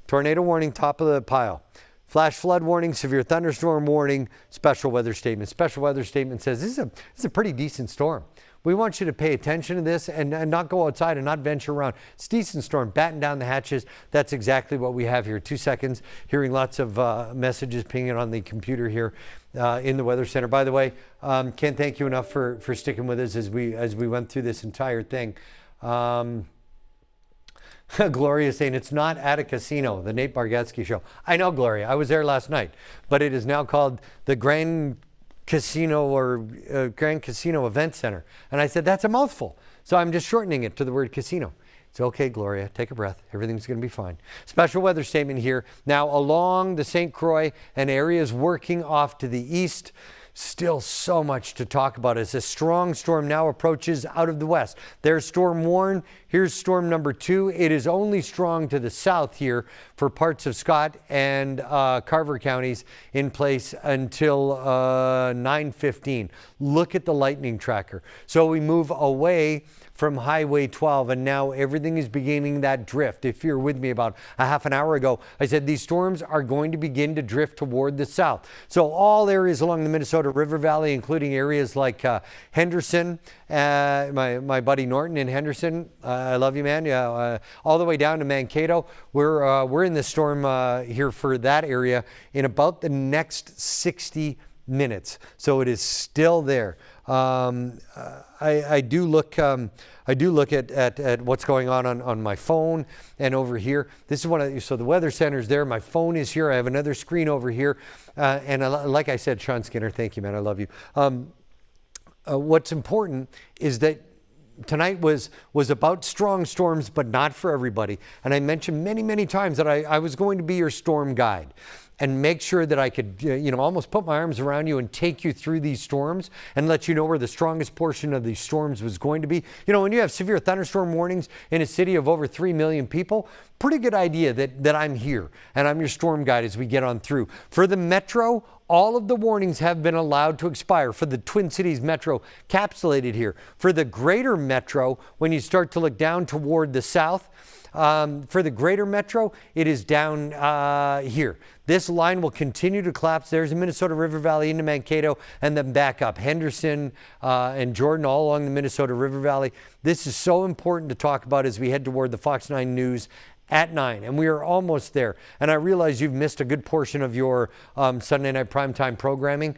tornado warning, top of the pile. Flash flood warning, severe thunderstorm warning, special weather statement. Special weather statement says this is a pretty decent storm. We want you to pay attention to this and not go outside and not venture around. It's a decent storm, batten down the hatches. That's exactly what we have here. 2 seconds, hearing lots of messages pinging on the computer here in the Weather Center. By the way, can't thank you enough for sticking with us as we went through this entire thing. Gloria saying it's not at a casino, the Nate Bargatze show. I know, Gloria, I was there last night, but it is now called the Grand Casino or Grand Casino Event Center. And I said, that's a mouthful. So I'm just shortening it to the word casino. It's okay, Gloria, take a breath. Everything's going to be fine. Special weather statement here. Now along the St. Croix and areas working off to the east, still so much to talk about as a strong storm now approaches out of the west. There's storm one. Here's storm number 2. It is only strong to the south here for parts of Scott and Carver counties in place until 9:15. Look at the lightning tracker. So we move away from Highway 12, and now everything is beginning that drift. If you're with me about a half an hour ago, I said these storms are going to begin to drift toward the south. So all areas along the Minnesota River Valley, including areas like Henderson, my buddy Norton in Henderson, I love you, man. Yeah, all the way down to Mankato. We're in the storm here for that area in about the next 60 minutes. So it is still there. I do look at what's going on my phone and over here. This is so the Weather Center's there. My phone is here. I have another screen over here. And like I said, Sean Skinner, thank you, man. I love you. What's important is that tonight was about strong storms, but not for everybody. And I mentioned many times that I was going to be your storm guide and make sure that I could, almost put my arms around you and take you through these storms and let you know where the strongest portion of these storms was going to be. When you have severe thunderstorm warnings in a city of over 3 million people, pretty good idea that I'm here and I'm your storm guide as we get on through. For the metro, all of the warnings have been allowed to expire. For the Twin Cities metro, capsulated here. For the greater metro, when you start to look down toward the south, for the greater metro, it is down here. This line will continue to collapse. There's the Minnesota River Valley into Mankato and then back up. Henderson and Jordan all along the Minnesota River Valley. This is so important to talk about as we head toward the Fox 9 News at 9, and we are almost there. And I realize you've missed a good portion of your Sunday night primetime programming.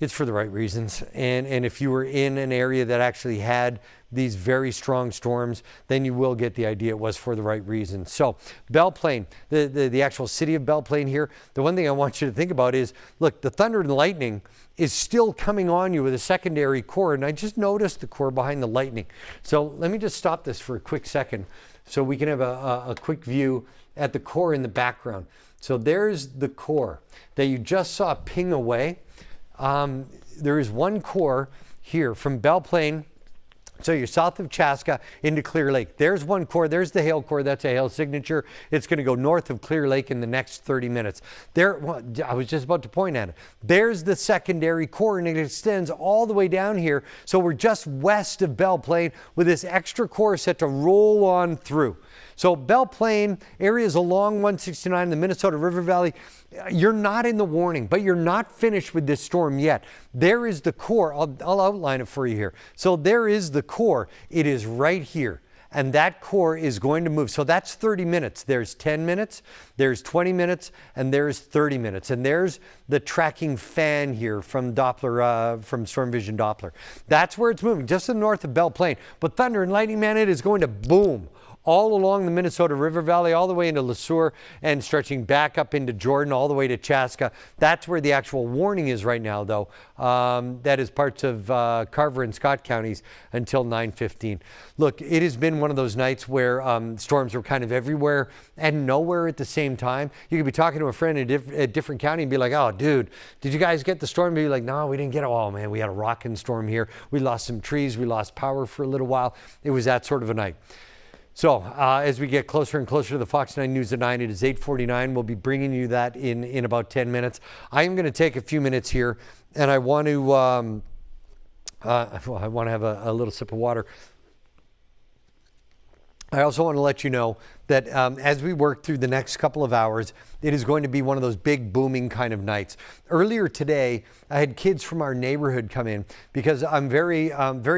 It's for the right reasons. And if you were in an area that actually had these very strong storms, then you will get the idea it was for the right reasons. So Belle Plaine, the actual city of Belle Plaine here, the one thing I want you to think about is, look, the thunder and lightning is still coming on you with a secondary core. And I just noticed the core behind the lightning. So let me just stop this for a quick second so we can have a quick view at the core in the background. So there's the core that you just saw ping away. There is one core here from Belle Plaine. So you're south of Chaska into Clear Lake. There's one core. There's the hail core. That's a hail signature. It's going to go north of Clear Lake in the next 30 minutes. There, well, I was just about to point at it. There's the secondary core, and it extends all the way down here. So we're just west of Belle Plaine with this extra core set to roll on through. So Belle Plaine, areas along 169 in the Minnesota River Valley, you're not in the warning, but you're not finished with this storm yet. There is the core. I'll outline it for you here. So there is the core. It is right here. And that core is going to move. So that's 30 minutes. There's 10 minutes, there's 20 minutes, and there's 30 minutes. And there's the tracking fan here from Doppler, from Storm Vision Doppler. That's where it's moving, just to the north of Belle Plaine. But thunder and lightning, man, it is going to boom all along the Minnesota River Valley, all the way into Le Sueur and stretching back up into Jordan, all the way to Chaska. That's where the actual warning is right now, though. That is parts of Carver and Scott counties until 9:15. Look, it has been one of those nights where storms were kind of everywhere and nowhere at the same time. You could be talking to a friend in a different county and be like, oh, dude, did you guys get the storm? And be like, no, we didn't get it. Oh, man, we had a rocking storm here. We lost some trees. We lost power for a little while. It was that sort of a night. So as we get closer and closer to the Fox 9 News at 9, it is 8:49. We'll be bringing you that in about 10 minutes. I am going to take a few minutes here, and I want to have a little sip of water. I also want to let you know that as we work through the next couple of hours, it is going to be one of those big booming kind of nights. Earlier today, I had kids from our neighborhood come in because I'm very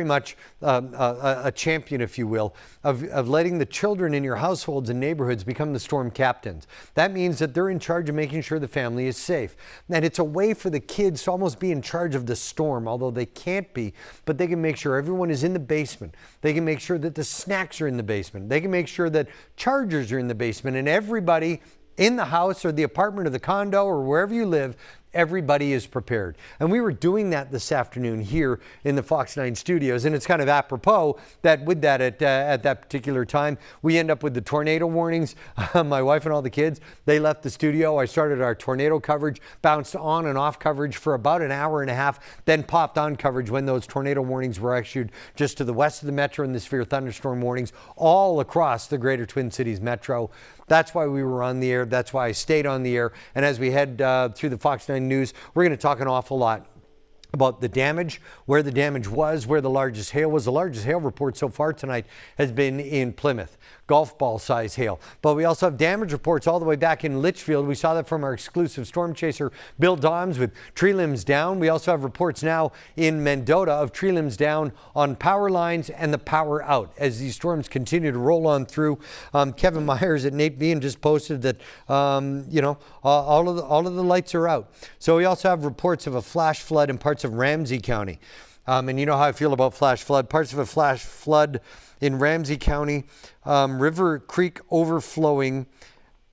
much a champion, if you will, of letting the children in your households and neighborhoods become the storm captains. That means that they're in charge of making sure the family is safe. And it's a way for the kids to almost be in charge of the storm, although they can't be, but they can make sure everyone is in the basement. They can make sure that the snacks are in the basement. They can make sure that chargers are in the basement, and everybody in the house or the apartment or the condo or wherever you live, everybody is prepared. And we were doing that this afternoon here in the Fox 9 studios. And it's kind of apropos that with that at that particular time, we end up with the tornado warnings. My wife and all the kids, they left the studio. I started our tornado coverage, bounced on and off coverage for about an hour and a half, then popped on coverage when those tornado warnings were issued just to the west of the metro and the severe thunderstorm warnings all across the greater Twin Cities metro. That's why we were on the air. That's why I stayed on the air. And as we head through the Fox 9 News, we're going to talk an awful lot about the damage, where the damage was, where the largest hail was. The largest hail report so far tonight has been in Plymouth, golf ball size hail. But we also have damage reports all the way back in Litchfield. We saw that from our exclusive storm chaser, Bill Doms, with tree limbs down. We also have reports now in Mendota of tree limbs down on power lines and the power out as these storms continue to roll on through. Kevin Myers at Nate Bean just posted that, all of the lights are out. So we also have reports of a flash flood in parts of Ramsey County. And you know how I feel about flash flood. Parts of a flash flood in Ramsey County, River Creek overflowing.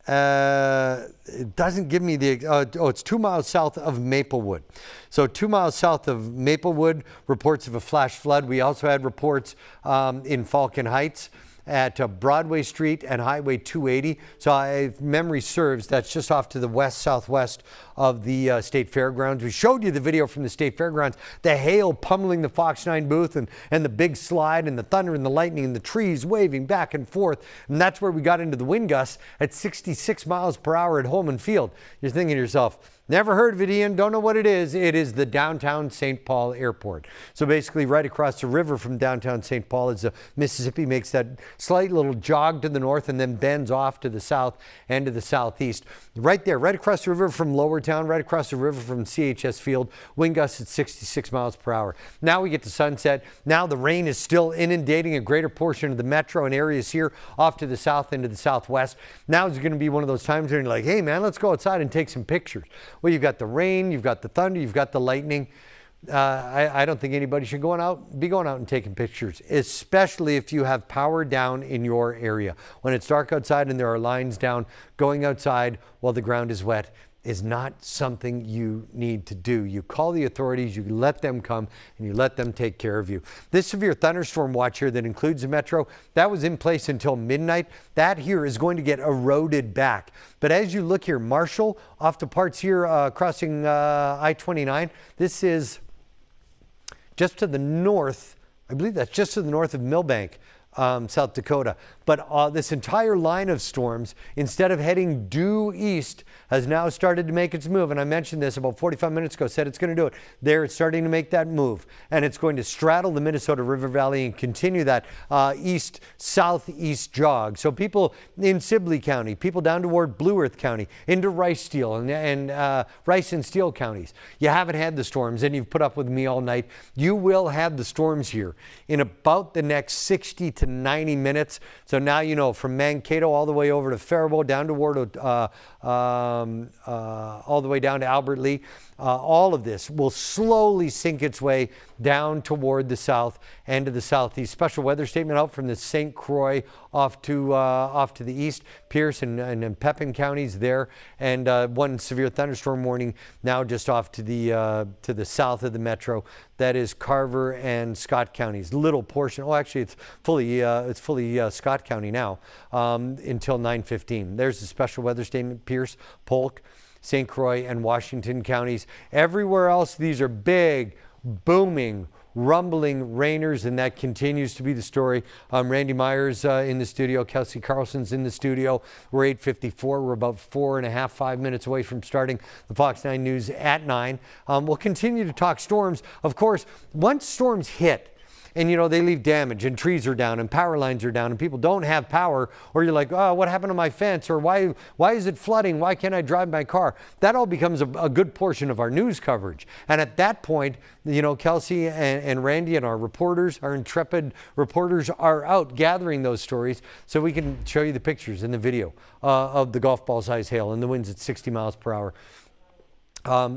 It doesn't give me the, it's 2 miles south of Maplewood. So 2 miles south of Maplewood, reports of a flash flood. We also had reports in Falcon Heights at Broadway Street and Highway 280. So if memory serves, that's just off to the west-southwest of the State Fairgrounds. We showed you the video from the State Fairgrounds, the hail pummeling the Fox 9 booth and the big slide and the thunder and the lightning and the trees waving back and forth. And that's where we got into the wind gusts at 66 miles per hour at Holman Field. You're thinking to yourself, never heard of it, Ian, don't know what it is. It is the downtown St. Paul airport. So basically right across the river from downtown St. Paul as the Mississippi makes that slight little jog to the north and then bends off to the south and to the southeast. Right there, right across the river from Lowertown, right across the river from CHS Field, wind gusts at 66 miles per hour. Now we get to sunset. Now the rain is still inundating a greater portion of the metro and areas here off to the south and to the southwest. Now it's going to be one of those times where you're like, hey man, let's go outside and take some pictures. Well, you've got the rain, you've got the thunder, you've got the lightning. I don't think anybody should be going out and taking pictures, especially if you have power down in your area. When it's dark outside and there are lines down, going outside while the ground is wet is not something you need to do. You call the authorities, you let them come, and you let them take care of you. This severe thunderstorm watch here that includes the metro, that was in place until midnight. That here is going to get eroded back. But as you look here, Marshall, off to parts here crossing I-29, this is just to the north. I believe that's just to the north of Millbank, South Dakota. But this entire line of storms, instead of heading due east, has now started to make its move. And I mentioned this about 45 minutes ago, said it's going to do it. There, it's starting to make that move. And it's going to straddle the Minnesota River Valley and continue that east-southeast jog. So people in Sibley County, people down toward Blue Earth County, into Rice and Steele counties. You haven't had the storms and you've put up with me all night. You will have the storms here in about the next 60 to 90 minutes. So now you know, from Mankato all the way over to Faribault, down toward all the way down to Albert Lee. All of this will slowly sink its way down toward the south and to the southeast. Special weather statement out from the St. Croix off to the east, Pierce and Pepin counties there, and one severe thunderstorm warning now just off to the south of the metro. That is Carver and Scott counties. Little portion. Oh, actually, it's fully Scott County now until 9:15. There's the special weather statement. Pierce, Polk, St. Croix, and Washington counties. Everywhere else, these are big, booming, rumbling rainers, and that continues to be the story. Randy Myers in the studio. Kelsey Carlson's in the studio. We're 8:54. We're about 5 minutes away from starting the Fox 9 News at 9. We'll continue to talk storms. Of course, once storms hit, and you know, they leave damage and trees are down and power lines are down and people don't have power, or you're like, oh, what happened to my fence? Or why is it flooding? Why can't I drive my car? That all becomes a good portion of our news coverage. And at that point, you know, Kelsey and Randy and our reporters, our intrepid reporters, are out gathering those stories so we can show you the pictures and the video of the golf ball size hail and the winds at 60 miles per hour.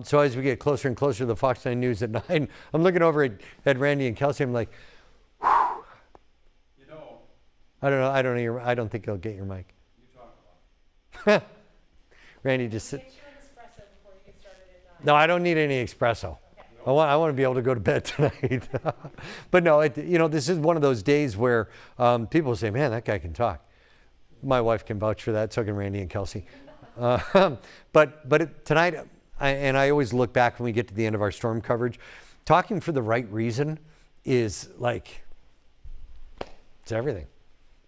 So as we get closer and closer to the Fox 9 News at 9, I'm looking over at Randy and Kelsey. I'm like, whew. You know. I don't know. I don't think he'll get your mic. You talk about. Randy just sit. Make sure an espresso before you get started at 9. No, I don't need any espresso. Okay. I want to be able to go to bed tonight. But no, you know, this is one of those days where people say, man, that guy can talk. My wife can vouch for that. So can Randy and Kelsey. But tonight. And I always look back when we get to the end of our storm coverage. Talking for the right reason is like, it's everything.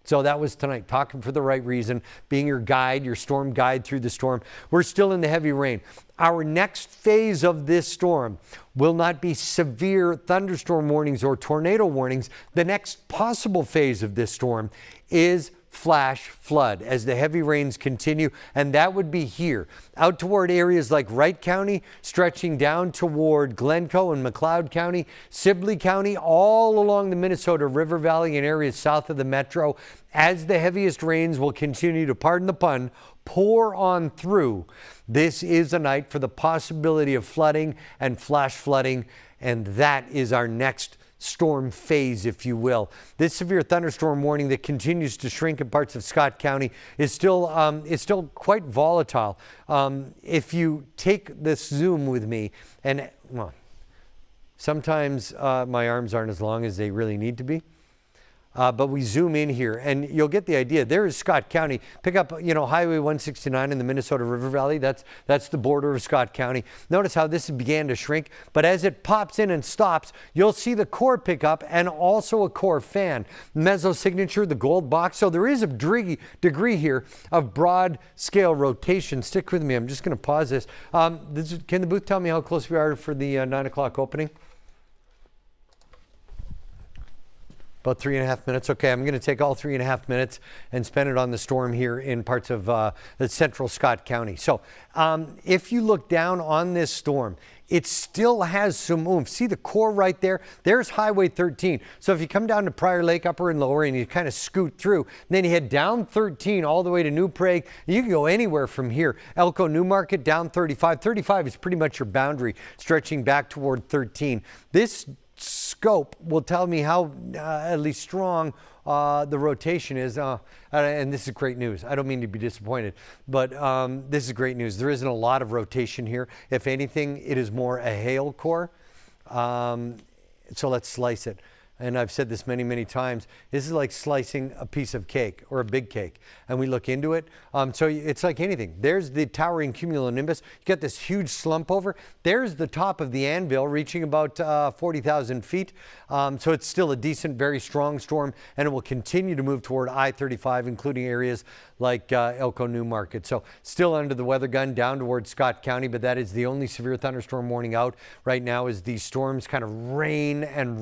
So that was tonight, talking for the right reason, being your guide, your storm guide through the storm. We're still in the heavy rain. Our next phase of this storm will not be severe thunderstorm warnings or tornado warnings. The next possible phase of this storm is flash flood as the heavy rains continue, and that would be here out toward areas like Wright County, stretching down toward Glencoe and McLeod County, Sibley County, all along the Minnesota River Valley and areas south of the metro, as the heaviest rains will continue to, pardon the pun, pour on through. This is a night for the possibility of flooding and flash flooding, and that is our next storm phase, if you will. This severe thunderstorm warning that continues to shrink in parts of Scott County is still quite volatile. If you take this zoom with me, and well, sometimes my arms aren't as long as they really need to be. But we zoom in here and you'll get the idea. There is Scott County. Pick up, you know, Highway 169 in the Minnesota River Valley. That's the border of Scott County. Notice how this began to shrink, but as it pops in and stops, you'll see the core pick up and also a core fan. Meso signature, the gold box. So there is a degree here of broad scale rotation. Stick with me. I'm just going to pause this. Can the booth tell me how close we are for the 9 o'clock opening? About 3.5 minutes. Okay, I'm going to take all 3.5 minutes and spend it on the storm here in parts of the central Scott County. So if you look down on this storm, it still has some oomph. See the core right there? There's Highway 13. So if you come down to Prior Lake, upper and lower, and you kind of scoot through, and then you head down 13 all the way to New Prague, you can go anywhere from here. Elko Newmarket down 35. 35 is pretty much your boundary, stretching back toward 13. This scope will tell me how at least strong the rotation is, and this is great news. I don't mean to be disappointed, but this is great news. There isn't a lot of rotation here. If anything, it is more a hail core. So let's slice it. And I've said this many, many times. This is like slicing a piece of cake or a big cake. And we look into it. So it's like anything. There's the towering cumulonimbus. You got this huge slump over. There's the top of the anvil reaching about 40,000 feet. So it's still a decent, very strong storm. And it will continue to move toward I-35, including areas like Elko Newmarket. So still under the weather gun down towards Scott County. But that is the only severe thunderstorm warning out right now, as these storms kind of rain and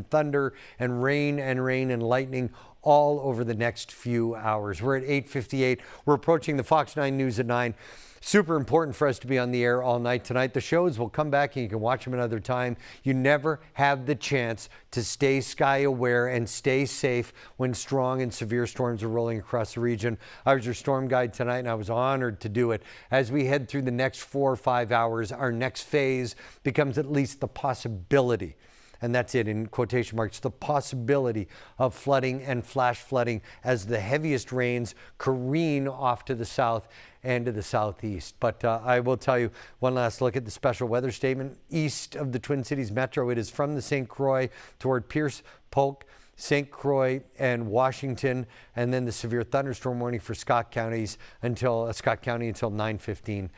thunder and rain and lightning all over the next few hours. We're at 8:58. We're approaching the Fox 9 News at 9. Super important for us to be on the air all night tonight. The shows will come back and you can watch them another time. You never have the chance to stay sky aware and stay safe when strong and severe storms are rolling across the region. I was your storm guide tonight and I was honored to do it. As we head through the next 4 or 5 hours, our next phase becomes at least the possibility, and that's it in quotation marks, the possibility of flooding and flash flooding as the heaviest rains careen off to the south and to the southeast. But I will tell you one last look at the special weather statement. East of the Twin Cities Metro, it is from the St. Croix toward Pierce, Polk, St. Croix and Washington, and then the severe thunderstorm warning for Scott County until 9:15.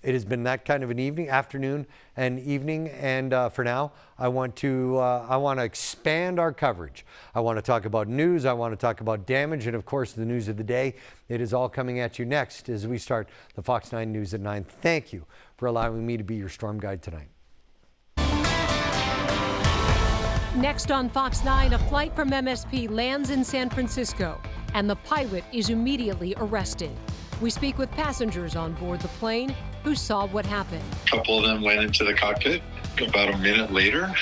It has been that kind of an afternoon and evening, and for now, I want to expand our coverage. I want to talk about news. I want to talk about damage, and of course, the news of the day. It is all coming at you next as we start the Fox 9 News at 9. Thank you for allowing me to be your storm guide tonight. Next on Fox 9, a flight from MSP lands in San Francisco, and the pilot is immediately arrested. We speak with passengers on board the plane who saw what happened. A couple of them went into the cockpit. About a minute later,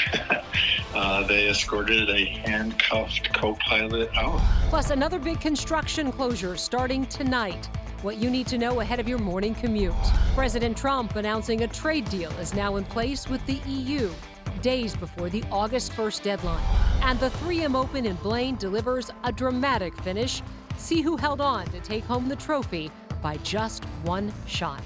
they escorted a handcuffed co-pilot out. Plus, another big construction closure starting tonight. What you need to know ahead of your morning commute. President Trump announcing a trade deal is now in place with the EU. Days before the August 1st deadline. And the 3M Open in Blaine delivers a dramatic finish. See who held on to take home the trophy by just one shot.